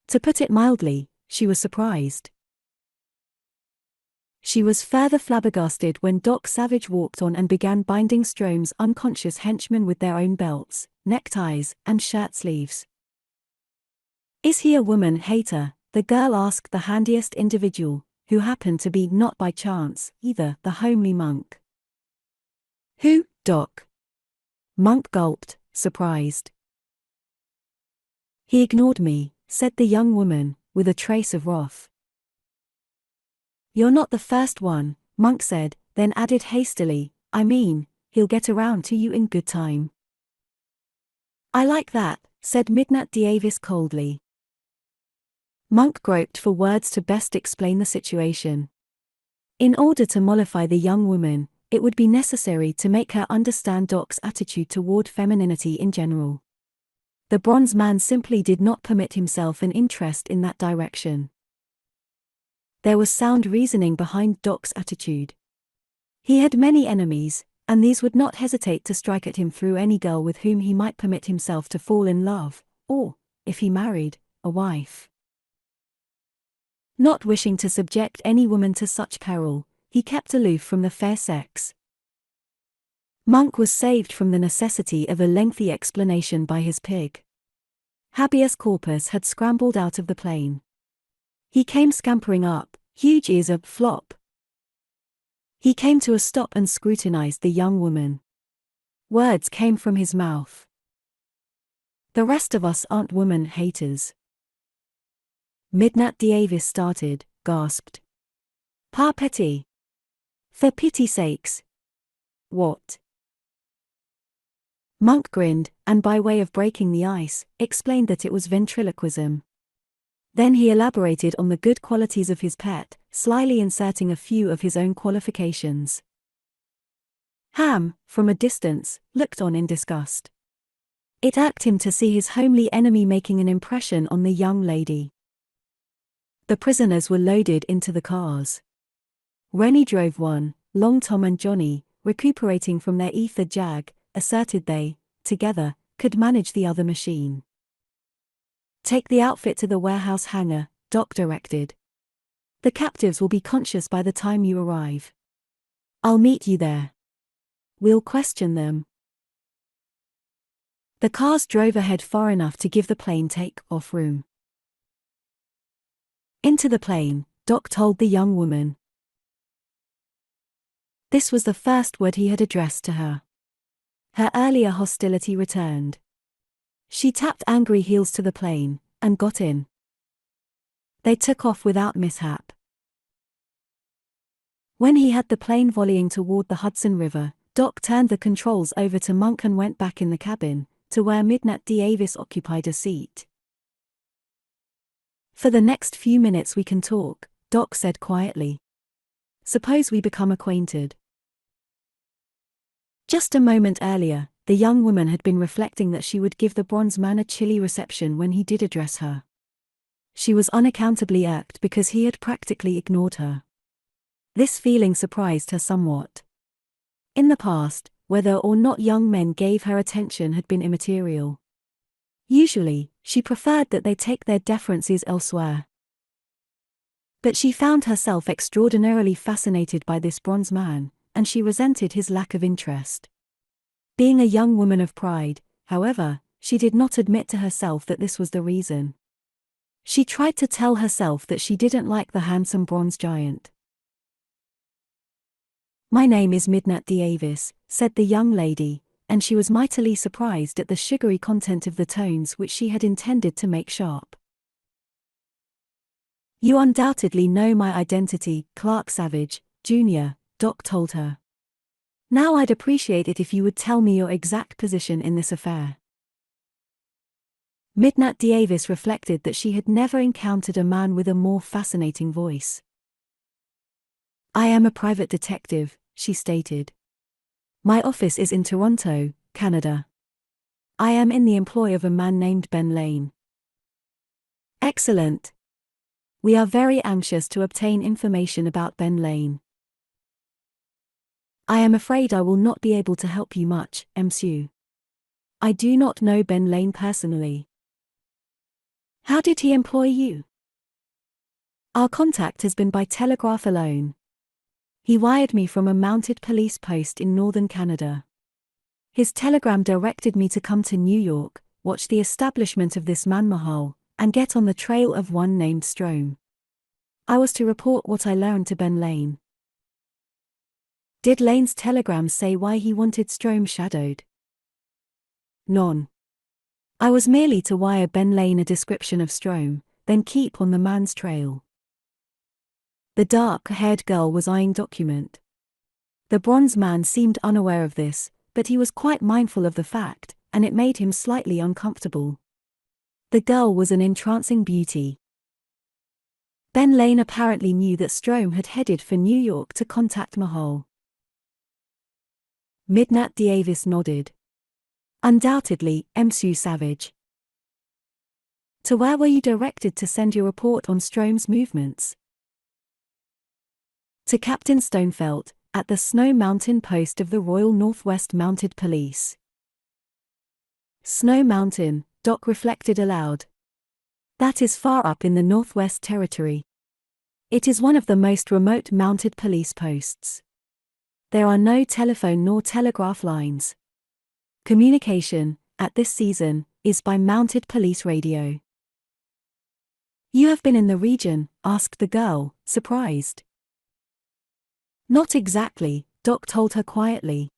To put it mildly, she was surprised. She was further flabbergasted when Doc Savage walked on and began binding Strome's unconscious henchmen with their own belts, neckties, and shirt sleeves. "Is he a woman hater?" the girl asked the handiest individual, who happened to be not by chance, either the homely Monk. "Who, Doc?" Monk gulped, surprised. "He ignored me," said the young woman, with a trace of wrath. "You're not the first one," Monk said, then added hastily, "I mean, he'll get around to you in good time." "I like that," said Midnat Davis coldly. Monk groped for words to best explain the situation. In order to mollify the young woman, it would be necessary to make her understand Doc's attitude toward femininity in general. The bronze man simply did not permit himself an interest in that direction. There was sound reasoning behind Doc's attitude. He had many enemies, and these would not hesitate to strike at him through any girl with whom he might permit himself to fall in love, or, if he married, a wife. Not wishing to subject any woman to such peril, he kept aloof from the fair sex. Monk was saved from the necessity of a lengthy explanation by his pig. Habeas corpus had scrambled out of the plane. He came scampering up, huge ears up flop. He came to a stop and scrutinized the young woman. Words came from his mouth. "The rest of us aren't woman haters." Midnight Davis started, gasped. "Par petit. For pity's sakes." "What?" Monk grinned, and by way of breaking the ice, explained that it was ventriloquism. Then he elaborated on the good qualities of his pet, slyly inserting a few of his own qualifications. Ham, from a distance, looked on in disgust. It irked him to see his homely enemy making an impression on the young lady. The prisoners were loaded into the cars. Rennie drove one. Long Tom and Johnny, recuperating from their ether jag, asserted they, together, could manage the other machine. "Take the outfit to the warehouse hangar," Doc directed. "The captives will be conscious by the time you arrive. I'll meet you there. We'll question them." The cars drove ahead far enough to give the plane take-off room. Into the plane, Doc told the young woman. This was the first word he had addressed to her. Her earlier hostility returned. She tapped angry heels to the plane, and got in. They took off without mishap. When he had the plane volleying toward the Hudson River, Doc turned the controls over to Monk and went back in the cabin, to where Midnight Davis occupied a seat. "For the next few minutes we can talk," Doc said quietly. "Suppose we become acquainted." Just a moment earlier, the young woman had been reflecting that she would give the bronze man a chilly reception when he did address her. She was unaccountably irked because he had practically ignored her. This feeling surprised her somewhat. In the past, whether or not young men gave her attention had been immaterial. Usually, she preferred that they take their deferences elsewhere. But she found herself extraordinarily fascinated by this bronze man, and she resented his lack of interest. Being a young woman of pride, however, she did not admit to herself that this was the reason. She tried to tell herself that she didn't like the handsome bronze giant. "My name is Midnight Davis," said the young lady, and she was mightily surprised at the sugary content of the tones which she had intended to make sharp. "You undoubtedly know my identity, Clark Savage, Jr., Doc told her. "Now I'd appreciate it if you would tell me your exact position in this affair." Midnight Davis reflected that she had never encountered a man with a more fascinating voice. "I am a private detective," she stated. "My office is in Toronto, Canada. I am in the employ of a man named Benlanium." "Excellent. We are very anxious to obtain information about Benlanium." "I am afraid I will not be able to help you much, Monsieur. I do not know Benlanium personally." "How did he employ you?" "Our contact has been by telegraph alone. He wired me from a mounted police post in northern Canada. His telegram directed me to come to New York, watch the establishment of this man Mahal, and get on the trail of one named Strome. I was to report what I learned to Benlanium." "Did Lane's telegram say why he wanted Strome shadowed?" "None. I was merely to wire Benlanium a description of Strome, then keep on the man's trail." The dark-haired girl was eyeing document. The bronze man seemed unaware of this, but he was quite mindful of the fact, and it made him slightly uncomfortable. The girl was an entrancing beauty. Benlanium apparently knew that Strome had headed for New York to contact Mahal. Midnight Davis nodded. Undoubtedly, Msu Savage. To where were you directed to send your report on Strome's movements? To Captain Stonefelt, at the Snow Mountain post of the Royal Northwest Mounted Police. Snow Mountain, Doc reflected aloud. That is far up in the Northwest Territory. It is one of the most remote mounted police posts. There are no telephone nor telegraph lines. Communication, at this season, is by mounted police radio. You have been in the region? Asked the girl, surprised. Not exactly, Doc told her quietly.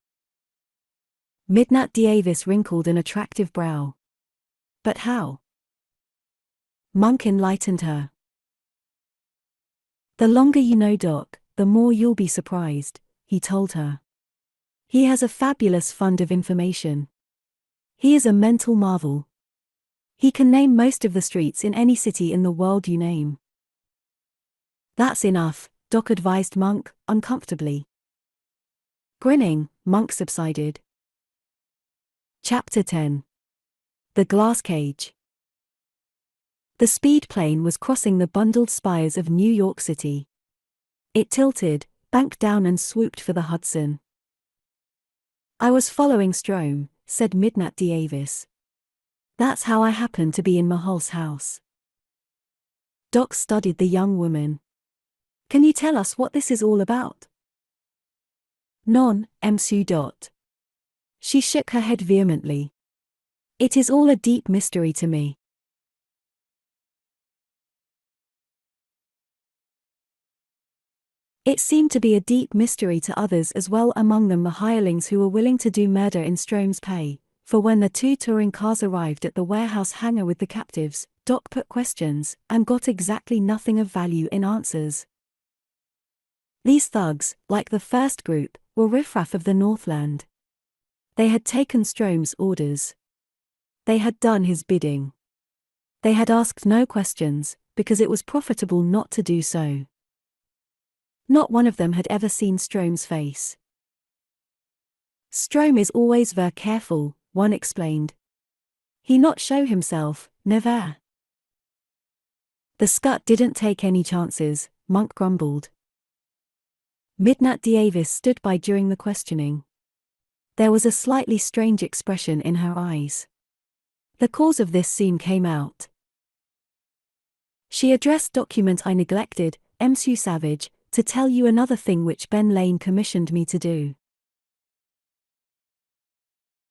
Midnight Davis wrinkled an attractive brow. But how? Monk enlightened her. The longer you know Doc, the more you'll be surprised, he told her. He has a fabulous fund of information. He is a mental marvel. He can name most of the streets in any city in the world you name. That's enough, Doc advised Monk, uncomfortably. Grinning, Monk subsided. Chapter 10. The Glass Cage. The speed plane was crossing the bundled spires of New York City. It tilted, banked down and swooped for the Hudson. I was following Strome, said Midnight Davis. That's how I happened to be in Mahal's house. Doc studied the young woman. Can you tell us what this is all about? Non, Msu. She shook her head vehemently. It is all a deep mystery to me. It seemed to be a deep mystery to others as well, among them the hirelings who were willing to do murder in Strome's pay, for when the 2 touring cars arrived at the warehouse hangar with the captives, Doc put questions, and got exactly nothing of value in answers. These thugs, like the first group, were riffraff of the Northland. They had taken Strome's orders. They had done his bidding. They had asked no questions, because it was profitable not to do so. Not one of them had ever seen Strome's face. Strome is always very careful, one explained. He not show himself, never. The scut didn't take any chances, Monk grumbled. Midnight Davis stood by during the questioning. There was a slightly strange expression in her eyes. The cause of this soon came out. She addressed document I neglected, Msu Savage, to tell you another thing which Benlanium commissioned me to do.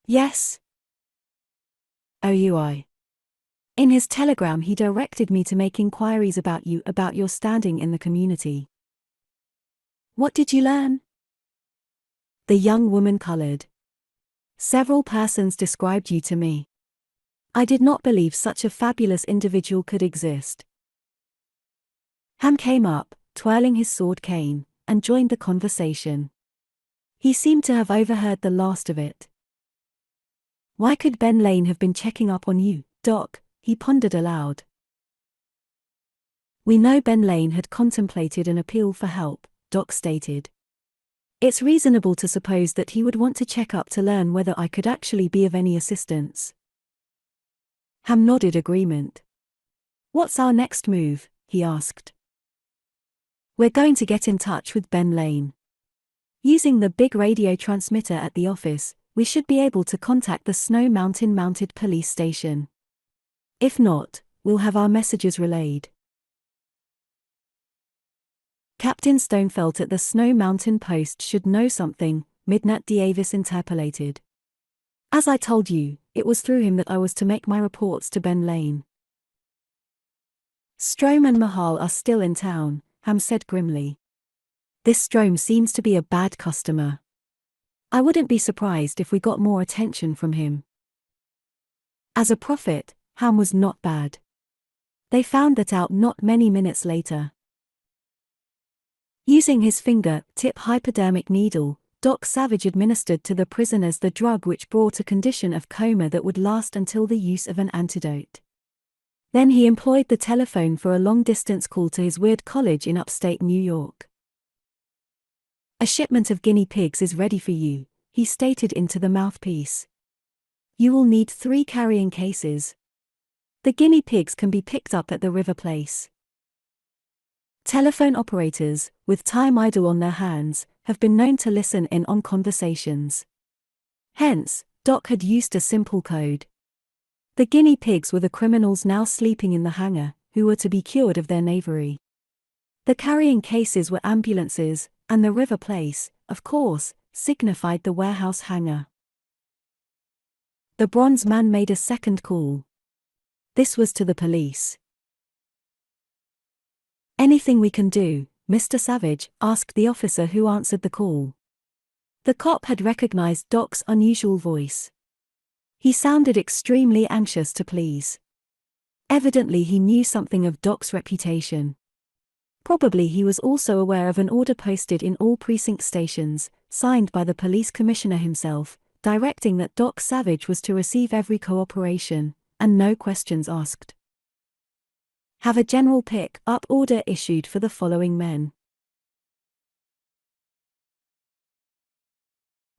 Yes. OUI. In his telegram he directed me to make inquiries about you, about your standing in the community. What did you learn? The young woman colored. Several persons described you to me. I did not believe such a fabulous individual could exist. Ham came up, twirling his sword cane, and joined the conversation. He seemed to have overheard the last of it. Why could Benlanium have been checking up on you, Doc? He pondered aloud. We know Benlanium had contemplated an appeal for help, Doc stated. It's reasonable to suppose that he would want to check up to learn whether I could actually be of any assistance. Ham nodded agreement. What's our next move? He asked. We're going to get in touch with Benlanium. Using the big radio transmitter at the office, we should be able to contact the Snow Mountain Mounted Police Station. If not, we'll have our messages relayed. Captain Stonefelt at the Snow Mountain Post should know something, Midnight Davis interpolated. As I told you, it was through him that I was to make my reports to Benlanium. Strome and Mahal are still in town, Ham said grimly. This Strome seems to be a bad customer. I wouldn't be surprised if we got more attention from him. As a prophet, Ham was not bad. They found that out not many minutes later. Using his finger-tip hypodermic needle, Doc Savage administered to the prisoners the drug which brought a condition of coma that would last until the use of an antidote. Then he employed the telephone for a long-distance call to his weird college in upstate New York. A shipment of guinea pigs is ready for you, he stated into the mouthpiece. You will need 3 carrying cases. The guinea pigs can be picked up at the river place. Telephone operators, with time idle on their hands, have been known to listen in on conversations. Hence, Doc had used a simple code. The guinea pigs were the criminals now sleeping in the hangar, who were to be cured of their knavery. The carrying cases were ambulances, and the river place, of course, signified the warehouse hangar. The bronze man made a second call. This was to the police. Anything we can do, Mr. Savage? Asked the officer who answered the call. The cop had recognized Doc's unusual voice. He sounded extremely anxious to please. Evidently he knew something of Doc's reputation. Probably he was also aware of an order posted in all precinct stations, signed by the police commissioner himself, directing that Doc Savage was to receive every cooperation, and no questions asked. Have a general pick-up order issued for the following men.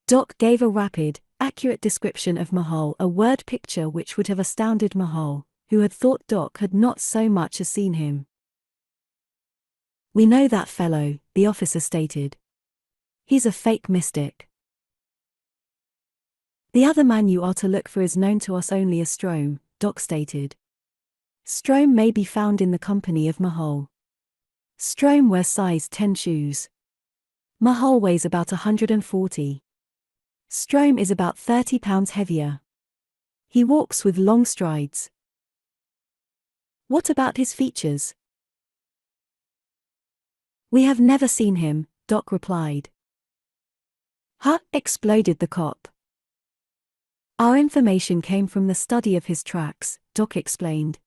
Doc gave a rapid, accurate description of Mahal, a word picture which would have astounded Mahal, who had thought Doc had not so much as seen him. We know that fellow, the officer stated. He's a fake mystic. The other man you are to look for is known to us only as Strome, Doc stated. Strome may be found in the company of Mahal. Strome wears size 10 shoes. Mahal weighs about 140. Strome is about 30 pounds heavier. He walks with long strides. What about his features? We have never seen him, Doc replied. Huh? Exploded the cop. Our information came from the study of his tracks, Doc explained.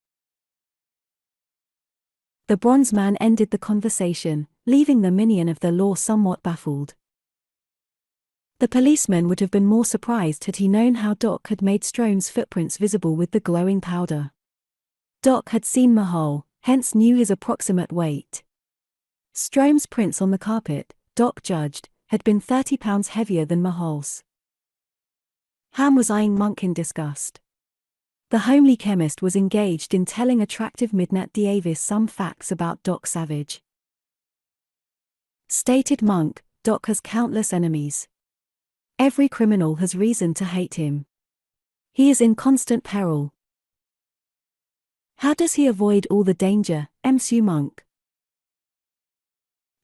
The bronze man ended the conversation, leaving the minion of the law somewhat baffled. The policeman would have been more surprised had he known how Doc had made Strome's footprints visible with the glowing powder. Doc had seen Mahal, hence knew his approximate weight. Strome's prints on the carpet, Doc judged, had been 30 pounds heavier than Mahal's. Ham was eyeing Monk in disgust. The homely chemist was engaged in telling attractive Midnight Davis some facts about Doc Savage. Stated Monk, Doc has countless enemies. Every criminal has reason to hate him. He is in constant peril. How does he avoid all the danger, M.S.U. Monk?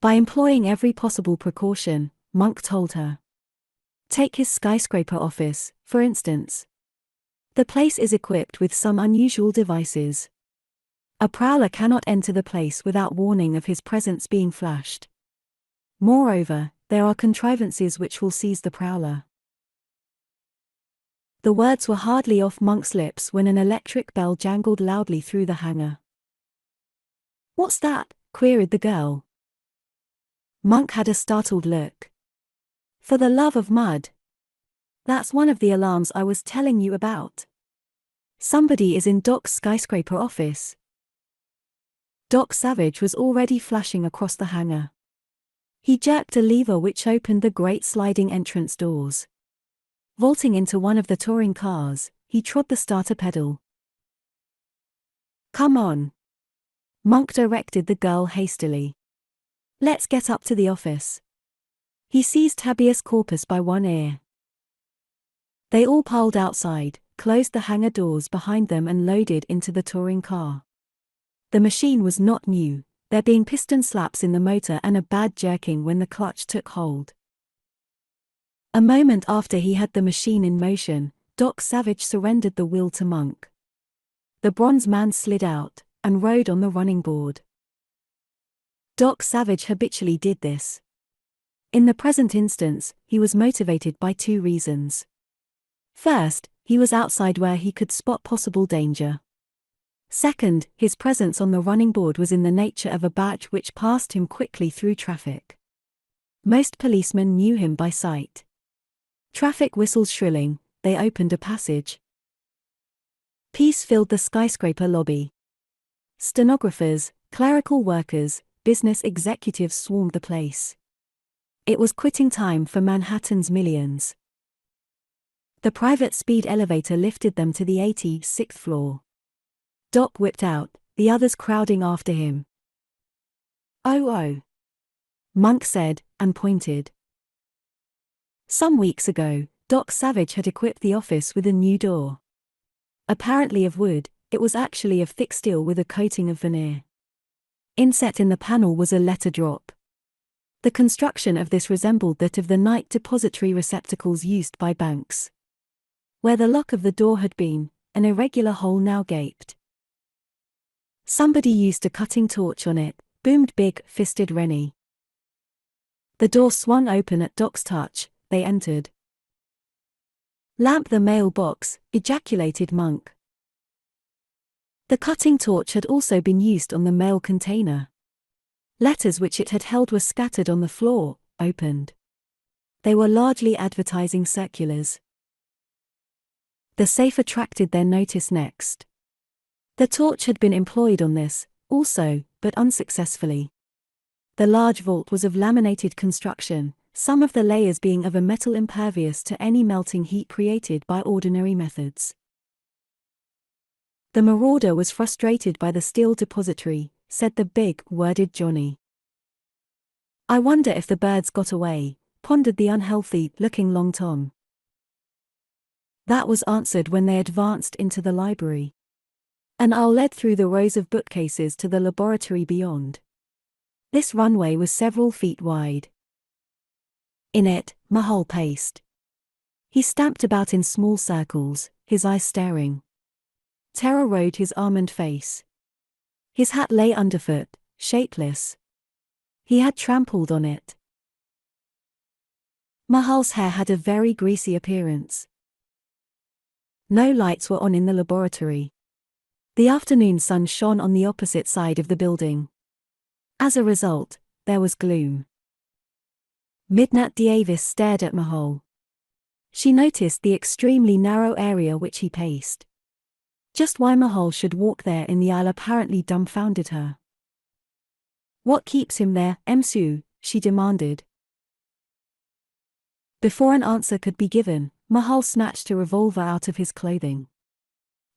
By employing every possible precaution, Monk told her. Take his skyscraper office, for instance. The place is equipped with some unusual devices. A prowler cannot enter the place without warning of his presence being flashed. Moreover, there are contrivances which will seize the prowler. The words were hardly off Monk's lips when an electric bell jangled loudly through the hangar. What's that? Queried the girl. Monk had a startled look. For the love of mud. That's one of the alarms I was telling you about. Somebody is in Doc's skyscraper office. Doc Savage was already flashing across the hangar. He jerked a lever which opened the great sliding entrance doors. Vaulting into one of the touring cars, he trod the starter pedal. Come on. Monk directed the girl hastily. Let's get up to the office. He seized habeas corpus by one ear. They all piled outside, closed the hangar doors behind them and loaded into the touring car. The machine was not new, there being piston slaps in the motor and a bad jerking when the clutch took hold. A moment after he had the machine in motion, Doc Savage surrendered the wheel to Monk. The bronze man slid out, and rode on the running board. Doc Savage habitually did this. In the present instance, he was motivated by 2 reasons. First, he was outside where he could spot possible danger. Second, his presence on the running board was in the nature of a badge which passed him quickly through traffic. Most policemen knew him by sight. Traffic whistles shrilling, they opened a passage. Peace filled the skyscraper lobby. Stenographers, clerical workers, business executives swarmed the place. It was quitting time for Manhattan's millions. The private speed elevator lifted them to the 86th floor. Doc whipped out, the others crowding after him. "Oh oh," Monk said, and pointed. Some weeks ago, Doc Savage had equipped the office with a new door. Apparently of wood, it was actually of thick steel with a coating of veneer. Inset in the panel was a letter drop. The construction of this resembled that of the night depository receptacles used by banks. Where the lock of the door had been, an irregular hole now gaped. "Somebody used a cutting torch on it," boomed big-fisted Rennie. The door swung open at Doc's touch. They entered. "Lamp the mailbox," ejaculated Monk. The cutting torch had also been used on the mail container. Letters which it had held were scattered on the floor, opened. They were largely advertising circulars. The safe attracted their notice next. The torch had been employed on this, also, but unsuccessfully. The large vault was of laminated construction, some of the layers being of a metal impervious to any melting heat created by ordinary methods. "The marauder was frustrated by the steel depository," said the big-worded Johnny. "I wonder if the birds got away," pondered the unhealthy-looking Long Tom. That was answered when they advanced into the library. An aisle led through the rows of bookcases to the laboratory beyond. This runway was several feet wide. In it, Mahal paced. He stamped about in small circles, his eyes staring. Terror rode his almond face. His hat lay underfoot, shapeless. He had trampled on it. Mahal's hair had a very greasy appearance. No lights were on in the laboratory. The afternoon sun shone on the opposite side of the building. As a result, there was gloom. Midnight Davis stared at Mahal. She noticed the extremely narrow area which he paced. Just why Mahal should walk there in the aisle apparently dumbfounded her. "What keeps him there, Msu?" she demanded. Before an answer could be given, Mahal snatched a revolver out of his clothing.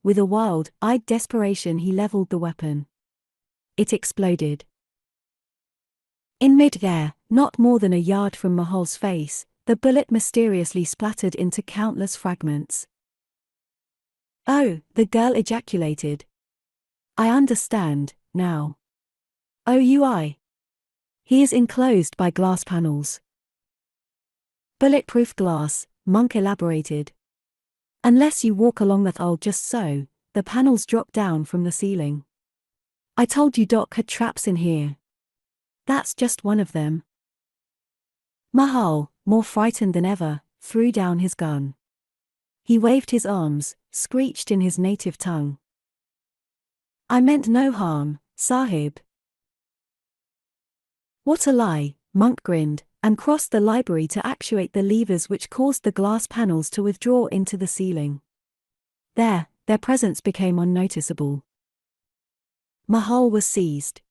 With a wild-eyed desperation he leveled the weapon. It exploded. In mid-air, not more than a yard from Mahal's face, the bullet mysteriously splattered into countless fragments. "Oh," the girl ejaculated. "I understand, now. OUI. He is enclosed by glass panels." "Bulletproof glass," Monk elaborated. "Unless you walk along that aisle just so, the panels drop down from the ceiling. I told you Doc had traps in here. That's just one of them." Mahal, more frightened than ever, threw down his gun. He waved his arms, screeched in his native tongue. "I meant no harm, Sahib." "What a lie," Monk grinned, and crossed the library to actuate the levers which caused the glass panels to withdraw into the ceiling. There, their presence became unnoticeable. Mahal was seized.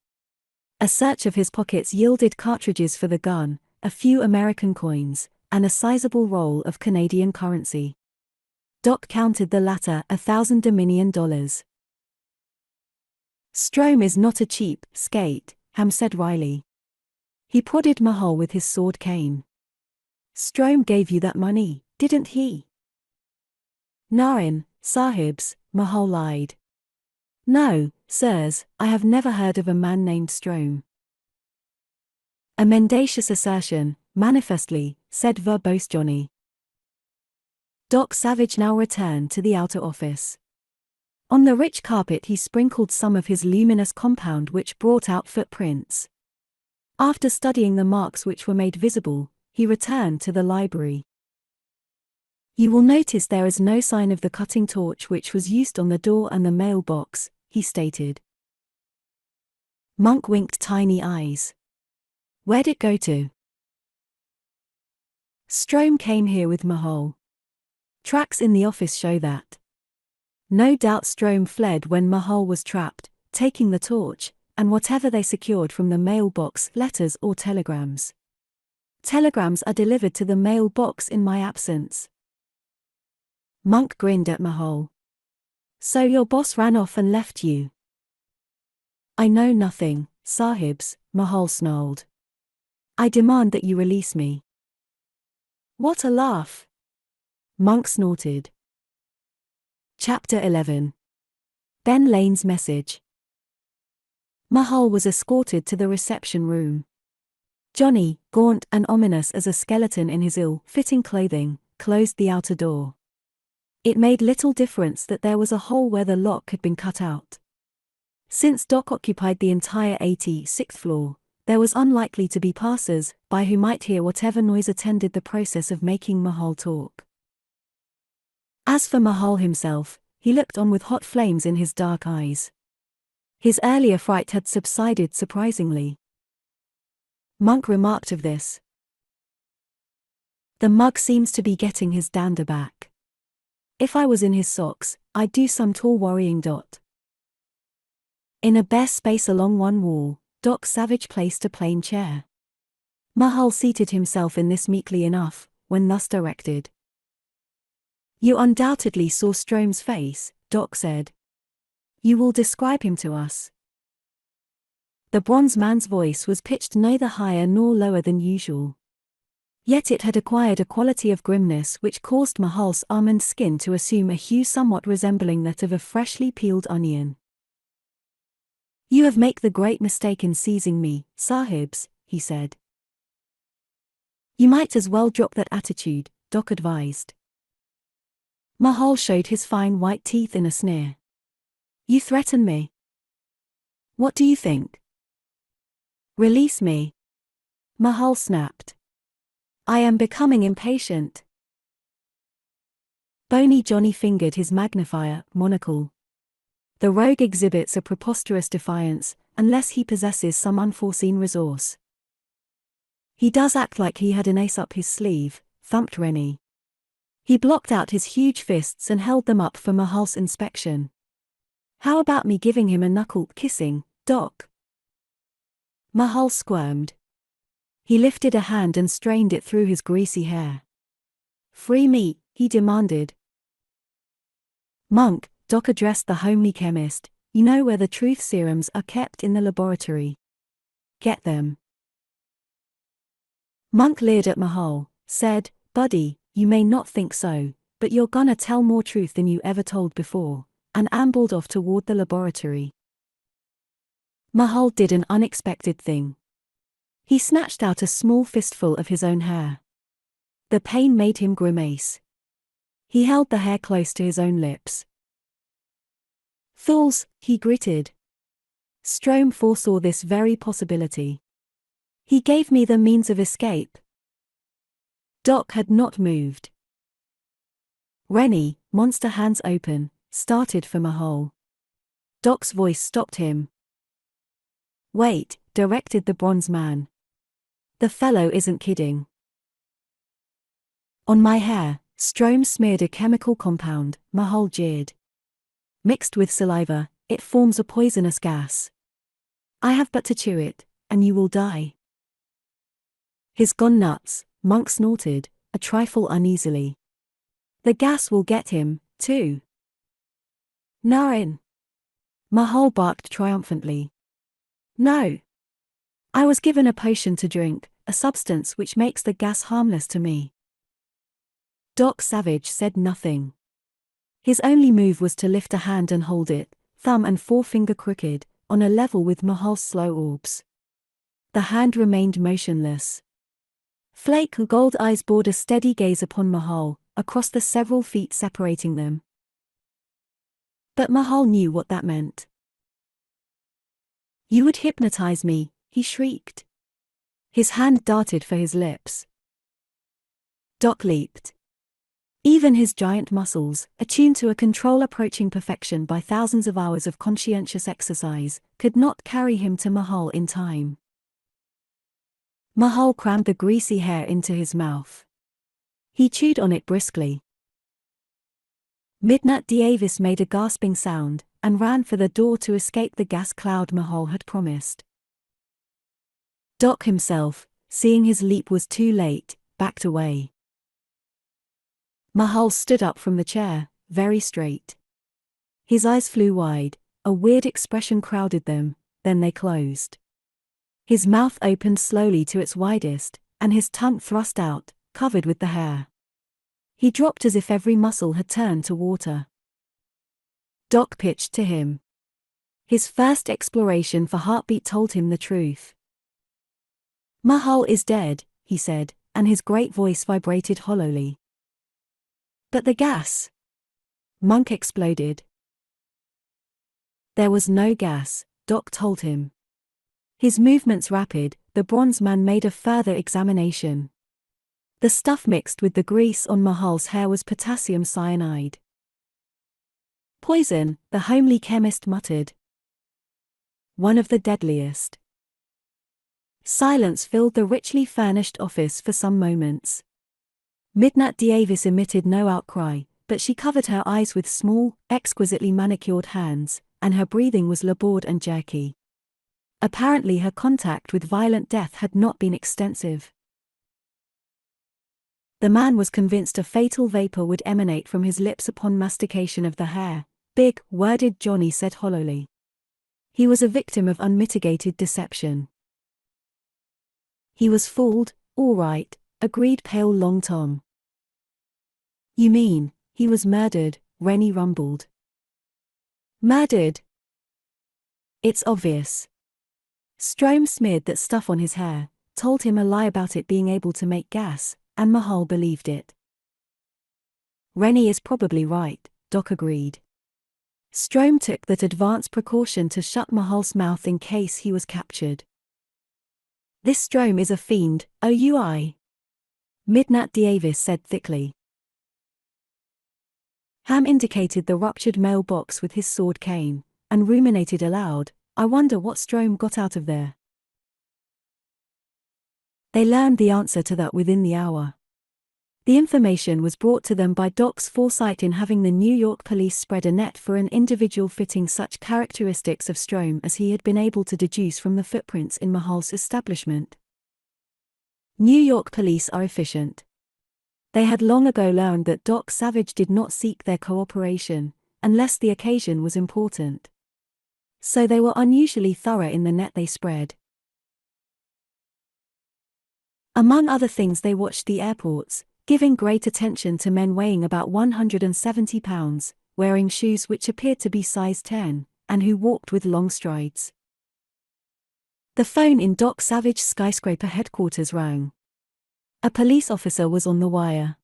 A search of his pockets yielded cartridges for the gun, a few American coins, and a sizable roll of Canadian currency. Doc counted the latter $1,000 Dominion. "Strome is not a cheap skate," Ham said wryly. He prodded Mahal with his sword cane. "Strome gave you that money, didn't he?" "Narin, Sahibs," Mahal lied. "No, sirs, I have never heard of a man named Strome." "A mendacious assertion, manifestly," said verbose Johnny. Doc Savage now returned to the outer office. On the rich carpet he sprinkled some of his luminous compound which brought out footprints. After studying the marks which were made visible, he returned to the library. "You will notice there is no sign of the cutting torch which was used on the door and the mailbox," he stated. Monk winked tiny eyes. "Where'd it go to?" "Strome came here with Mahal. Tracks in the office show that. No doubt Strome fled when Mahal was trapped, taking the torch, and whatever they secured from the mailbox, letters or telegrams. Telegrams are delivered to the mailbox in my absence." Monk grinned at Mahal. So your boss ran off and left you? I know nothing, Sahibs, Mahal snarled. I demand that you release me. What a laugh! Monk snorted. Chapter 11. Benlanium's message. Mahal was escorted to the reception room. Johnny, gaunt and ominous as a skeleton in his ill-fitting clothing, closed the outer door. It made little difference that there was a hole where the lock had been cut out. Since Doc occupied the entire 86th floor, there was unlikely to be passers-by who might hear whatever noise attended the process of making Mahal talk. As for Mahal himself, he looked on with hot flames in his dark eyes. His earlier fright had subsided surprisingly. Monk remarked of this. The mug seems to be getting his dander back. If I was in his socks, I'd do some tall worrying. In a bare space along one wall, Doc Savage placed a plain chair. Mahal seated himself in this meekly enough, when thus directed. You undoubtedly saw Strome's face, Doc said. You will describe him to us. The bronze man's voice was pitched neither higher nor lower than usual. Yet it had acquired a quality of grimness which caused Mahal's almond skin to assume a hue somewhat resembling that of a freshly peeled onion. You have made the great mistake in seizing me, Sahibs, he said. You might as well drop that attitude, Doc advised. Mahal showed his fine white teeth in a sneer. You threaten me? What do you think? Release me. Mahal snapped. I am becoming impatient. Bony Johnny fingered his magnifier monocle. The rogue exhibits a preposterous defiance, unless he possesses some unforeseen resource. He does act like he had an ace up his sleeve, thumped Rennie. He blocked out his huge fists and held them up for Mahal's inspection. How about me giving him a knuckle kissing, Doc? Mahal squirmed. He lifted a hand and strained it through his greasy hair. Free me, he demanded. Monk, Doc addressed the homely chemist, you know where the truth serums are kept in the laboratory. Get them. Monk leered at Mahal, said, Buddy, you may not think so, but you're gonna tell more truth than you ever told before, and ambled off toward the laboratory. Mahal did an unexpected thing. He snatched out a small fistful of his own hair. The pain made him grimace. He held the hair close to his own lips. Fools, he gritted. Strome foresaw this very possibility. He gave me the means of escape. Doc had not moved. Rennie, monster hands open, started for Mahal. Doc's voice stopped him. Wait, directed the bronze man. The fellow isn't kidding. On my hair, Strome smeared a chemical compound, Mahal jeered. Mixed with saliva, it forms a poisonous gas. I have but to chew it, and you will die. He's gone nuts, Monk snorted, a trifle uneasily. The gas will get him, too. Narin. Mahal barked triumphantly. No. I was given a potion to drink, a substance which makes the gas harmless to me. Doc Savage said nothing. His only move was to lift a hand and hold it, thumb and forefinger crooked, on a level with Mahal's slow orbs. The hand remained motionless. Flake gold eyes bored a steady gaze upon Mahal, across the several feet separating them. But Mahal knew what that meant. You would hypnotize me, he shrieked. His hand darted for his lips. Doc leaped. Even his giant muscles, attuned to a control approaching perfection by thousands of hours of conscientious exercise, could not carry him to Mahal in time. Mahal crammed the greasy hair into his mouth. He chewed on it briskly. Midnight Davis made a gasping sound, and ran for the door to escape the gas cloud Mahal had promised. Doc himself, seeing his leap was too late, backed away. Mahal stood up from the chair, very straight. His eyes flew wide, a weird expression crowded them, then they closed. His mouth opened slowly to its widest, and his tongue thrust out, covered with the hair. He dropped as if every muscle had turned to water. Doc pitched to him. His first exploration for heartbeat told him the truth. Mahal is dead, he said, and his great voice vibrated hollowly. But the gas? Monk exploded. There was no gas, Doc told him. His movements rapid, the bronze man made a further examination. The stuff mixed with the grease on Mahal's hair was potassium cyanide. Poison, the homely chemist muttered. One of the deadliest. Silence filled the richly furnished office for some moments. Midnight Davis emitted no outcry, but she covered her eyes with small, exquisitely manicured hands, and her breathing was labored and jerky. Apparently her contact with violent death had not been extensive. The man was convinced a fatal vapor would emanate from his lips upon mastication of the hair. Big, worded Johnny said hollowly. He was a victim of unmitigated deception. He was fooled, all right, agreed Pale Long Tom. You mean, he was murdered, Rennie rumbled. Murdered? It's obvious. Strome smeared that stuff on his hair, told him a lie about it being able to make gas, and Mahal believed it. Rennie is probably right, Doc agreed. Strome took that advanced precaution to shut Mahal's mouth in case he was captured. This Strome is a fiend, OUI. Midnight Davis said thickly. Ham indicated the ruptured mailbox with his sword cane, and ruminated aloud, I wonder what Strome got out of there. They learned the answer to that within the hour. The information was brought to them by Doc's foresight in having the New York police spread a net for an individual fitting such characteristics of Strome as he had been able to deduce from the footprints in Mahal's establishment. New York police are efficient. They had long ago learned that Doc Savage did not seek their cooperation, unless the occasion was important. So they were unusually thorough in the net they spread. Among other things, they watched the airports, giving great attention to men weighing about 170 pounds, wearing shoes which appeared to be size 10, and who walked with long strides. The phone in Doc Savage's skyscraper headquarters rang. A police officer was on the wire.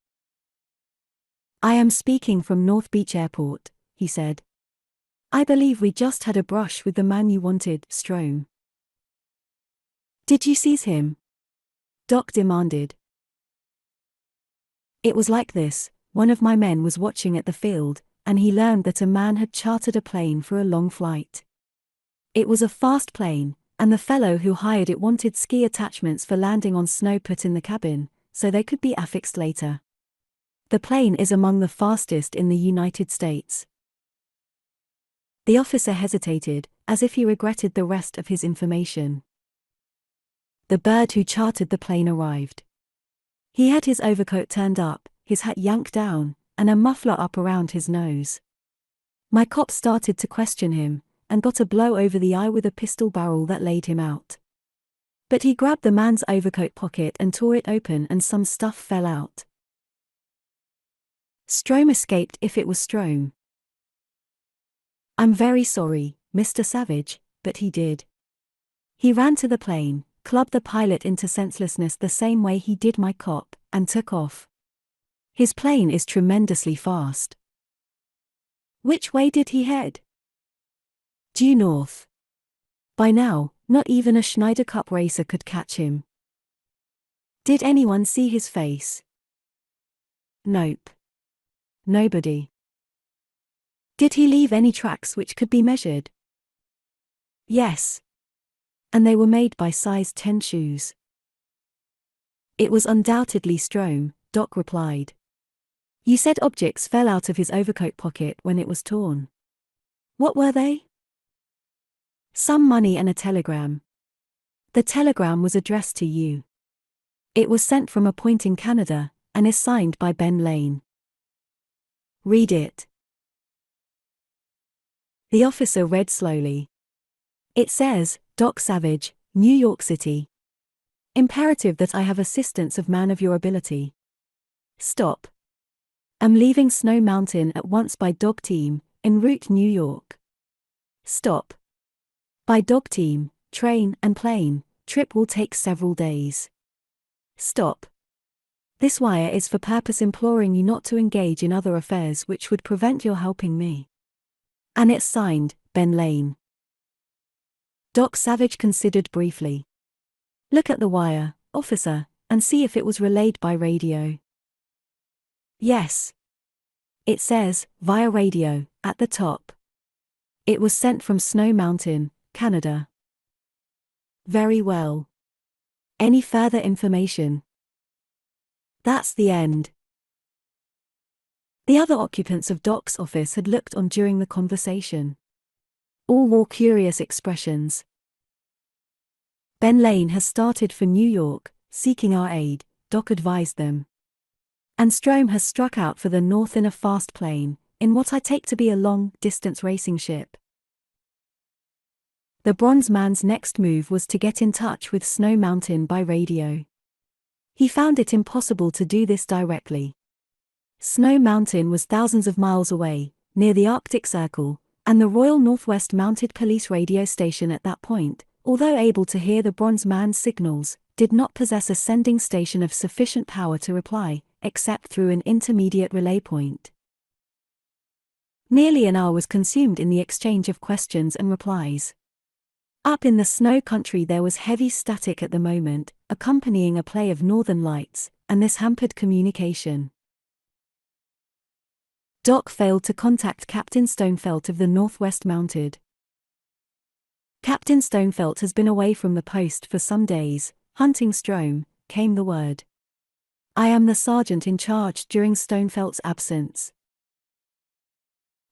I am speaking from North Beach Airport, he said. I believe we just had a brush with the man you wanted, Strome. Did you seize him? Doc demanded. It was like this, one of my men was watching at the field, and he learned that a man had chartered a plane for a long flight. It was a fast plane, and the fellow who hired it wanted ski attachments for landing on snow put in the cabin, so they could be affixed later. The plane is among the fastest in the United States. The officer hesitated, as if he regretted the rest of his information. The bird who chartered the plane arrived. He had his overcoat turned up, his hat yanked down, and a muffler up around his nose. My cop started to question him, and got a blow over the eye with a pistol barrel that laid him out. But he grabbed the man's overcoat pocket and tore it open, and some stuff fell out. Strome escaped if it was Strome. I'm very sorry, Mr. Savage, but he did. He ran to the plane, clubbed the pilot into senselessness the same way he did my cop, and took off. His plane is tremendously fast. Which way did he head? Due north. By now, not even a Schneider Cup racer could catch him. Did anyone see his face? Nope. Nobody. Did he leave any tracks which could be measured? Yes. And they were made by size 10 shoes. It was undoubtedly Strome, Doc replied. You said objects fell out of his overcoat pocket when it was torn. What were they? Some money and a telegram. The telegram was addressed to you. It was sent from a point in Canada, and is signed by Ben Lane. Read it. The officer read slowly. It says, Doc Savage, New York City. Imperative that I have assistance of man of your ability. Stop. Am leaving Snow Mountain at once by dog team, en route New York. Stop. By dog team, train and plane, trip will take several days. Stop. This wire is for purpose imploring you not to engage in other affairs which would prevent your helping me. And it's signed, Benlanium. Doc Savage considered briefly. Look at the wire, officer, and see if it was relayed by radio. Yes. It says, via radio, at the top. It was sent from Snow Mountain, Canada. Very well. Any further information? That's the end. The other occupants of Doc's office had looked on during the conversation. All wore curious expressions. Benlanium has started for New York, seeking our aid, Doc advised them. And Strome has struck out for the north in a fast plane, in what I take to be a long-distance racing ship. The Bronze Man's next move was to get in touch with Snow Mountain by radio. He found it impossible to do this directly. Snow Mountain was thousands of miles away, near the Arctic Circle, and the Royal Northwest Mounted Police radio station at that point, although able to hear the Bronze Man's signals, did not possess a sending station of sufficient power to reply, except through an intermediate relay point. Nearly an hour was consumed in the exchange of questions and replies. Up in the snow country there was heavy static at the moment, accompanying a play of northern lights, and this hampered communication. Doc failed to contact Captain Stonefelt of the Northwest Mounted. Captain Stonefelt has been away from the post for some days, hunting Strome, came the word. I am the sergeant in charge during Stonefelt's absence.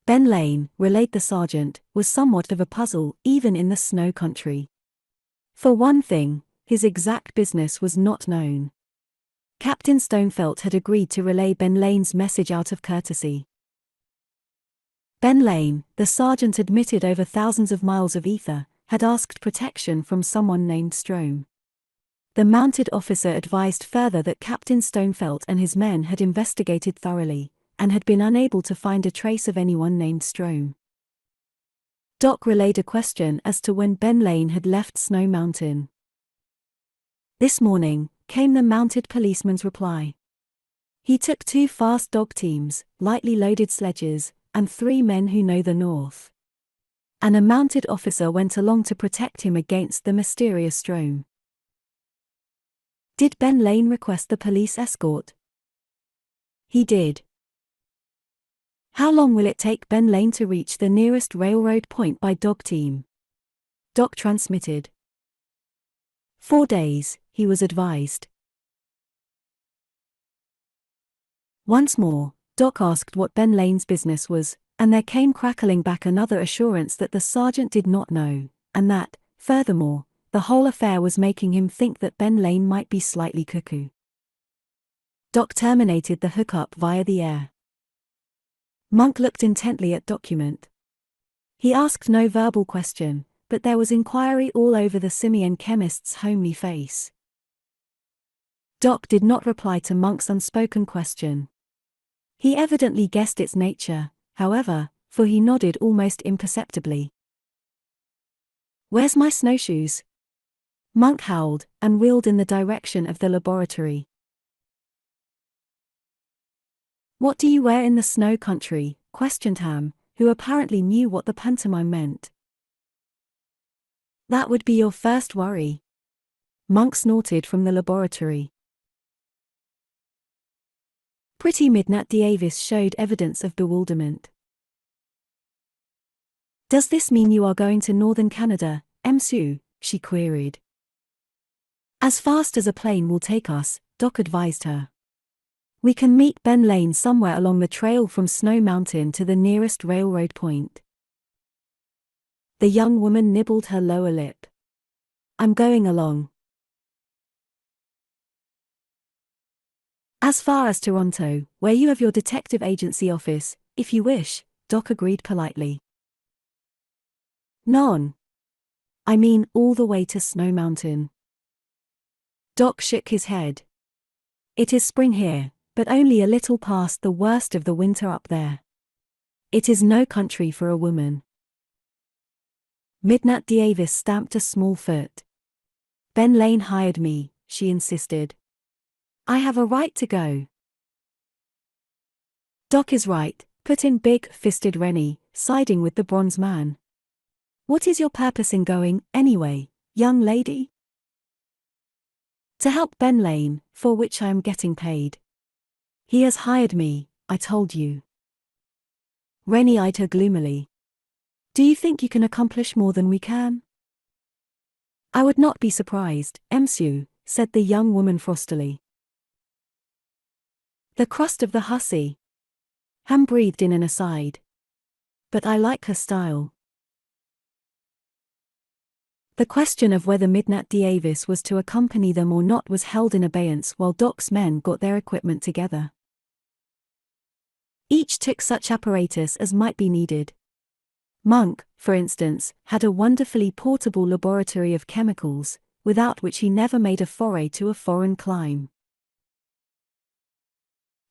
Benlanium, relayed the sergeant, was somewhat of a puzzle even in the snow country. For one thing, his exact business was not known. Captain Stonefelt had agreed to relay Benlanium's message out of courtesy. Benlanium, the sergeant admitted over thousands of miles of ether, had asked protection from someone named Strome. The mounted officer advised further that Captain Stonefelt and his men had investigated thoroughly, and had been unable to find a trace of anyone named Strome. Doc relayed a question as to when Benlanium had left Snow Mountain. This morning, came the mounted policeman's reply. He took 2 fast dog teams, lightly loaded sledges, and 3 men who know the north. And a mounted officer went along to protect him against the mysterious Strome. Did Benlanium request the police escort? He did. How long will it take Benlanium to reach the nearest railroad point by dog team? Doc transmitted. 4 days, he was advised. Once more, Doc asked what Benlanium's business was, and there came crackling back another assurance that the sergeant did not know, and that, furthermore, the whole affair was making him think that Benlanium might be slightly cuckoo. Doc terminated the hookup via the air. Monk looked intently at document. He asked no verbal question, but there was inquiry all over the simian chemist's homely face. Doc did not reply to Monk's unspoken question. He evidently guessed its nature, however, for he nodded almost imperceptibly. "Where's my snowshoes?" Monk howled, and wheeled in the direction of the laboratory. "What do you wear in the snow country?" questioned Ham, who apparently knew what the pantomime meant. "That would be your first worry." Monk snorted from the laboratory. Pretty Midnight Davis showed evidence of bewilderment. "Does this mean you are going to northern Canada, Sue?" she queried. "As fast as a plane will take us," Doc advised her. "We can meet Benlanium somewhere along the trail from Snow Mountain to the nearest railroad point." The young woman nibbled her lower lip. "I'm going along. As far as Toronto, where you have your detective agency office, If you wish, Doc agreed politely. None. I mean, all the way to Snow Mountain. Doc shook his head. It is spring here, but only a little past the worst of the winter up there. It is no country for a woman. Midnight Davis stamped a small foot. Benlanium hired me, she insisted. I have a right to go. Doc is right, put in big-fisted Rennie, siding with the bronze man. What is your purpose in going, anyway, young lady? To help Benlanium, for which I am getting paid. He has hired me, I told you. Rennie eyed her gloomily. Do you think you can accomplish more than we can? I would not be surprised, Monsieur, said the young woman frostily. The crust of the hussy. Ham breathed in an aside. But I like her style. The question of whether Midnight Davis was to accompany them or not was held in abeyance while Doc's men got their equipment together. Each took such apparatus as might be needed. Monk, for instance, had a wonderfully portable laboratory of chemicals, without which he never made a foray to a foreign clime.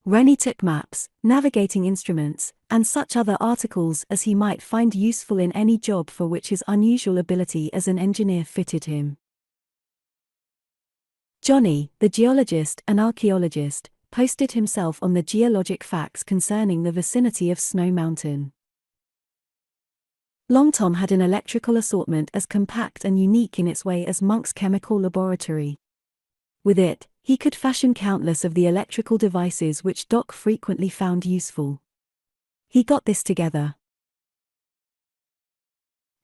Rennie took maps, navigating instruments, and such other articles as he might find useful in any job for which his unusual ability as an engineer fitted him. Johnny, the geologist and archaeologist, posted himself on the geologic facts concerning the vicinity of Snow Mountain. Long Tom had an electrical assortment as compact and unique in its way as Monk's chemical laboratory. With it, he could fashion countless of the electrical devices which Doc frequently found useful. He got this together.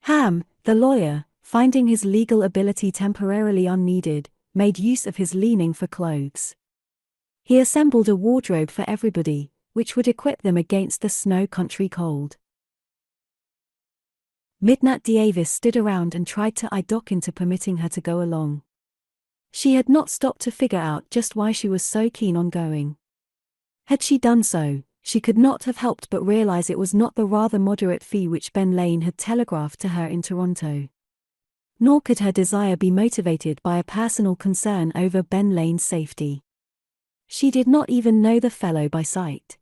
Ham, the lawyer, finding his legal ability temporarily unneeded, made use of his leaning for clothes. He assembled a wardrobe for everybody, which would equip them against the snow country cold. Midnight Davis stood around and tried to eye Doc into permitting her to go along. She had not stopped to figure out just why she was so keen on going. Had she done so, she could not have helped but realize it was not the rather moderate fee which Benlanium had telegraphed to her in Toronto. Nor could her desire be motivated by a personal concern over Benlanium's safety. She did not even know the fellow by sight.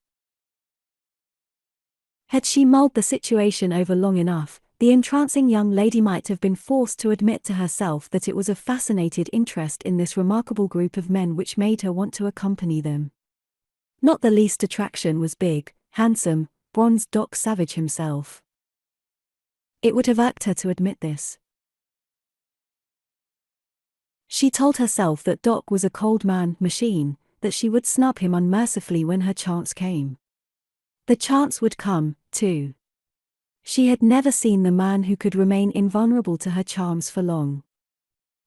Had she mulled the situation over long enough, the entrancing young lady might have been forced to admit to herself that it was a fascinated interest in this remarkable group of men which made her want to accompany them. Not the least attraction was big, handsome, bronzed Doc Savage himself. It would have irked her to admit this. She told herself that Doc was a cold man machine, that she would snub him unmercifully when her chance came. The chance would come, too. She had never seen the man who could remain invulnerable to her charms for long.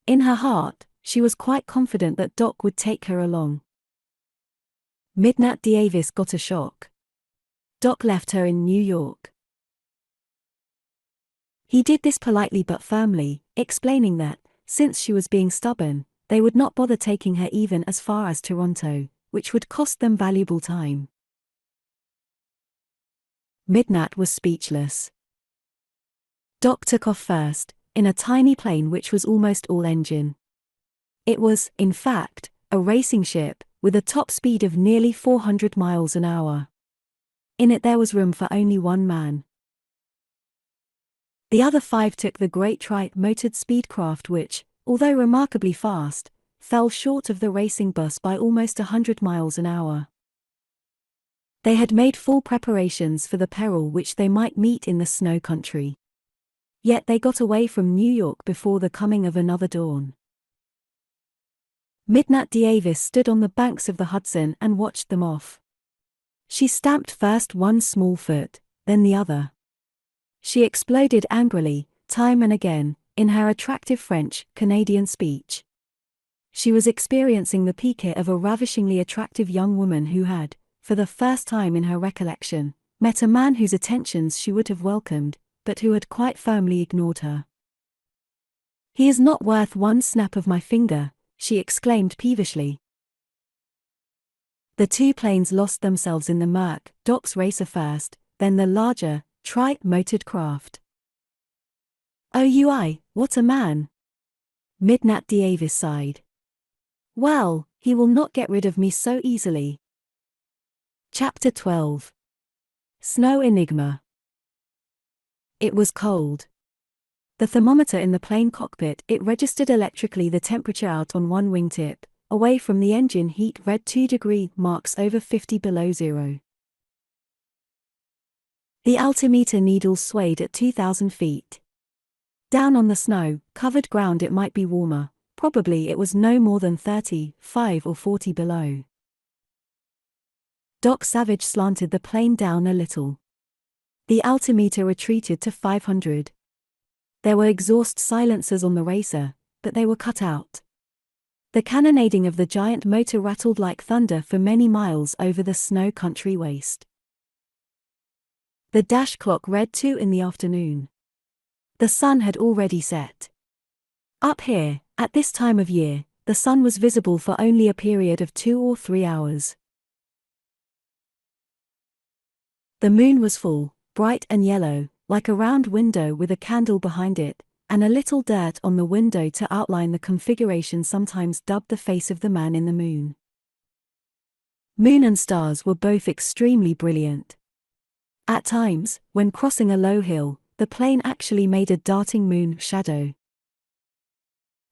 In her heart, she was quite confident that Doc would take her along. Midnight Davis got a shock. Doc left her in New York. He did this politely but firmly, explaining that, since she was being stubborn, they would not bother taking her even as far as Toronto, which would cost them valuable time. Midnight was speechless. Doc took off first, in a tiny plane which was almost all engine. It was, in fact, a racing ship, with a top speed of nearly 400 miles an hour. In it there was room for only one man. The other 5 took the great tri-motored speedcraft which, although remarkably fast, fell short of the racing bus by almost 100 miles an hour. They had made full preparations for the peril which they might meet in the snow country. Yet they got away from New York before the coming of another dawn. Midnight Davis stood on the banks of the Hudson and watched them off. She stamped first one small foot, then the other. She exploded angrily, time and again, in her attractive French-Canadian speech. She was experiencing the pique of a ravishingly attractive young woman who had, for the first time in her recollection, met a man whose attentions she would have welcomed, but who had quite firmly ignored her. "He is not worth one snap of my finger," she exclaimed peevishly. The 2 planes lost themselves in the murk, Doc's racer first, than the larger, tri-motored craft. "OUI, what a man!" Midnat Davis sighed. "Well, he will not get rid of me so easily." Chapter 12. Snow Enigma. It was cold. The thermometer in the plane cockpit, it registered electrically the temperature out on one wingtip, away from the engine heat read 2 marks over 50 below zero. The altimeter needle swayed at 2,000 feet. Down on the snow-covered ground it might be warmer, probably it was no more than 35 or 40 below. Doc Savage slanted the plane down a little. The altimeter retreated to 500. There were exhaust silencers on the racer, but they were cut out. The cannonading of the giant motor rattled like thunder for many miles over the snow country waste. The dash clock read 2 in the afternoon. The sun had already set. Up here, at this time of year, the sun was visible for only a period of 2 or 3 hours. The moon was full, bright and yellow, like a round window with a candle behind it, and a little dirt on the window to outline the configuration sometimes dubbed the face of the man in the moon. Moon and stars were both extremely brilliant. At times, when crossing a low hill, the plane actually made a darting moon shadow.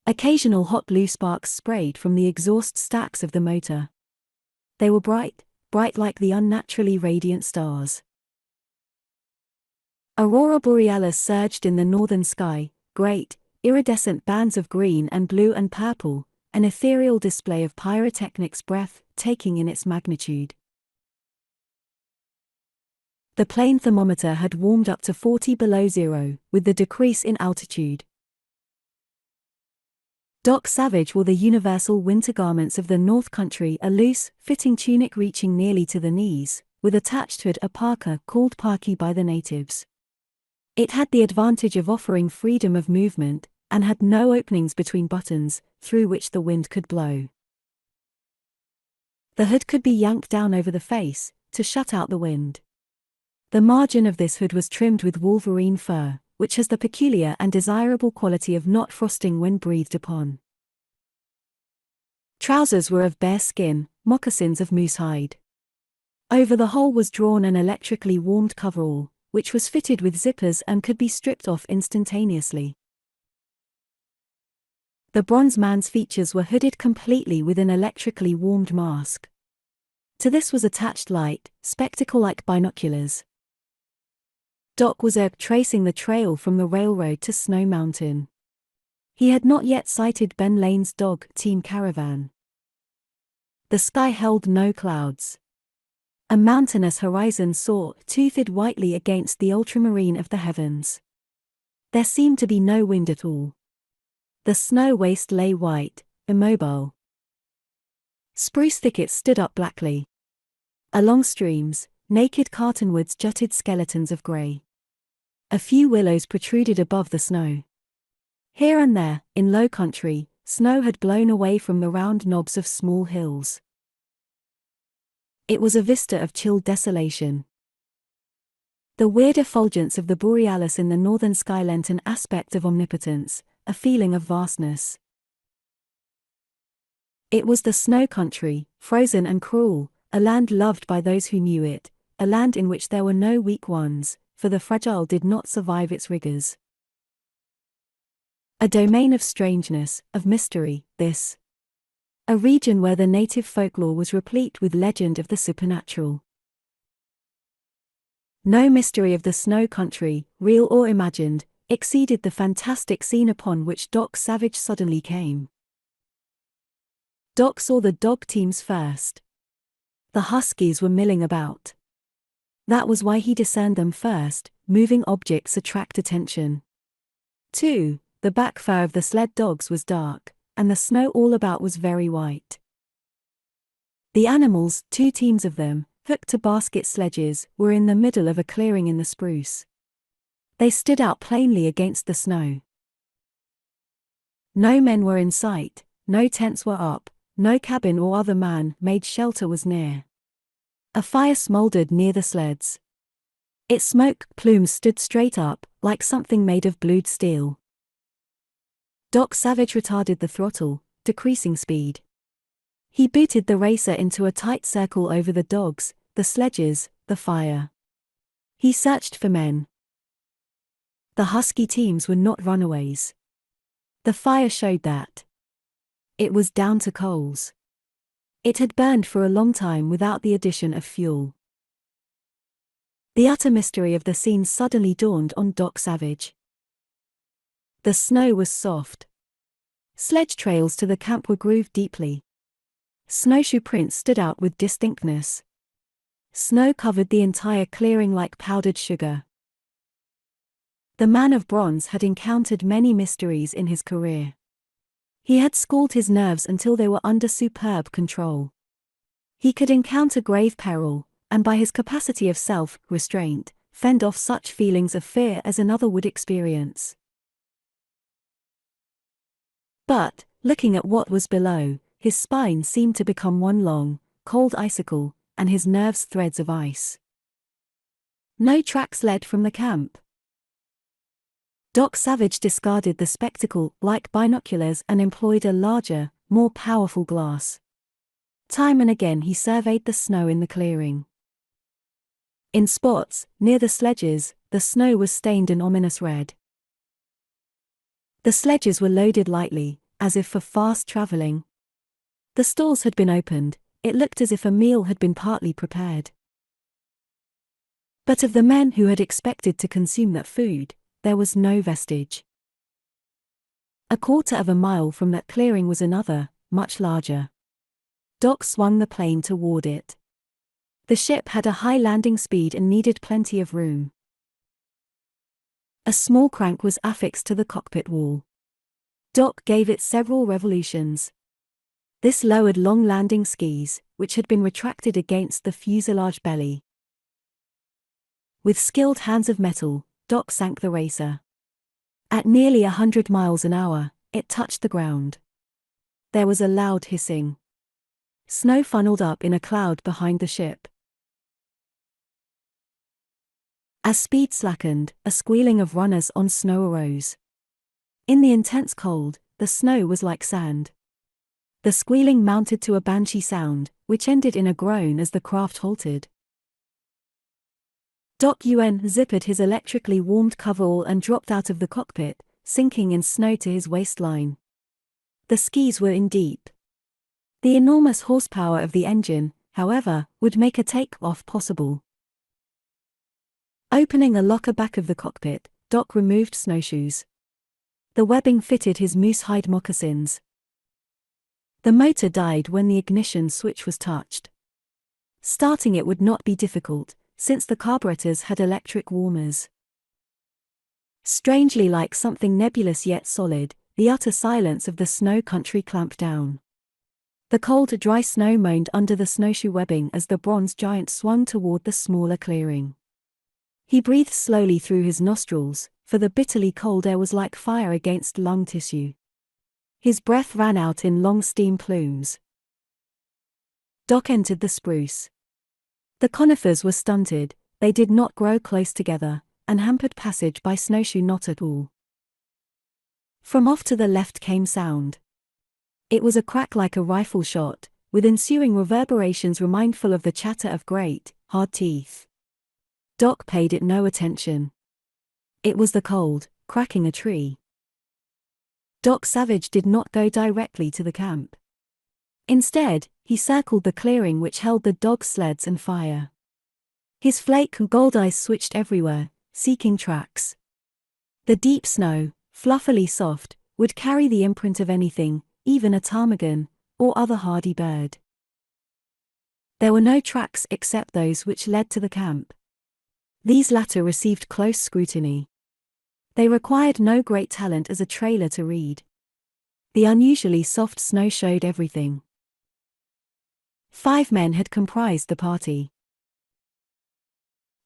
Occasional hot blue sparks sprayed from the exhaust stacks of the motor. They were bright like the unnaturally radiant stars. Aurora borealis surged in the northern sky, great, iridescent bands of green and blue and purple, an ethereal display of pyrotechnics breathtaking in its magnitude. The plane thermometer had warmed up to 40 below zero, with the decrease in altitude. Doc Savage wore the universal winter garments of the North Country, a loose, fitting tunic reaching nearly to the knees, with attached to it a parka called parkie by the natives. It had the advantage of offering freedom of movement, and had no openings between buttons, through which the wind could blow. The hood could be yanked down over the face, to shut out the wind. The margin of this hood was trimmed with wolverine fur, which has the peculiar and desirable quality of not frosting when breathed upon. Trousers were of bear skin, moccasins of moose hide. Over the whole was drawn an electrically warmed coverall, which was fitted with zippers and could be stripped off instantaneously. The bronze man's features were hooded completely with an electrically warmed mask. To this was attached light, spectacle-like binoculars. Doc was tracing the trail from the railroad to Snow Mountain. He had not yet sighted Ben Lane's dog team caravan. The sky held no clouds. A mountainous horizon saw-toothed whitely against the ultramarine of the heavens. There seemed to be no wind at all. The snow waste lay white, immobile. Spruce thickets stood up blackly. Along streams, naked cottonwoods jutted skeletons of grey. A few willows protruded above the snow. Here and there, in low country, snow had blown away from the round knobs of small hills. It was a vista of chill desolation. The weird effulgence of the borealis in the northern sky lent an aspect of omnipotence, a feeling of vastness. It was the snow country, frozen and cruel, a land loved by those who knew it, a land in which there were no weak ones, for the fragile did not survive its rigors. A domain of strangeness, of mystery, this. A region where the native folklore was replete with legend of the supernatural. No mystery of the snow country, real or imagined, exceeded the fantastic scene upon which Doc Savage suddenly came. Doc saw the dog teams first. The huskies were milling about. That was why he discerned them first. Moving objects attract attention. 2. The back fur of the sled dogs was dark, and the snow all about was very white. The animals, 2 teams of them, hooked to basket sledges, were in the middle of a clearing in the spruce. They stood out plainly against the snow. No men were in sight, no tents were up, no cabin or other man-made shelter was near. A fire smoldered near the sleds. Its smoke plumes stood straight up, like something made of blued steel. Doc Savage retarded the throttle, decreasing speed. He booted the racer into a tight circle over the dogs, the sledges, the fire. He searched for men. The husky teams were not runaways. The fire showed that. It was down to coals. It had burned for a long time without the addition of fuel. The utter mystery of the scene suddenly dawned on Doc Savage. The snow was soft. Sledge trails to the camp were grooved deeply. Snowshoe prints stood out with distinctness. Snow covered the entire clearing like powdered sugar. The man of bronze had encountered many mysteries in his career. He had schooled his nerves until they were under superb control. He could encounter grave peril, and by his capacity of self-restraint, fend off such feelings of fear as another would experience. But, looking at what was below, his spine seemed to become one long, cold icicle, and his nerves threads of ice. No tracks led from the camp. Doc Savage discarded the spectacle-like binoculars and employed a larger, more powerful glass. Time and again he surveyed the snow in the clearing. In spots, near the sledges, the snow was stained an ominous red. The sledges were loaded lightly, as if for fast traveling. The stalls had been opened, it looked as if a meal had been partly prepared. But of the men who had expected to consume that food, there was no vestige. A quarter of a mile from that clearing was another, much larger. Doc swung the plane toward it. The ship had a high landing speed and needed plenty of room. A small crank was affixed to the cockpit wall. Doc gave it several revolutions. This lowered long landing skis, which had been retracted against the fuselage belly. With skilled hands of metal, Doc sank the racer. At nearly 100 miles an hour, it touched the ground. There was a loud hissing. Snow funneled up in a cloud behind the ship. As speed slackened, a squealing of runners on snow arose. In the intense cold, the snow was like sand. The squealing mounted to a banshee sound, which ended in a groan as the craft halted. Doc zippered his electrically warmed coverall and dropped out of the cockpit, sinking in snow to his waistline. The skis were in deep. The enormous horsepower of the engine, however, would make a take-off possible. Opening a locker back of the cockpit, Doc removed snowshoes. The webbing fitted his moose-hide moccasins. The motor died when the ignition switch was touched. Starting it would not be difficult, since the carburetors had electric warmers. Strangely like something nebulous yet solid, the utter silence of the snow country clamped down. The cold, dry snow moaned under the snowshoe webbing as the bronze giant swung toward the smaller clearing. He breathed slowly through his nostrils, for the bitterly cold air was like fire against lung tissue. His breath ran out in long steam plumes. Doc entered the spruce. The conifers were stunted, they did not grow close together, and hampered passage by snowshoe not at all. From off to the left came sound. It was a crack like a rifle shot, with ensuing reverberations remindful of the chatter of great, hard teeth. Doc paid it no attention. It was the cold, cracking a tree. Doc Savage did not go directly to the camp. Instead, he circled the clearing which held the dog sleds and fire. His flake gold eyes switched everywhere, seeking tracks. The deep snow, fluffily soft, would carry the imprint of anything, even a ptarmigan, or other hardy bird. There were no tracks except those which led to the camp. These latter received close scrutiny. They required no great talent as a trailer to read. The unusually soft snow showed everything. 5 men had comprised the party.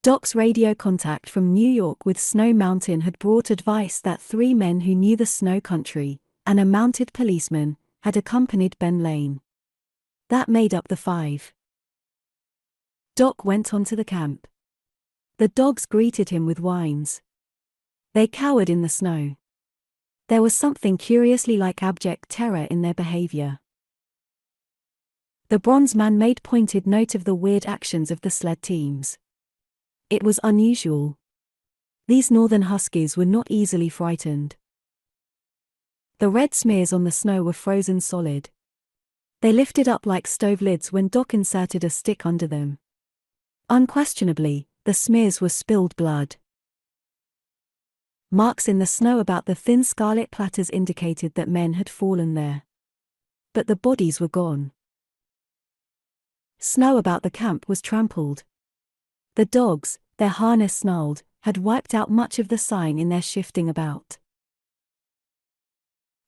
Doc's radio contact from New York with Snow Mountain had brought advice that 3 men who knew the snow country, and a mounted policeman, had accompanied Benlanium. That made up the 5. Doc went on to the camp. The dogs greeted him with whines. They cowered in the snow. There was something curiously like abject terror in their behavior. The bronze man made pointed note of the weird actions of the sled teams. It was unusual. These northern huskies were not easily frightened. The red smears on the snow were frozen solid. They lifted up like stove lids when Doc inserted a stick under them. Unquestionably, the smears were spilled blood. Marks in the snow about the thin scarlet platters indicated that men had fallen there. But the bodies were gone. Snow about the camp was trampled. The dogs, their harness snarled, had wiped out much of the sign in their shifting about.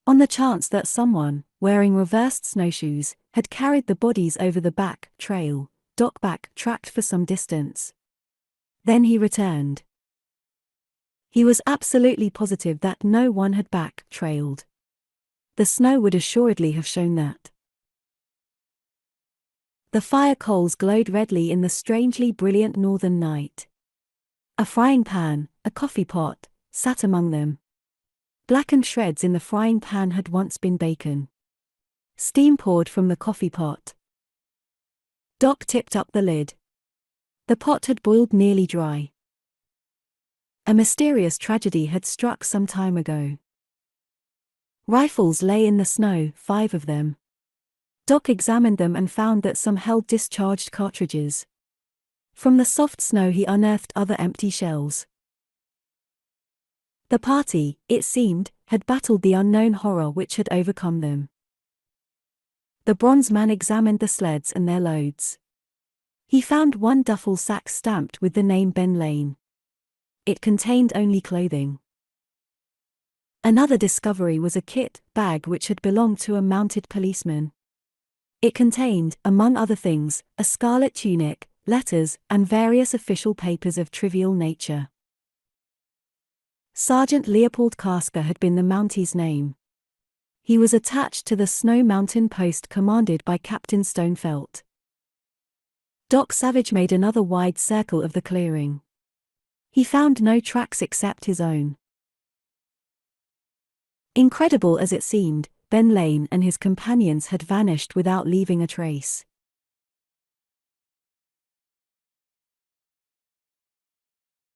On the chance that someone, wearing reversed snowshoes, had carried the bodies over the back trail, Doc backtracked for some distance. Then he returned. He was absolutely positive that no one had back-trailed. The snow would assuredly have shown that. The fire coals glowed redly in the strangely brilliant northern night. A frying pan, a coffee pot, sat among them. Blackened shreds in the frying pan had once been bacon. Steam poured from the coffee pot. Doc tipped up the lid. The pot had boiled nearly dry. A mysterious tragedy had struck some time ago. Rifles lay in the snow, 5 of them. Doc examined them and found that some held discharged cartridges. From the soft snow he unearthed other empty shells. The party, it seemed, had battled the unknown horror which had overcome them. The bronze man examined the sleds and their loads. He found one duffel sack stamped with the name Benlanium. It contained only clothing. Another discovery was a kit bag which had belonged to a mounted policeman. It contained, among other things, a scarlet tunic, letters, and various official papers of trivial nature. Sergeant Leopold Karska had been the Mountie's name. He was attached to the Snow Mountain post commanded by Captain Stonefelt. Doc Savage made another wide circle of the clearing. He found no tracks except his own. Incredible as it seemed, Benlanium and his companions had vanished without leaving a trace.